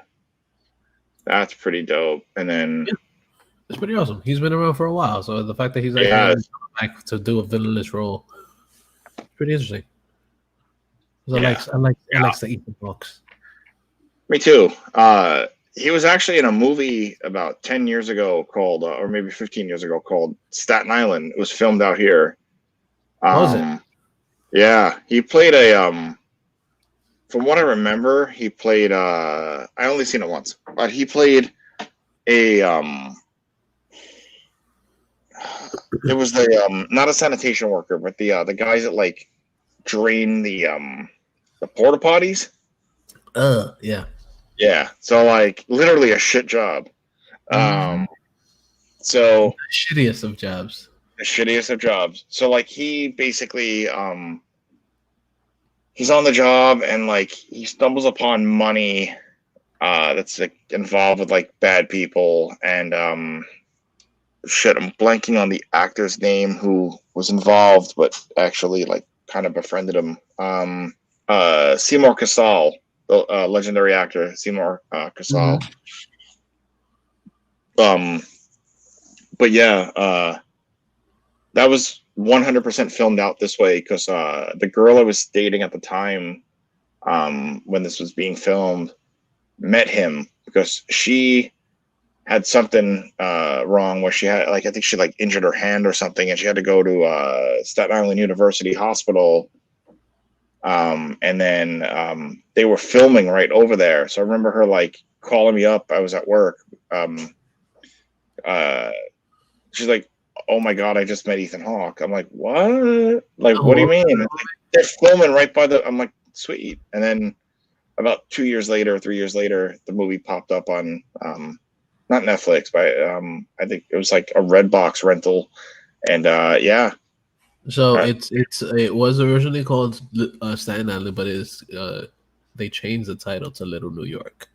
that's pretty dope. And then it's pretty awesome. He's been around for a while, so the fact that he's like back to do a villainous role, it's pretty interesting. I like the Ethan Hawks. Me too. He was actually in a movie about 10 years ago called, or maybe 15 years ago called Staten Island. It was filmed out here. Was it? Yeah, he played from what I remember, he played, I only seen it once, but he played it was the, not a sanitation worker, but the guys that like drain the porta potties. Yeah. Yeah. So like literally a shit job. So the shittiest of jobs. The shittiest of jobs. So like he basically he's on the job and like he stumbles upon money that's like involved with like bad people and shit, I'm blanking on the actor's name who was involved but actually like kind of befriended him. Seymour Cassel, the legendary actor Seymour Cassel. But yeah, that was 100% filmed out this way because the girl I was dating at the time, when this was being filmed, met him because she had something wrong where she had like I think she like injured her hand or something, and she had to go to Staten Island University Hospital. And then they were filming right over there, so I remember her like calling me up. I was at work. She's like, "Oh my god, I just met Ethan Hawke." I'm like, "What? Like, what do you mean?" Like, they're filming right by the. I'm like, "Sweet." And then about 2 years later, 3 years later, the movie popped up on not Netflix, but I think it was like a Redbox rental, and yeah. So it was originally called Staten Island, but they changed the title to Little New York.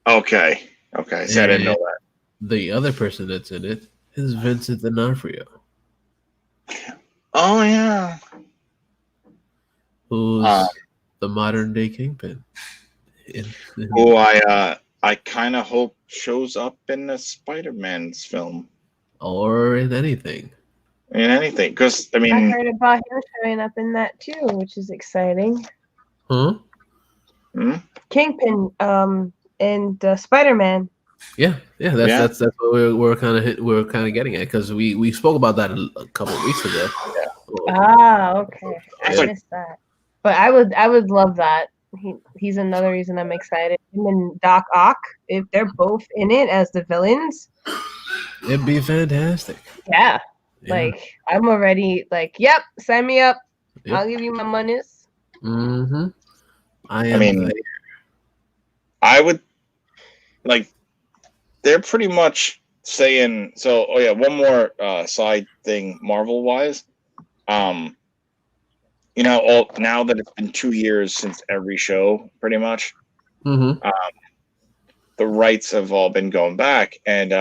Okay. So I didn't know that. The other person that's in it is Vincent D'Onofrio. Oh yeah. Who's the modern day Kingpin. Who I kind of hope shows up in the Spider-Man's film. Or in anything. Because I mean, I heard about him showing up in that too, which is exciting. Huh? Kingpin, and Spider-Man. Yeah, that's what we're kind of getting at, because we spoke about that a couple of weeks ago. Okay. I Yeah. missed that. But I would love that. He's another reason I'm excited. Him and Doc Ock, if they're both in it as the villains, It'd be fantastic. yeah. Yeah. Like I'm already like, yep, sign me up. Yep. I'll give you my monies. Mm-hmm. I mean, I would like. They're pretty much saying so. Oh yeah, one more side thing, Marvel wise. You know, now that it's been 2 years since every show, pretty much, Mm-hmm. the rights have all been going back, and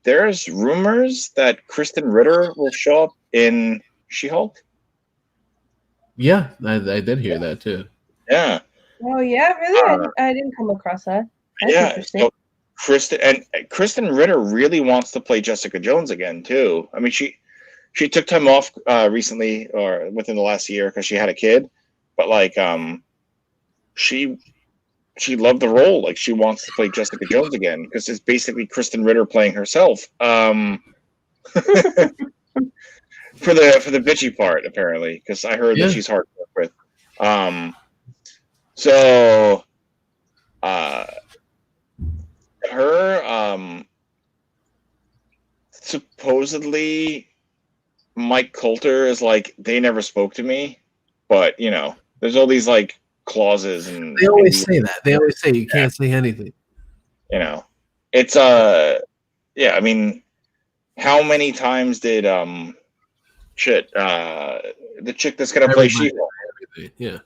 there's rumors that Kristen Ritter will show up in She-Hulk. Yeah, I did hear that too. Yeah. Oh yeah, really? I didn't come across that. That's interesting. So Kristen Ritter really wants to play Jessica Jones again too. I mean, she took time off recently or within the last year because she had a kid, but like she loved the role. Like she wants to play Jessica Jones again because it's basically Kristen Ritter playing herself. For the bitchy part apparently, because I heard that she's hard to work with. So her supposedly Mike Coulter is like, they never spoke to me, but you know, there's all these like clauses, and they always say that. They always say you can't say anything. You know, it's yeah. I mean, how many times did the chick that's gonna play She-Hulk? Yeah,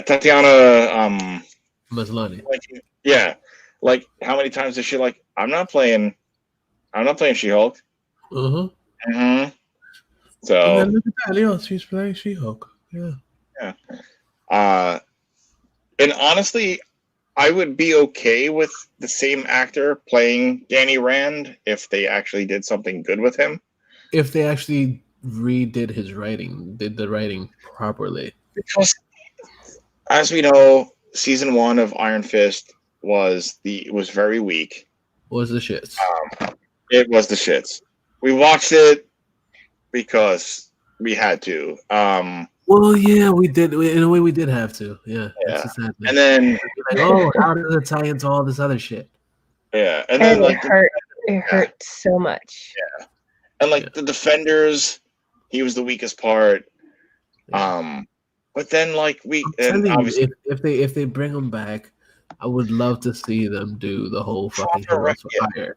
Tatiana Maslany. Like how many times is she like, I'm not playing She-Hulk. So and look at that, Leo, she's playing She-Hulk. Yeah. And honestly, I would be okay with the same actor playing Danny Rand if they actually did something good with him. If they actually redid his writing, did the writing properly. Because, as we know, season 1 of Iron Fist was very weak. Was the shits. It was the shits. We watched it because we had to. Well, yeah, we did. In a way, we did have to. Yeah. That's the sad thing. And then, like, oh, how does it tie into all this other shit? Yeah, and then like it hurt so much. Yeah, and like the Defenders, he was the weakest part. But then like obviously, if they bring him back, I would love to see them do the whole fucking Heroes for Hire.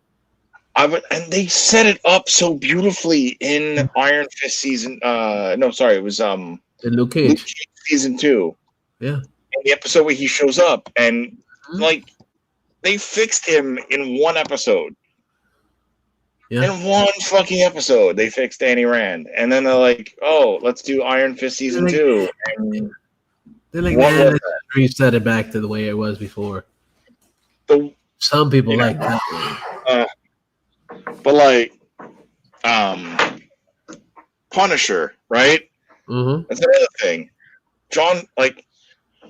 And they set it up so beautifully in Iron Fist season. No, sorry, it was in Luke Cage season 2. Yeah, in the episode where he shows up, and like they fixed him in one episode. Yeah. In one fucking episode, they fixed Danny Rand, and then they're like, "Oh, let's do Iron Fist season 2." And they're like, "Man, let's reset it back to the way it was before." Some people like that. But like, Punisher, right? Mm-hmm. That's another thing.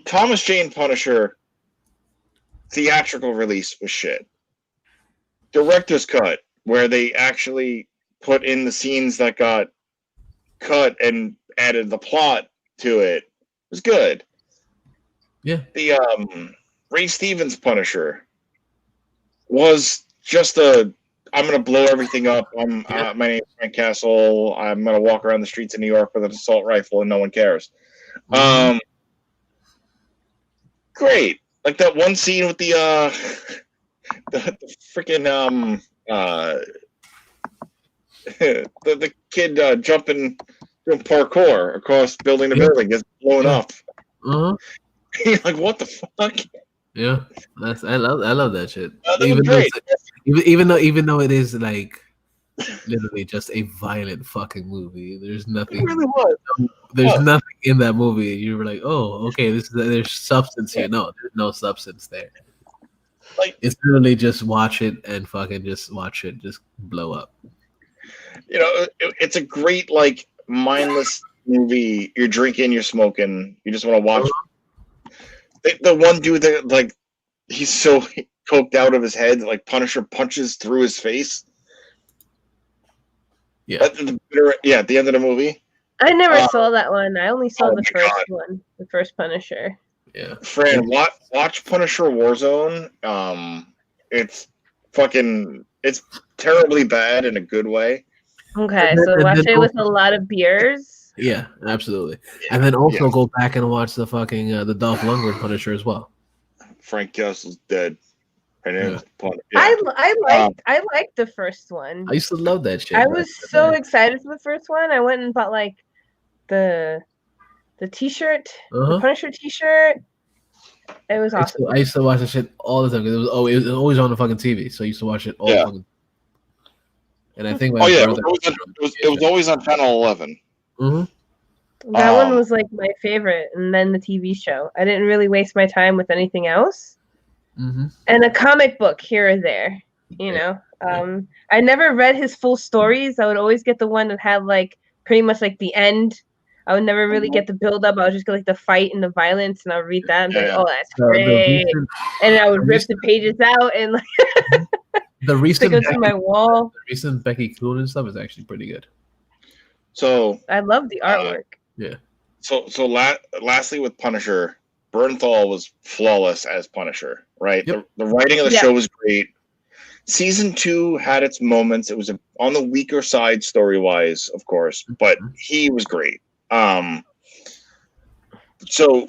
Thomas Jane Punisher theatrical release was shit. Director's cut, where they actually put in the scenes that got cut and added the plot to it, was good. Yeah. The Ray Stevens Punisher was just I'm gonna blow everything up. My name's Frank Castle. I'm gonna walk around the streets of New York with an assault rifle and no one cares. Mm-hmm. Great. Like that one scene with the freaking the kid jumping, doing parkour across building to building, gets blown up. Uh-huh. You're like, what the fuck? Yeah, I love that shit. Even though it is like literally just a violent fucking movie. There's nothing. It really was. There's nothing in that movie. You were like, oh, okay, there's substance here. No, there's no substance there. Like, it's literally just watch it and fucking just watch it just blow up. You know, it's a great like mindless movie. You're drinking, you're smoking, you just want to watch. The one dude that like he's so poked out of his head. Like Punisher punches through his face. Yeah. At the end of the movie. I never saw that one. I only saw oh the my first God. one, the first Punisher. Yeah. Fran, watch Punisher Warzone. It's terribly bad in a good way. Okay, so watch it with a lot of beers. Yeah, absolutely. And then also go back and watch the fucking the Dolph Lundgren Punisher as well. Frank Castle's dead. I liked the first one. I used to love that shit. I was so excited for the first one. I went and bought like the T-shirt, the Punisher T-shirt. It was awesome. I used to watch that shit all the time because it was always on the fucking TV. So I used to watch it all fucking. And I think it was always on Channel 11. Mm-hmm. That one was like my favorite, and then the TV show. I didn't really waste my time with anything else. Mm-hmm. And a comic book here or there, you know. I never read his full stories. I would always get the one that had like pretty much like the end. I would never really get the build up. I would just get like the fight and the violence, and I'll read that and be like, oh, that's great. And I would rip the pages out and like the recent stick them to my wall. The recent Becky Cloonan stuff is actually pretty good. So I love the artwork. Yeah. So lastly with Punisher, Bernthal was flawless as Punisher, right? Yep. The writing of the show was great. Season 2 had its moments. It was on the weaker side story-wise, of course, but he was great. So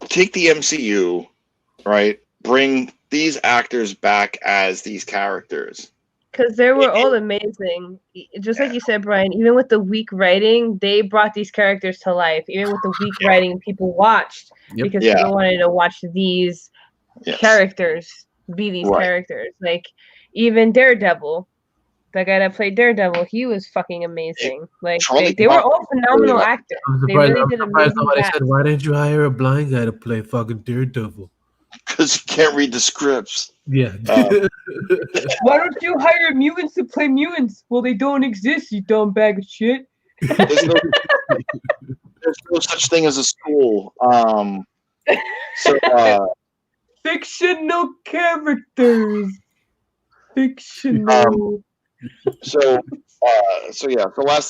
take the MCU, right? Bring these actors back as these characters. Because they were all amazing. Just like you said, Brian, even with the weak writing, they brought these characters to life. Even with the weak writing, people watched because people wanted to watch these characters be these characters. Like, even Daredevil, the guy that played Daredevil, he was fucking amazing. Like, they were all phenomenal actors. They really did amazing. Somebody said, why didn't you hire a blind guy to play fucking Daredevil? Because you can't read the scripts. Yeah. Why don't you hire mutants to play mutants? Well, they don't exist, you dumb bag of shit. There's no such thing as a school. Fictional characters. Fictional. So lastly,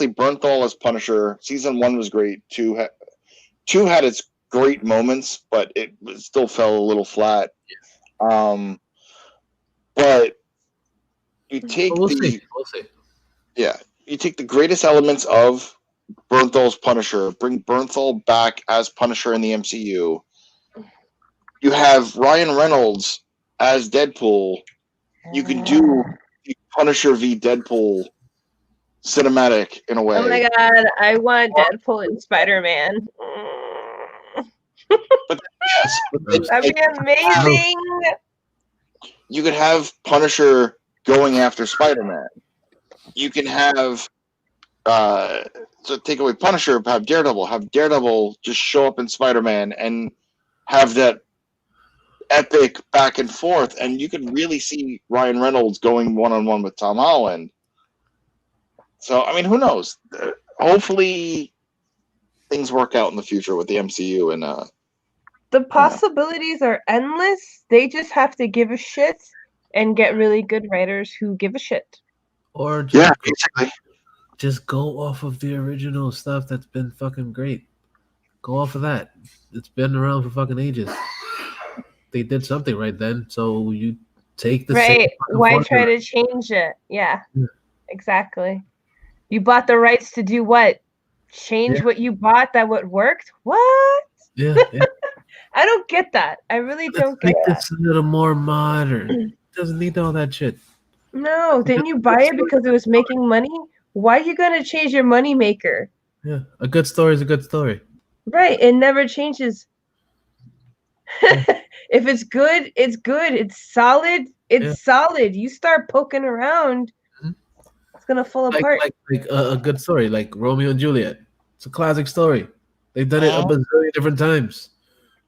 Bernthal as Punisher. Season 1 was great. 2 had its great moments, but it still fell a little flat. But you take we'll see. You take the greatest elements of Bernthal's Punisher, bring Bernthal back as Punisher in the MCU. You have Ryan Reynolds as Deadpool. You can do the Punisher v Deadpool cinematic in a way. Oh my god, I want Deadpool and Spider-Man. That'd be amazing. You could have Punisher going after Spider-Man. You can have so take away Punisher, have Daredevil just show up in Spider-Man and have that epic back and forth, and you can really see Ryan Reynolds going one-on-one with Tom Holland. So, I mean, who knows? Hopefully things work out in the future with the MCU and the possibilities are endless. They just have to give a shit and get really good writers who give a shit. Or just go off of the original stuff that's been fucking great. Go off of that. It's been around for fucking ages. They did something right then, so you take the right. Why try to change it? Yeah, exactly. You bought the rights to do what? Change what you bought that what worked? What? Yeah. I don't get that. I really don't get that. It's a little more modern. It doesn't need all that shit. No, didn't you buy it because it was making money? Why are you gonna change your money maker? Yeah, a good story is a good story. Right, it never changes. If it's good, it's good. It's solid. It's solid. You start poking around, it's gonna fall apart. Like a good story, like Romeo and Juliet. It's a classic story. They've done it a bazillion different times.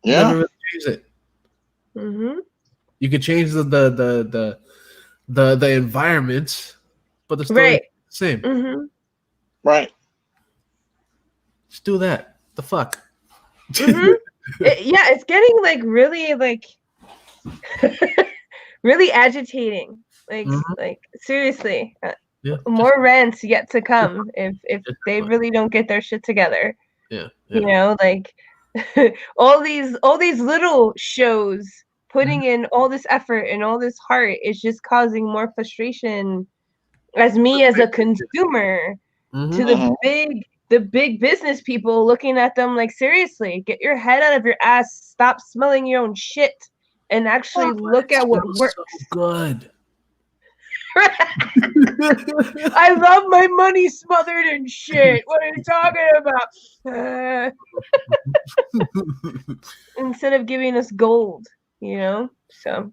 You never really change it. Mm-hmm. You could change the environment, but the story is the same. Mm-hmm. Right. Just do that. The fuck. Mm-hmm. It's getting like really like really agitating. Like seriously, more rants yet to come if they really don't get their shit together. Yeah. You know, like all these little shows putting in all this effort and all this heart is just causing more frustration as a consumer to the big business people looking at them like, seriously, get your head out of your ass, stop smelling your own shit, and actually look at what works. So good. I love my money smothered in shit. What are you talking about? Instead of giving us gold, you know? So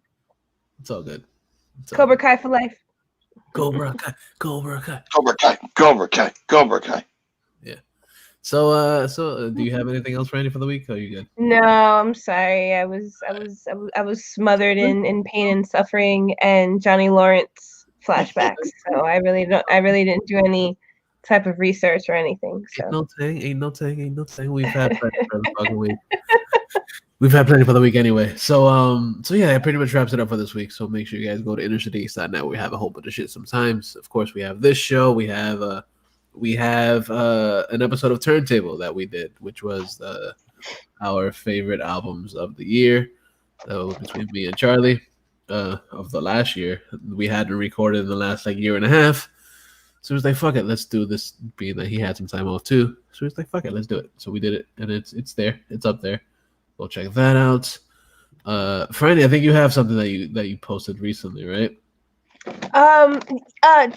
it's all good. Cobra Kai for life. Cobra Kai. Cobra Kai. Cobra Kai. Cobra Kai. Cobra Kai. Yeah. So do you have anything else, Randy, for the week? Or are you good? No, I'm sorry. I was smothered in pain and suffering and Johnny Lawrence flashbacks. So I really didn't do any type of research or anything. So Ain't no thing. We've had plenty for the fucking week. We've had plenty for the week anyway. So yeah, that pretty much wraps it up for this week. So make sure you guys go to InnerCityGeeks.net. We have a whole bunch of shit sometimes. Of course, we have this show. We have an episode of Turntable that we did, which was our favorite albums of the year. That was between me and Charlie of the last year. We hadn't recorded in the last year and a half. So it was like, fuck it, let's do this, being that he had some time off too. So it's like, fuck it, let's do it. So we did it, and it's there. It's up there. Go check that out. Franny, I think you have something that you posted recently, right?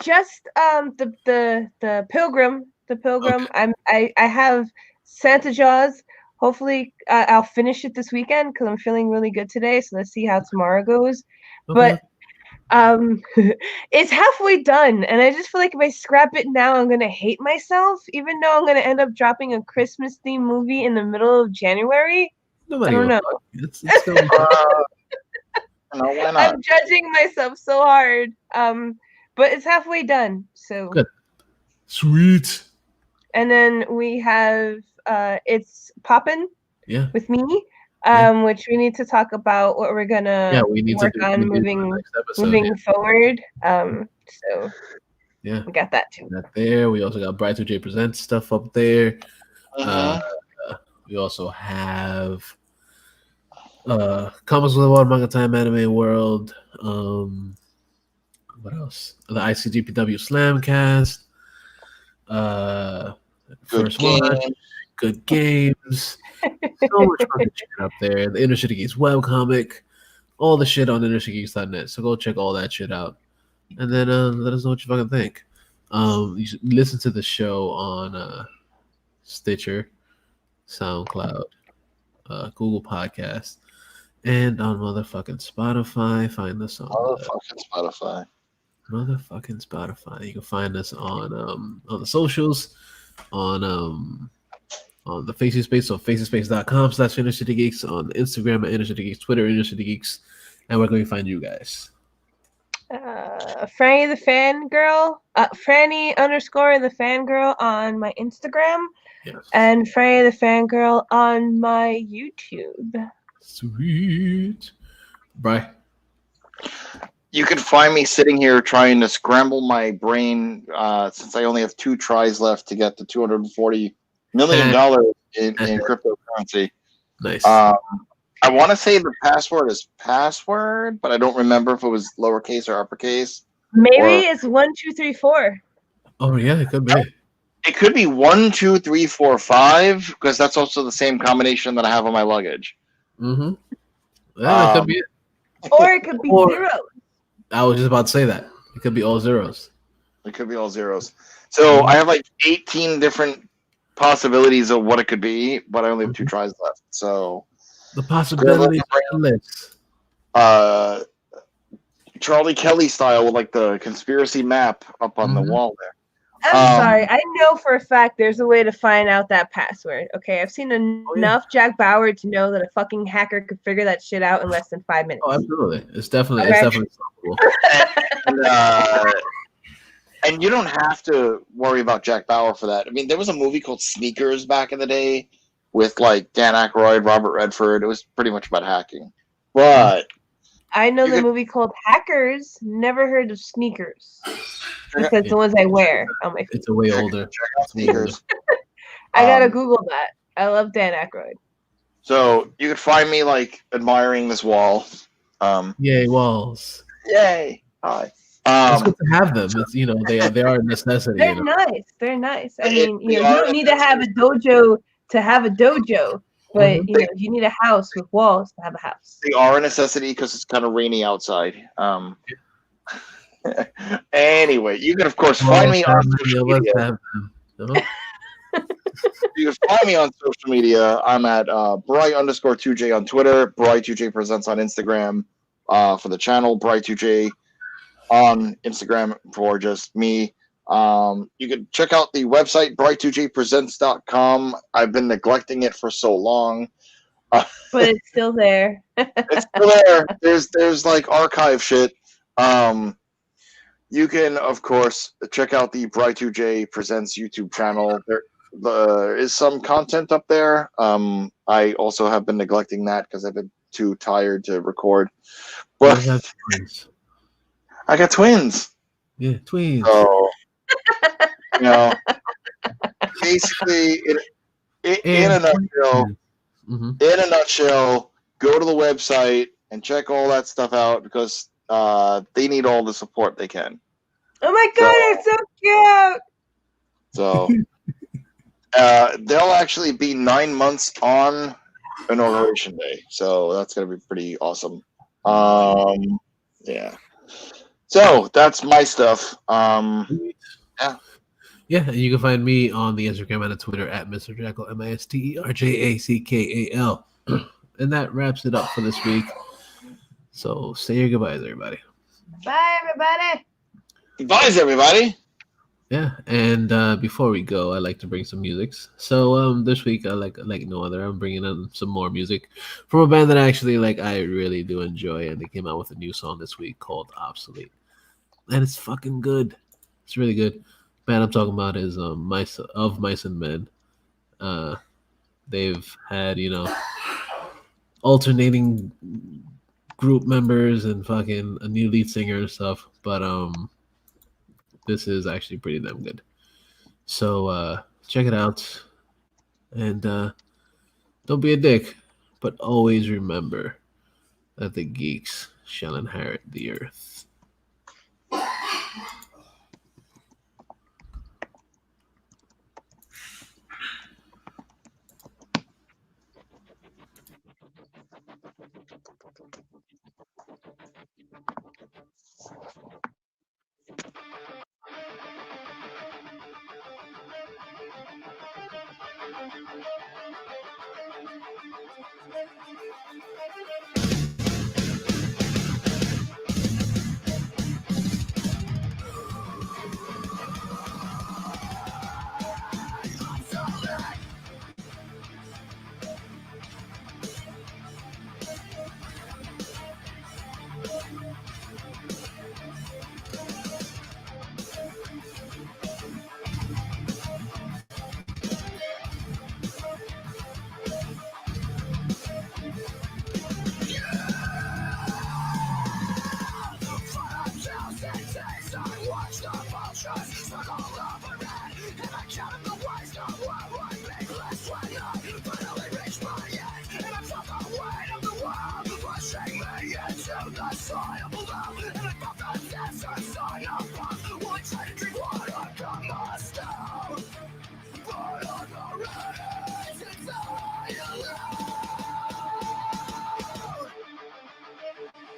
Just the Pilgrim. Okay. I have Santa Jaws. Hopefully, I'll finish it this weekend because I'm feeling really good today. So let's see how tomorrow goes. Okay. But it's halfway done, and I just feel like if I scrap it now, I'm gonna hate myself. Even though I'm gonna end up dropping a Christmas themed movie in the middle of January. I don't know. It's still no, why not? I'm judging myself so hard. But it's halfway done. So good. Sweet. And then we have It's Poppin'. Yeah. With me. Which we need to talk about what we're gonna work on moving forward. So yeah, we got that too. That there. We also got Bright 2J Presents stuff up there. We also have Comics with the World, Manga Time, Anime World. What else? The ICGPW Slamcast. First one. Good games. So much fun shit up there. The InnerCityGeeks webcomic. All the shit on InnerCityGeeks.net. So go check all that shit out. And then let us know what you fucking think. You should listen to the show on Stitcher, SoundCloud, Google Podcasts, and on motherfucking Spotify. Find us on motherfucking Spotify. You can find us on the socials, on the Facey Space, so faceyspace.com/InnerCityGeeks, on Instagram at InnerCityGeeks, Twitter InnerCityGeeks, and where can we find you guys? Franny the Fangirl, Franny _ the Fangirl on my Instagram, yes. And Franny the Fangirl on my YouTube. Sweet. Bye. You can find me sitting here trying to scramble my brain since I only have 2 tries left to get the $240 million in cryptocurrency. Nice. I want to say the password is password, but I don't remember if it was lowercase or uppercase. Maybe it's 1, 2, 3, 4. Oh yeah, it could be. It could be 1, 2, 3, 4, 5 because that's also the same combination that I have on my luggage. Mm-hmm. Yeah, that could be it. Or it could be zeros. I was just about to say that. It could be all zeros. It could be all zeros. So I have 18 different possibilities of what it could be, but I only have 2 tries left. So the possibilities are endless. Charlie Kelly style with the conspiracy map up on the wall there. I'm sorry. I know for a fact there's a way to find out that password. Okay, I've seen enough Jack Bauer to know that a fucking hacker could figure that shit out in less than 5 minutes. Oh, absolutely. It's definitely solvable. And you don't have to worry about Jack Bauer for that. I mean, there was a movie called Sneakers back in the day with Dan Aykroyd, Robert Redford. It was pretty much about hacking. But I know You the could- movie called Hackers. Never heard of Sneakers. Because the ones I wear on my feet. It's a way older. check out It's way older. Sneakers. I gotta Google that. I love Dan Aykroyd. So you could find me like admiring this wall. Yay, walls. Yay! Hi. It's good to have them. It's they are a necessity. They're nice. They're nice. I It- mean, they you are don't need to have a dojo to have a dojo, but Mhm. you need a house with walls to have a house. They are a necessity because it's kind of rainy outside. Anyway, you can of course find me on social media. You can find me on social media. I'm at Bry_2J on Twitter, Bry2J Presents on Instagram for the channel, Bry2J on Instagram for just me. You can check out the website, Bry2JPresents.com. I've been neglecting it for so long. But it's still there. It's still there. There's like archive shit. You can, of course, check out the Bry2J Presents YouTube channel. There is some content up there. I also have been neglecting that because I've been too tired to record. But I got twins. Yeah, twins. So, basically, in a nutshell, in a nutshell, go to the website and check all that stuff out because they need all the support they can. Oh my god, it's so cute! So they'll actually be 9 months on Inauguration Day, so that's gonna be pretty awesome. Yeah. So that's my stuff. Yeah, and you can find me on the Instagram and the Twitter at Mr. Jackal, MISTERJACKAL. And that wraps it up for this week. So say your goodbyes, everybody. Bye, everybody. Goodbyes, everybody. Yeah, and before we go, I like to bring some musics. So this week, I like no other, I'm bringing in some more music from a band that I really do enjoy, and they came out with a new song this week called Obsolete, and it's fucking good. It's really good. Band I'm talking about is Mice and Men. They've had alternating group members and fucking a new lead singer and stuff, but this is actually pretty damn good. So check it out, and don't be a dick, but always remember that the geeks shall inherit the earth.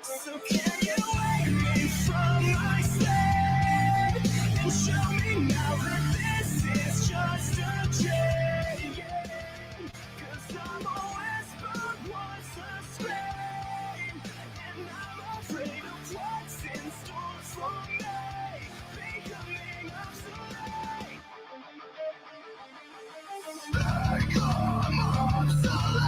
So can you wake me from my sleep and show me now that this is just a dream? 'Cause I'm a whisper, once a scream, and I'm afraid of what's in store for me, becoming obsolete. Become obsolete.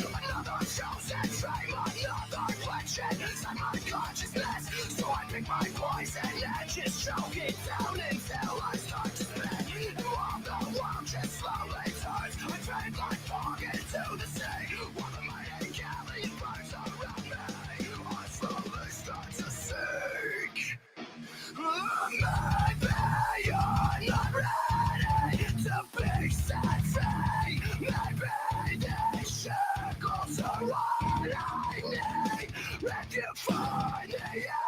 Another chosen frame, another collection inside my consciousness. So I pick my poison and just choke it down until I start to spit. And while the world just So what I need, if you find the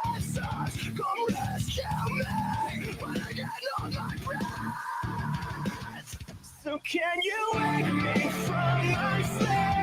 answers, come rescue me when I get on my breath. So can you wake me from my sleep?